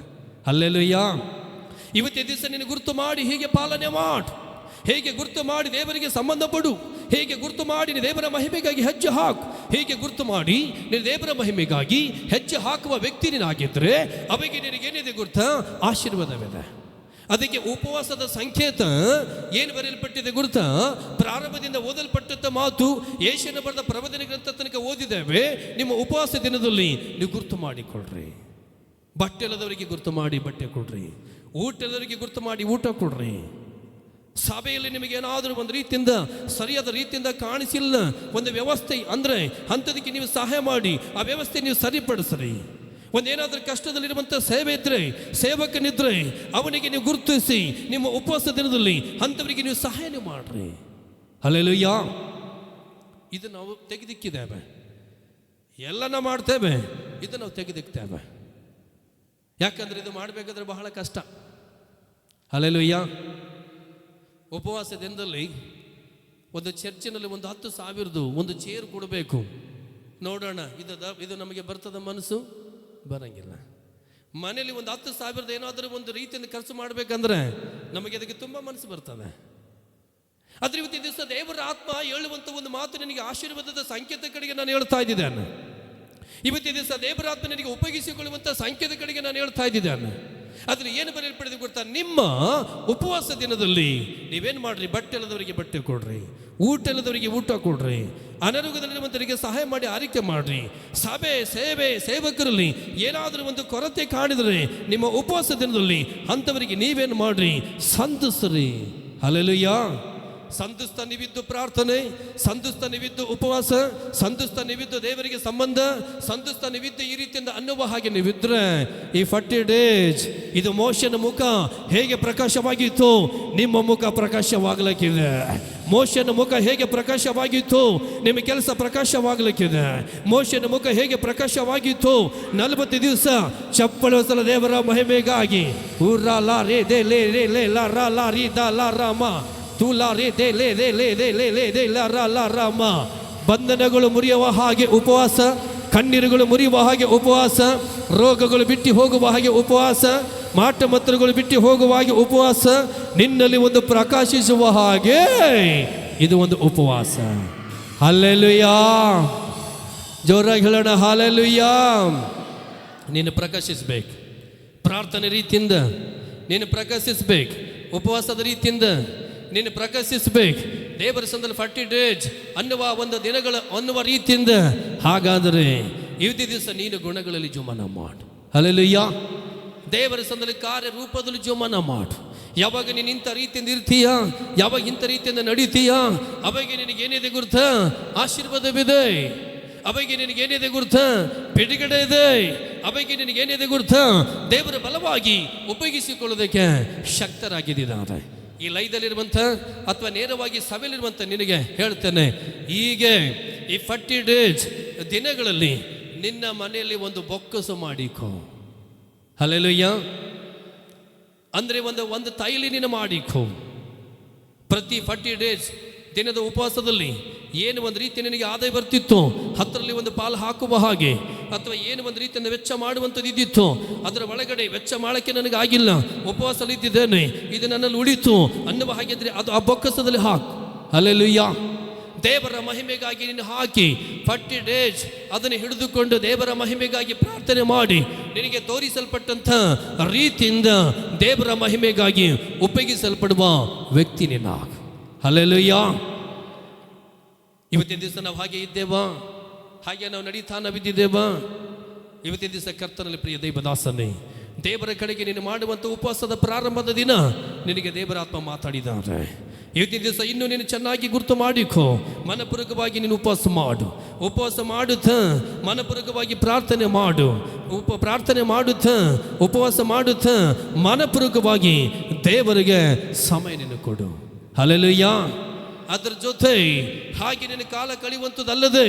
ಹಲ್ಲೆಲೂಯಾ. ಇವತ್ತೇ ದಿವಸ ನೀನು ಗುರುತು ಮಾಡಿ ಹೀಗೆ ಪಾಲನೆ ಮಾಡು, ಹೇಗೆ ಗುರುತು ಮಾಡಿ ದೇವರಿಗೆ ಸಂಬಂಧಪಡು, ಹೇಗೆ ಗುರುತು ಮಾಡಿ ನೀನು ದೇವರ ಮಹಿಮೆಗಾಗಿ ಹೆಜ್ಜೆ ಹಾಕು, ಹೀಗೆ ಗುರುತು ಮಾಡಿ ನೀನು ದೇವರ ಮಹಿಮೆಗಾಗಿ ಹೆಜ್ಜೆ ಹಾಕುವ ವ್ಯಕ್ತಿ ನೀನಾಗಿದ್ದರೆ ಅವಾಗ ನಿನಗೇನಿದೆ ಗುರುತ, ಆಶೀರ್ವಾದವಿದೆ. ಅದಕ್ಕೆ ಉಪವಾಸದ ಸಂಕೇತ ಏನು ಬರೆಯಲ್ಪಟ್ಟಿದೆ ಗುರುತ, ಪ್ರಾರಂಭದಿಂದ ಓದಲ್ಪಟ್ಟಂಥ ಮಾತು ಯೆಶಾಯನ ಬರೆದ ಪ್ರವಾದನೆ ಗ್ರಂಥ ತನಕ ಓದಿದ್ದೇವೆ. ನಿಮ್ಮ ಉಪವಾಸ ದಿನದಲ್ಲಿ ನೀವು ಗುರುತು ಮಾಡಿಕೊಳ್ಳ್ರಿ. ಬಟ್ಟೆ ಇಲ್ಲದವರಿಗೆ ಗುರುತು ಮಾಡಿ ಬಟ್ಟೆ ಕೊಡ್ರಿ, ಊಟ ಇಲ್ಲದವರಿಗೆ ಗುರುತು ಮಾಡಿ ಊಟ ಕೊಡ್ರಿ. ಸಭೆಯಲ್ಲಿ ನಿಮಗೇನಾದರೂ ಒಂದು ರೀತಿಯಿಂದ ಸರಿಯಾದ ರೀತಿಯಿಂದ ಕಾಣಿಸಿಲ್ಲ ಒಂದು ವ್ಯವಸ್ಥೆ ಅಂದರೆ ಅಂಥದಕ್ಕೆ ನೀವು ಸಹಾಯ ಮಾಡಿ ಆ ವ್ಯವಸ್ಥೆ ನೀವು ಸರಿಪಡಿಸ್ರಿ. ಒಂದೇನಾದರೂ ಕಷ್ಟದಲ್ಲಿರುವಂಥ ಸೇವೆ ಇದ್ದರೆ, ಸೇವಕನಿದ್ರೆ ಅವನಿಗೆ ನೀವು ಗುರುತಿಸಿ ನಿಮ್ಮ ಉಪವಾಸ ದಿನದಲ್ಲಿ ಅಂಥವರಿಗೆ ನೀವು ಸಹಾಯ ಮಾಡ್ರಿ. ಹಲ್ಲೆಲೂಯಾ. ಇದು ನಾವು ತೆಗೆದಿಕ್ಕಿದ್ದೇವೆ, ಎಲ್ಲ ಮಾಡ್ತೇವೆ, ಇದು ನಾವು ತೆಗೆದಿಕ್ತೇವೆ. ಯಾಕಂದ್ರೆ ಇದು ಮಾಡಬೇಕಾದ್ರೆ ಬಹಳ ಕಷ್ಟ. ಹಲ್ಲೆಲೂಯಾ. ಉಪವಾಸ ದಿನದಲ್ಲಿ ಒಂದು ಚರ್ಚಿನಲ್ಲಿ ಒಂದು 10,000 ಒಂದು ಚೇರ್ ಕೊಡಬೇಕು. ನೋಡೋಣ ಇದು ನಮಗೆ ಬರ್ತದ, ಮನಸ್ಸು ಬರಂಗಿಲ್ಲ. ಮನೆಯಲ್ಲಿ ಒಂದು 10,000 ಏನಾದರೂ ಒಂದು ರೀತಿಯಿಂದ ಖರ್ಚು ಮಾಡಬೇಕಂದ್ರೆ ನಮಗೆ ಅದಕ್ಕೆ ತುಂಬ ಮನಸ್ಸು ಬರ್ತದೆ. ಆದರೆ ಇವತ್ತು ದಿವಸ ದೇವರ ಆತ್ಮ ಹೇಳುವಂಥ ಒಂದು ಮಾತು ನನಗೆ ಆಶೀರ್ವಾದದ ಸಂಕೇತ ಕಡೆಗೆ ನಾನು ಹೇಳ್ತಾ ಇದ್ದೇನೆ. ಇವತ್ತು ದಿವಸ ದೇವರ ಆತ್ಮ ನನಗೆ ಉಪಯೋಗಿಸಿಕೊಳ್ಳುವಂಥ ಸಂಕೇತ ಕಡೆಗೆ ನಾನು ಹೇಳ್ತಾ ಇದ್ದೇನೆ. ಅದ್ರ ಏನು ಬರೆಯಲ್ಪಡಿದೆ ಗೊತ್ತಾ? ನಿಮ್ಮ ಉಪವಾಸ ದಿನದಲ್ಲಿ ನೀವೇನು ಮಾಡ್ರಿ, ಬಟ್ಟೆ ಇಲ್ಲದವರಿಗೆ ಬಟ್ಟೆ ಕೊಡ್ರಿ, ಊಟ ಇಲ್ಲದವರಿಗೆ ಊಟ ಕೊಡ್ರಿ, ಅನಾರೋಗ್ಯದಲ್ಲಿರುವಂಥವರಿಗೆ ಸಹಾಯ ಮಾಡಿ ಆರೈಕೆ ಮಾಡ್ರಿ. ಸಭೆ ಸೇವೆ ಸೇವಕರಲ್ಲಿ ಏನಾದರೂ ಒಂದು ಕೊರತೆ ಕಾಣಿದರೆ ನಿಮ್ಮ ಉಪವಾಸ ದಿನದಲ್ಲಿ ಅಂಥವರಿಗೆ ನೀವೇನು ಮಾಡ್ರಿ, ಸಂತಸ್ರಿ. ಹಲ್ಲೆಲೂಯಾ. ಸಂತಸ್ತ ನೀವಿದ್ದು ಪ್ರಾರ್ಥನೆ, ಸಂತಸ್ತ ನೀವಿದ್ದು ಉಪವಾಸ, ಸಂತಸ್ತ ನೀವಿದ್ದು ದೇವರಿಗೆ ಸಂಬಂಧ, ಸಂತಸ್ತ ನೀವಿದ್ದು ಈ ರೀತಿಯಿಂದ ಅನ್ನುವ ಹಾಗೆ ನೀವಿದ್ರೆ ಈ 40 days ಇದು ಮೋಶನ ಮುಖ ಹೇಗೆ ಪ್ರಕಾಶವಾಗಿತ್ತು, ನಿಮ್ಮ ಮುಖ ಪ್ರಕಾಶವಾಗಲಿಕ್ಕಿದೆ. ಮೋಶನ ಮುಖ ಹೇಗೆ ಪ್ರಕಾಶವಾಗಿತ್ತು, ನಿಮ್ಮ ಕೆಲಸ ಪ್ರಕಾಶವಾಗಲಿಕ್ಕಿದೆ. ಮೋಶನ ಮುಖ ಹೇಗೆ ಪ್ರಕಾಶವಾಗಿತ್ತು, 40 ದಿವಸ ಚಪ್ಪಳ ಸಲ ದೇವರ ಮಹಿಮೆಗಾಗಿ ಉರ್ರಾ ಲಾ ರೇ ದೇ ಲೇ ರೇ ಲೇ ಲಾ ರಾ ಲಾ ರೀ ದಾ ಲಾ ರಾಮ ತುಲಾ ರೇ ದೇ ಲೇ ದೇ ಲೇ ದೇ ಲೇ ಲೇ ದೇ ಲಾ ರಾ ಲಾ ರಾಮ. ಬಂಧನಗಳು ಮುರಿಯುವ ಹಾಗೆ ಉಪವಾಸ, ಕಣ್ಣೀರುಗಳು ಮುರಿಯುವ ಹಾಗೆ ಉಪವಾಸ, ರೋಗಗಳು ಬಿಟ್ಟು ಹೋಗುವ ಹಾಗೆ ಉಪವಾಸ, ಮಾಟ ಮಂತ್ರಗಳು ಬಿಟ್ಟು ಹೋಗುವ ಹಾಗೆ ಉಪವಾಸ, ನಿನ್ನಲ್ಲಿ ಒಂದು ಪ್ರಕಾಶಿಸುವ ಹಾಗೆ ಇದು ಒಂದು ಉಪವಾಸ. ಹಲ್ಲೆಲೂಯಾ. ಜೋರಾಗಿ ಹೇಳೋಣ, ಹಲ್ಲೆಲೂಯಾ. ನೀನು ಪ್ರಕಾಶಿಸಬೇಕು, ಪ್ರಾರ್ಥನೆ ರೀತಿಯಿಂದ ನೀನು ಪ್ರಕಾಶಿಸಬೇಕು, ಉಪವಾಸದ ರೀತಿಯಿಂದ ನೀನು ಪ್ರಕಾಶಿಸಬೇಕು. ದೇವರ ಸಂದಲ್ಲಿ 40 days ಅನ್ನುವ ಒಂದು ದಿನಗಳ ಅನ್ನುವ ರೀತಿಯಿಂದ. ಹಾಗಾದರೆ ಇವತ್ತು ದಿವಸ ನೀನು ಗುಣಗಳಲ್ಲಿ ಜೀವಮಾನ ಮಾಡು. ಹಲ್ಲೆಲೂಯಾ. ದೇವರ ಸಂದಲ್ಲಿ ಕಾರ್ಯ ರೂಪದಲ್ಲಿ ಜೀವಮಾನ ಮಾಡು. ಯಾವಾಗ ನೀನು ಇಂಥ ರೀತಿಯಿಂದ ಇರ್ತೀಯ, ಯಾವಾಗ ಇಂಥ ರೀತಿಯಿಂದ ನಡೀತೀಯ, ಅವಾಗ ನಿನಗೇನಿದೆ ಗುರುತ? ಆಶೀರ್ವಾದವಿದೆ. ಅವಾಗ ನಿನಗೇನಿದೆ ಗುರುತ? ಬಿಡುಗಡೆ ಇದೆ. ಅವಾಗ ನಿನಗೇನಿದೆ ಗುರುತ? ದೇವರ ಬಲವಾಗಿ ಉಪಯೋಗಿಸಿಕೊಳ್ಳೋದಕ್ಕೆ ಶಕ್ತರಾಗಿದ್ದಾರೆ. ಈ ಲೈದಲ್ಲಿರುವಂಥ ಅಥವಾ ನೇರವಾಗಿ ಸಭೆಯಲ್ಲಿರುವಂಥ ನಿನಗೆ ಹೇಳ್ತೇನೆ, ಹೀಗೆ ಈ 40 days ದಿನಗಳಲ್ಲಿ ನಿನ್ನ ಮನೆಯಲ್ಲಿ ಒಂದು ಬೊಕ್ಕಸು ಮಾಡಿಕೋ. ಹಲ್ಲೆಲೂಯಾ. ಅಂದರೆ ಒಂದು ತೈಲಿ ನೀನು ಮಾಡಿಕೋ. ಪ್ರತಿ 40 days ದಿನದ ಉಪವಾಸದಲ್ಲಿ ಏನು ಒಂದು ರೀತಿ ನಿನಗೆ ಆದಾಯ ಬರ್ತಿತ್ತು, 10ರಲ್ಲಿ ಒಂದು ಪಾಲು ಹಾಕುವ ಹಾಗೆ, ಅಥವಾ ಏನು ಒಂದು ರೀತಿಯಿಂದ ವೆಚ್ಚ ಮಾಡುವಂಥದ್ದು ಇದ್ದಿತ್ತು, ಅದರ ಒಳಗಡೆ ವೆಚ್ಚ ಮಾಡೋಕ್ಕೆ ನನಗೆ ಆಗಿಲ್ಲ, ಉಪವಾಸದಲ್ಲಿ ಇದ್ದಿದ್ದೇನೆ, ಇದು ನನ್ನಲ್ಲಿ ಉಳಿತು ಅನ್ನುವ ಹಾಗಿದ್ರೆ ಅದು ಆ ಬೊಕ್ಕಸದಲ್ಲಿ ಹಾಕು. ಹಲ್ಲೆಲೂಯಾ. ದೇವರ ಮಹಿಮೆಗಾಗಿ ನೀನು ಹಾಕಿ 40 days ಅದನ್ನು ಹಿಡಿದುಕೊಂಡು ದೇವರ ಮಹಿಮೆಗಾಗಿ ಪ್ರಾರ್ಥನೆ ಮಾಡಿ, ನಿನಗೆ ತೋರಿಸಲ್ಪಟ್ಟಂಥ ರೀತಿಯಿಂದ ದೇವರ ಮಹಿಮೆಗಾಗಿ ಉಪಯೋಗಿಸಲ್ಪಡುವ ವ್ಯಕ್ತಿ ನೀನಾಗು. ಹಲ್ಲೆಲೂಯಾ. ಇವತ್ತಿನ ದಿವಸ ನಾವು ಹಾಗೆ ಇದ್ದೇವಾ? ಹಾಗೆ ನಾವು ನಡೀತಾ ನಾವಿದ್ದೇವಾ? ಇವತ್ತಿನ ದಿವಸ ಕರ್ತನಲ್ಲಿ ಪ್ರಿಯ ದೈವದಾಸನೇ, ದೇವರ ಕಡೆಗೆ ನೀನು ಮಾಡುವಂಥ ಉಪವಾಸದ ಪ್ರಾರಂಭದ ದಿನ ನಿನಗೆ ದೇವರ ಆತ್ಮ ಮಾತಾಡಿದ್ದಾರೆ. ಇವತ್ತಿನ ದಿವಸ ಇನ್ನೂ ನೀನು ಚೆನ್ನಾಗಿ ಗುರುತು ಮಾಡಿಕೋ. ಮನಪೂರ್ವಕವಾಗಿ ನೀನು ಉಪವಾಸ ಮಾಡು. ಉಪವಾಸ ಮಾಡುತ್ತಾ ಮನಪೂರ್ವಕವಾಗಿ ಪ್ರಾರ್ಥನೆ ಮಾಡು. ಪ್ರಾರ್ಥನೆ ಮಾಡುತ್ತಾ ಉಪವಾಸ ಮಾಡುತ್ತಾ ಮನಪೂರ್ವಕವಾಗಿ ದೇವರಿಗೆ ಸಮಯ ನೀನು ಕೊಡು. ಹಲ್ಲೆಲೂಯಾ. ಅದರ ಜೊತೆ ಹಾಗೆ ನಿನ್ನ ಕಾಲ ಕಳೆಯುವಂಥದ್ದಲ್ಲದೆ